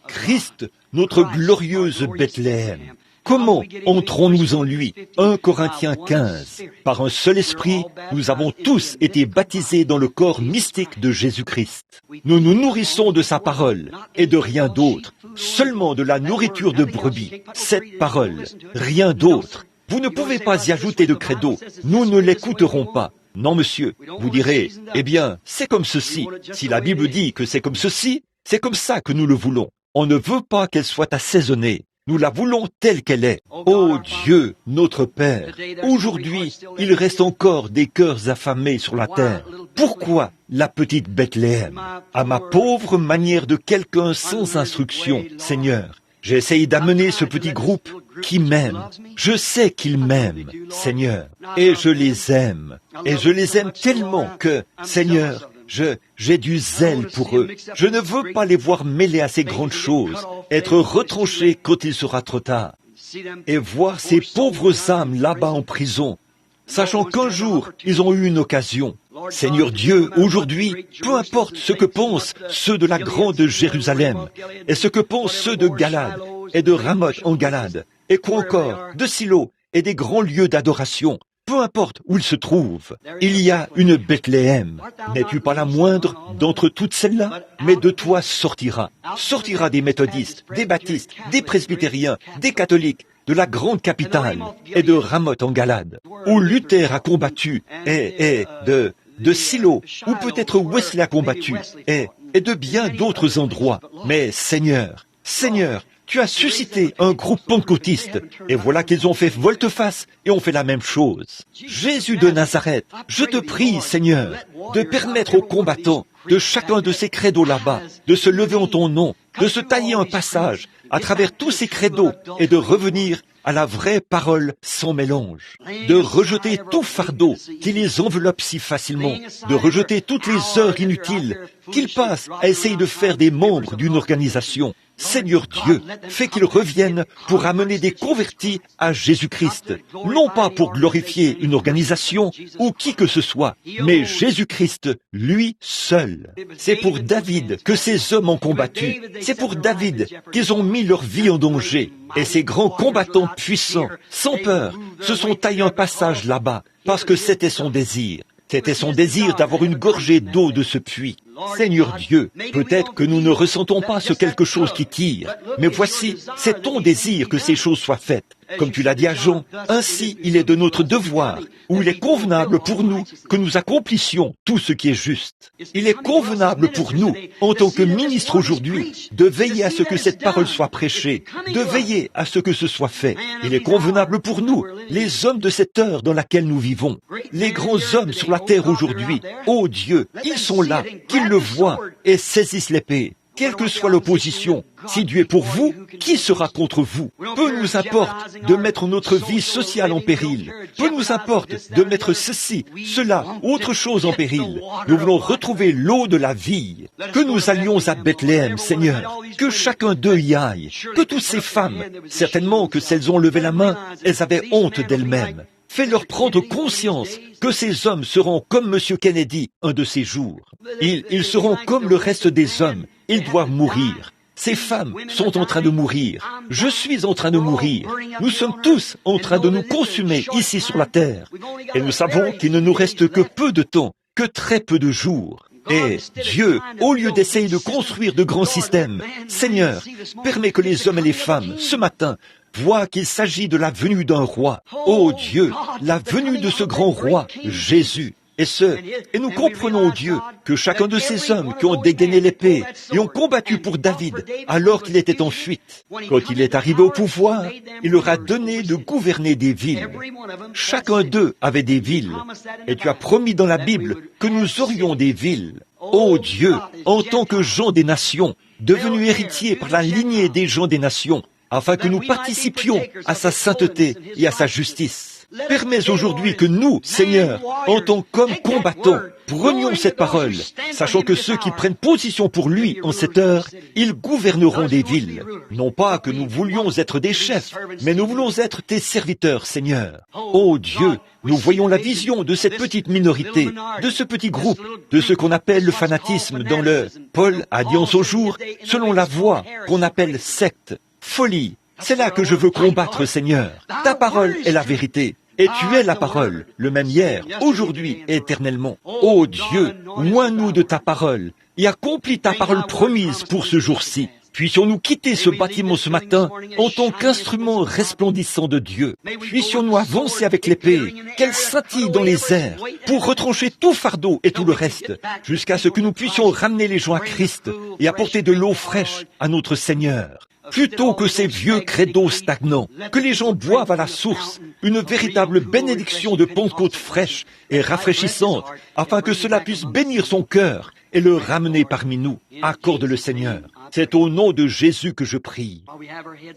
Christ, notre glorieuse Bethléem. Comment entrons-nous en lui? 1 Corinthiens 15. Par un seul esprit, nous avons tous été baptisés dans le corps mystique de Jésus-Christ. Nous nous nourrissons de sa parole et de rien d'autre, seulement de la nourriture de brebis. Cette parole, rien d'autre. Vous ne pouvez pas y ajouter de credo. Nous ne l'écouterons pas. Non, monsieur. Vous direz, eh bien, c'est comme ceci. Si la Bible dit que c'est comme ceci, c'est comme ça que nous le voulons. On ne veut pas qu'elle soit assaisonnée. Nous la voulons telle qu'elle est. Ô Dieu, notre Père, aujourd'hui, il reste encore des cœurs affamés sur la terre. Pourquoi la petite Bethléem? À ma pauvre manière de quelqu'un sans instruction, Seigneur, j'essaye d'amener ce petit groupe qui m'aime. Je sais qu'ils m'aiment, Seigneur, et je les aime. Et je les aime tellement que, Seigneur, j'ai du zèle pour eux. Je ne veux pas les voir mêlés à ces grandes choses, être retranchés quand il sera trop tard, et voir ces pauvres âmes là-bas en prison, sachant qu'un jour, ils ont eu une occasion. Seigneur Dieu, aujourd'hui, peu importe ce que pensent ceux de la grande Jérusalem, et ce que pensent ceux de Galade, et de Ramoth en Galade, et quoi encore, de Silo, et des grands lieux d'adoration, peu importe où ils se trouvent, il y a une Bethléem. N'es-tu pas la moindre d'entre toutes celles-là? Mais de toi sortira des méthodistes, des baptistes, des presbytériens, des catholiques, de la grande capitale, et de Ramoth en Galade, où Luther a combattu, et de Silo, où peut-être Wesley a combattu, et de bien d'autres endroits. Mais Seigneur, tu as suscité un groupe pentecôtiste, et voilà qu'ils ont fait volte-face et ont fait la même chose. Jésus de Nazareth, je te prie, Seigneur, de permettre aux combattants de chacun de ces credos là-bas, de se lever en ton nom, de se tailler un passage à travers tous ces credos et de revenir à la vraie parole sans mélange, de rejeter tout fardeau qui les enveloppe si facilement, de rejeter toutes les heures inutiles qu'ils passent à essayer de faire des membres d'une organisation. Seigneur Dieu, fais qu'ils reviennent pour amener des convertis à Jésus-Christ, non pas pour glorifier une organisation ou qui que ce soit, mais Jésus-Christ, lui seul. C'est pour David que ces hommes ont combattu, c'est pour David qu'ils ont mis leur vie en danger, et ces grands combattants puissants, sans peur, se sont taillés un passage là-bas, parce que c'était son désir. C'était son désir d'avoir une gorgée d'eau de ce puits. Seigneur Dieu, peut-être que nous ne ressentons pas ce quelque chose qui tire, mais voici, c'est ton désir que ces choses soient faites. Comme tu l'as dit à Jean, ainsi il est de notre devoir, où il est convenable pour nous que nous accomplissions tout ce qui est juste. Il est convenable pour nous, en tant que ministres aujourd'hui, de veiller à ce que cette parole soit prêchée, de veiller à ce que ce soit fait. Il est convenable pour nous, les hommes de cette heure dans laquelle nous vivons, les grands hommes sur la terre aujourd'hui, ô Dieu, ils sont là, qu'ils le voient et saisissent l'épée. Quelle que soit l'opposition, si Dieu est pour vous, qui sera contre vous? Peu nous importe de mettre notre vie sociale en péril. Peu nous importe de mettre ceci, cela, autre chose en péril. Nous voulons retrouver l'eau de la vie. Que nous allions à Bethléem, Seigneur. Que chacun d'eux y aille. Que toutes ces femmes, certainement que si elles ont levé la main, elles avaient honte d'elles-mêmes. Fais-leur prendre conscience que ces hommes seront comme M. Kennedy un de ces jours. Ils seront comme le reste des hommes. Ils doivent mourir. Ces femmes sont en train de mourir. Je suis en train de mourir. Nous sommes tous en train de nous consumer ici sur la terre. Et nous savons qu'il ne nous reste que peu de temps, que très peu de jours. Et Dieu, au lieu d'essayer de construire de grands systèmes, Seigneur, permets que les hommes et les femmes, ce matin, voient qu'il s'agit de la venue d'un roi. Ô Dieu, la venue de ce grand roi, Jésus. Et nous comprenons, ô Dieu, que chacun de ces hommes qui ont dégainé l'épée et ont combattu pour David alors qu'il était en fuite, quand il est arrivé au pouvoir, il leur a donné de gouverner des villes. Chacun d'eux avait des villes. Et tu as promis dans la Bible que nous aurions des villes. Ô Dieu, en tant que gens des nations, devenus héritiers par la lignée des gens des nations, afin que nous participions à sa sainteté et à sa justice. Permets aujourd'hui que nous, Seigneur, en tant qu'hommes combattants, prenions cette parole, sachant que ceux qui prennent position pour lui en cette heure, ils gouverneront des villes. Non pas que nous voulions être des chefs, mais nous voulons être tes serviteurs, Seigneur. Ô Dieu, nous voyons la vision de cette petite minorité, de ce petit groupe, de ce qu'on appelle le fanatisme dans le... Paul a dit en son jour, selon la voie qu'on appelle secte, folie, C'est là que je veux combattre, Seigneur. Ta parole est la vérité. Et tu es la parole, le même hier, aujourd'hui et éternellement. Ô Dieu, oins-nous de ta parole et accomplis ta parole promise pour ce jour-ci. Puissions-nous quitter ce bâtiment ce matin en tant qu'instrument resplendissant de Dieu. Puissions-nous avancer avec l'épée, qu'elle scintille dans les airs, pour retrancher tout fardeau et tout le reste, jusqu'à ce que nous puissions ramener les gens à Christ et apporter de l'eau fraîche à notre Seigneur. Plutôt que ces vieux credos stagnants, que les gens boivent à la source, une véritable bénédiction de Pentecôte fraîche et rafraîchissante, afin que cela puisse bénir son cœur et le ramener parmi nous. Accorde le Seigneur. C'est au nom de Jésus que je prie.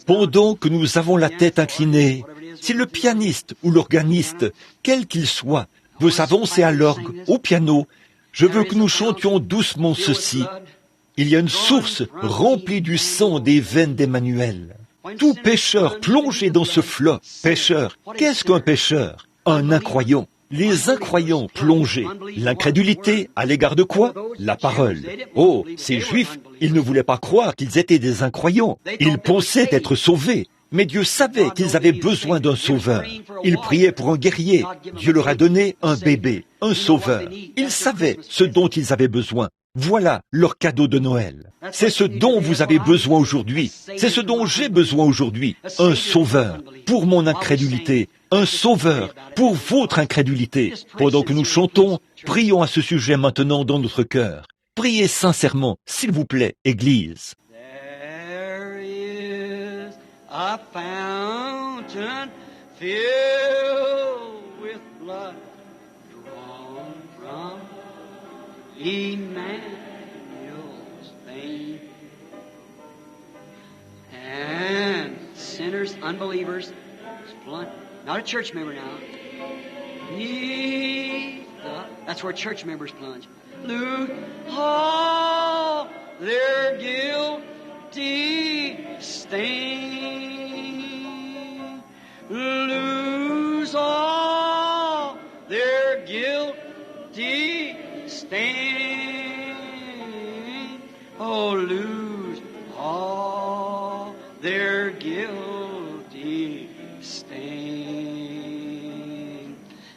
Pendant que nous avons la tête inclinée, si le pianiste ou l'organiste, quel qu'il soit, veut s'avancer à l'orgue, au piano, je veux que nous chantions doucement ceci. Il y a une source remplie du sang des veines d'Emmanuel. Tout pécheur plongé dans ce flot. Pécheur, qu'est-ce qu'un pécheur? Un incroyant. Les incroyants plongés. L'incrédulité à l'égard de quoi? La parole. Oh, ces Juifs, ils ne voulaient pas croire qu'ils étaient des incroyants. Ils pensaient être sauvés. Mais Dieu savait qu'ils avaient besoin d'un sauveur. Ils priaient pour un guerrier. Dieu leur a donné un bébé, un sauveur. Ils savaient ce dont ils avaient besoin. Voilà leur cadeau de Noël. C'est ce dont vous avez besoin aujourd'hui. C'est ce dont j'ai besoin aujourd'hui. Un sauveur pour mon incrédulité. Un sauveur pour votre incrédulité. Pendant que nous chantons, prions à ce sujet maintenant dans notre cœur. Priez sincèrement, s'il vous plaît, Église. There is a fountain filled with blood drawn from Emmanuel's vein, and sinners, unbelievers, not a church member now. That's where church members plunge. Lose all their guilty stain. Lose all their guilty stain. Oh, lose all their guilty stain.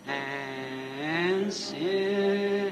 And sinner.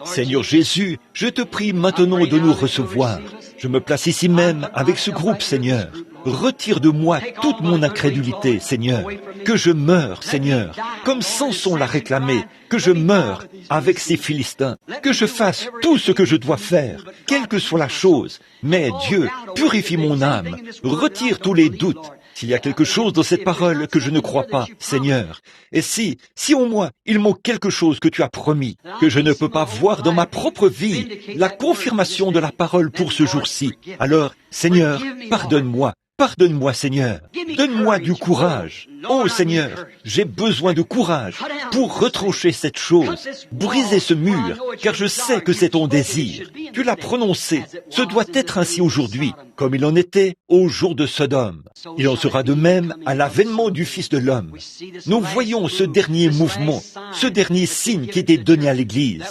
Seigneur Jésus, je te prie maintenant de nous recevoir. Je me place ici même avec ce groupe, Seigneur. Retire de moi toute mon incrédulité, Seigneur. Que je meure, Seigneur, comme Samson l'a réclamé. Que je meure avec ces Philistins. Que je fasse tout ce que je dois faire, quelle que soit la chose. Mais Dieu, purifie mon âme. Retire tous les doutes. S'il y a quelque chose dans cette parole que je ne crois pas, Seigneur, et si en moi il manque quelque chose que tu as promis, que je ne peux pas voir dans ma propre vie, la confirmation de la parole pour ce jour-ci, alors, Seigneur, pardonne-moi. Pardonne-moi, Seigneur. Donne-moi du courage. Oh, Seigneur, j'ai besoin de courage pour retrancher cette chose, briser ce mur, car je sais que c'est ton désir. Tu l'as prononcé. Ce doit être ainsi aujourd'hui, comme il en était au jour de Sodome. Il en sera de même à l'avènement du Fils de l'homme. Nous voyons ce dernier mouvement, ce dernier signe qui était donné à l'Église.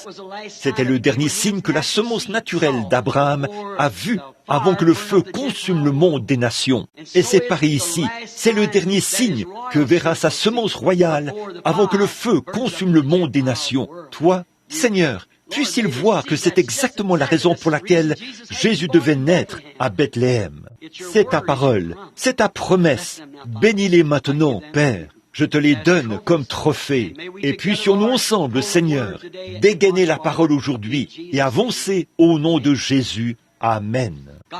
C'était le dernier signe que la semence naturelle d'Abraham a vu avant que le feu consume le monde des nations. Et c'est pareil ici, c'est le dernier signe que verra sa semence royale avant que le feu consume le monde des nations. Toi, Seigneur, puisse-t-il voir que c'est exactement la raison pour laquelle Jésus devait naître à Bethléem. C'est ta parole, c'est ta promesse. Bénis-les maintenant, Père. Je te les donne comme trophée. Et puissions-nous ensemble, Seigneur, dégainer la parole aujourd'hui et avancer au nom de Jésus. Amen.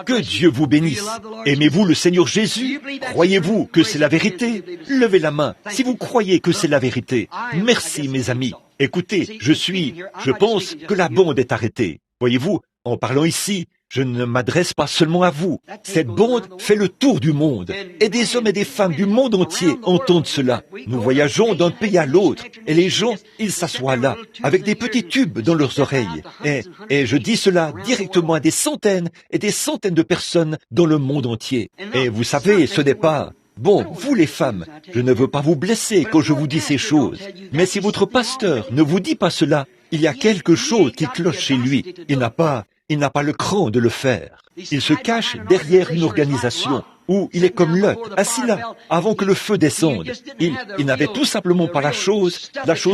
Que Dieu vous bénisse. Aimez-vous le Seigneur Jésus? Croyez-vous que c'est la vérité? Levez la main si vous croyez que c'est la vérité. Merci, mes amis. Écoutez, je pense que la bande est arrêtée. Voyez-vous, en parlant ici, je ne m'adresse pas seulement à vous. Cette bande fait le tour du monde. Et des hommes et des femmes du monde entier entendent cela. Nous voyageons d'un pays à l'autre. Et les gens, ils s'assoient là, avec des petits tubes dans leurs oreilles. Et je dis cela directement à des centaines et des centaines de personnes dans le monde entier. Et vous savez, ce n'est pas... Bon, vous les femmes, je ne veux pas vous blesser quand je vous dis ces choses. Mais si votre pasteur ne vous dit pas cela, il y a quelque chose qui cloche chez lui. Il n'a pas il n'a pas le cran de le faire. Il se cache derrière une organisation où il est comme Lot, assis là, avant que le feu descende. Il n'avait tout simplement pas la chose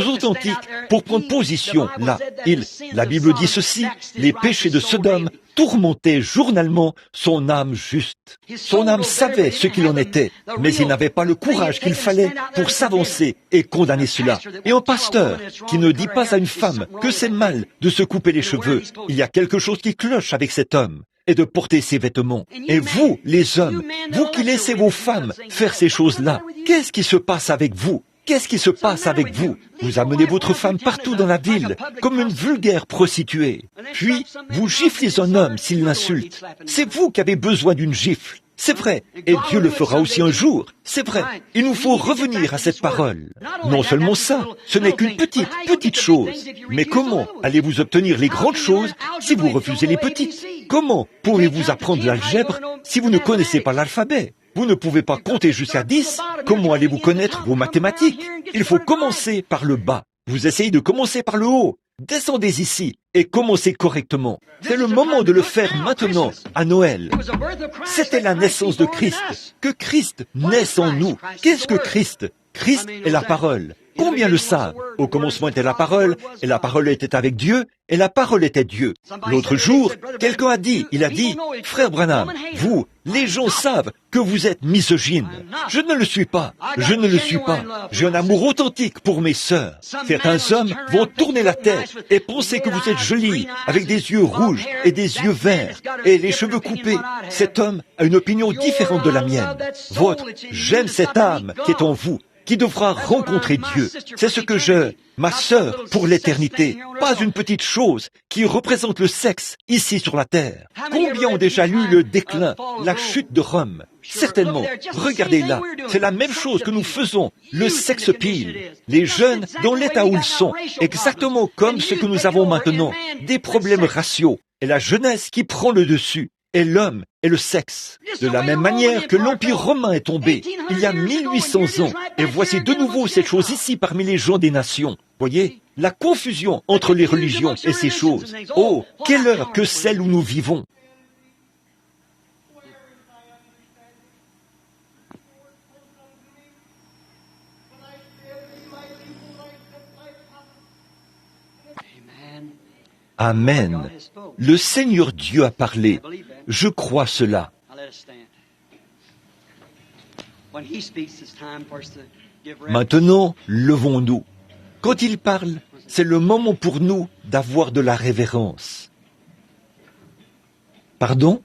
authentique pour prendre position là. La Bible dit ceci, les péchés de Sodome tourmentaient journellement son âme juste. Son âme savait ce qu'il en était, mais il n'avait pas le courage qu'il fallait pour s'avancer et condamner cela. Et un pasteur qui ne dit pas à une femme que c'est mal de se couper les cheveux, il y a quelque chose qui cloche avec cet homme, et de porter ses vêtements. Et vous, les hommes, vous qui laissez vos femmes faire ces choses-là, qu'est-ce qui se passe avec vous? Qu'est-ce qui se passe avec vous? Vous amenez votre femme partout dans la ville, comme une vulgaire prostituée. Puis, vous giflez un homme s'il l'insulte. C'est vous qui avez besoin d'une gifle. C'est vrai, et Dieu le fera aussi un jour. C'est vrai, il nous faut revenir à cette parole. Non seulement ça, ce n'est qu'une petite chose. Mais comment allez-vous obtenir les grandes choses si vous refusez les petites? Comment pourrez-vous apprendre l'algèbre si vous ne connaissez pas l'alphabet? Vous ne pouvez pas compter jusqu'à 10. Comment allez-vous connaître vos mathématiques? Il faut commencer par le bas. Vous essayez de commencer par le haut. Descendez ici et commencez correctement. C'est le moment de le faire maintenant, à Noël. C'était la naissance de Christ. Que Christ naisse en nous. Qu'est-ce que Christ? Christ est la parole. Combien le savent? Au commencement était la parole, et la parole était avec Dieu, et la parole était Dieu. L'autre jour, quelqu'un a dit, Frère Branham, vous, les gens savent que vous êtes misogyne. Je ne le suis pas. J'ai un amour authentique pour mes sœurs. Certains hommes vont tourner la tête et penser que vous êtes jolie, avec des yeux rouges et des yeux verts, et les cheveux coupés. Cet homme a une opinion différente de la mienne. J'aime cette âme qui est en vous, qui devra rencontrer Dieu. C'est ce que ma sœur, pour l'éternité, pas une petite chose qui représente le sexe ici sur la terre. Combien ont déjà lu le déclin, la chute de Rome? Certainement. Regardez là, c'est la même chose que nous faisons, le sex appeal. Les jeunes dans l'état où ils sont, exactement comme ce que nous avons maintenant, des problèmes raciaux, et la jeunesse qui prend le dessus. Et l'homme et le sexe. De la même manière que l'Empire romain est tombé, il y a 1800 ans, et voici de nouveau cette chose ici parmi les gens des nations. Voyez, la confusion entre les religions et ces choses. Oh, quelle heure que celle où nous vivons! Amen. Le Seigneur Dieu a parlé. Je crois cela. Maintenant, levons-nous. Quand il parle, c'est le moment pour nous d'avoir de la révérence. Pardon?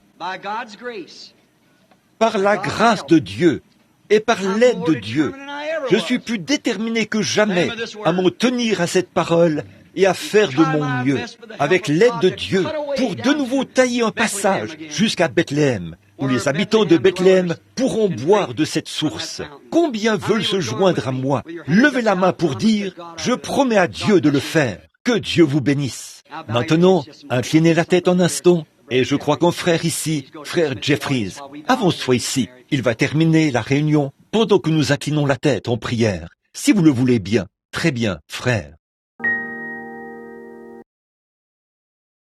Par la grâce de Dieu et par l'aide de Dieu, je suis plus déterminé que jamais à m'en tenir à cette parole et à faire de mon mieux, avec l'aide de Dieu, pour de nouveau tailler un passage jusqu'à Bethléem, où les habitants de Bethléem pourront boire de cette source. Combien veulent se joindre à moi? Levez la main pour dire, je promets à Dieu de le faire. Que Dieu vous bénisse. Maintenant, inclinez la tête un instant, et je crois qu'un frère ici, frère Jeffries, avance-toi ici. Il va terminer la réunion pendant que nous inclinons la tête en prière. Si vous le voulez bien, très bien, frère.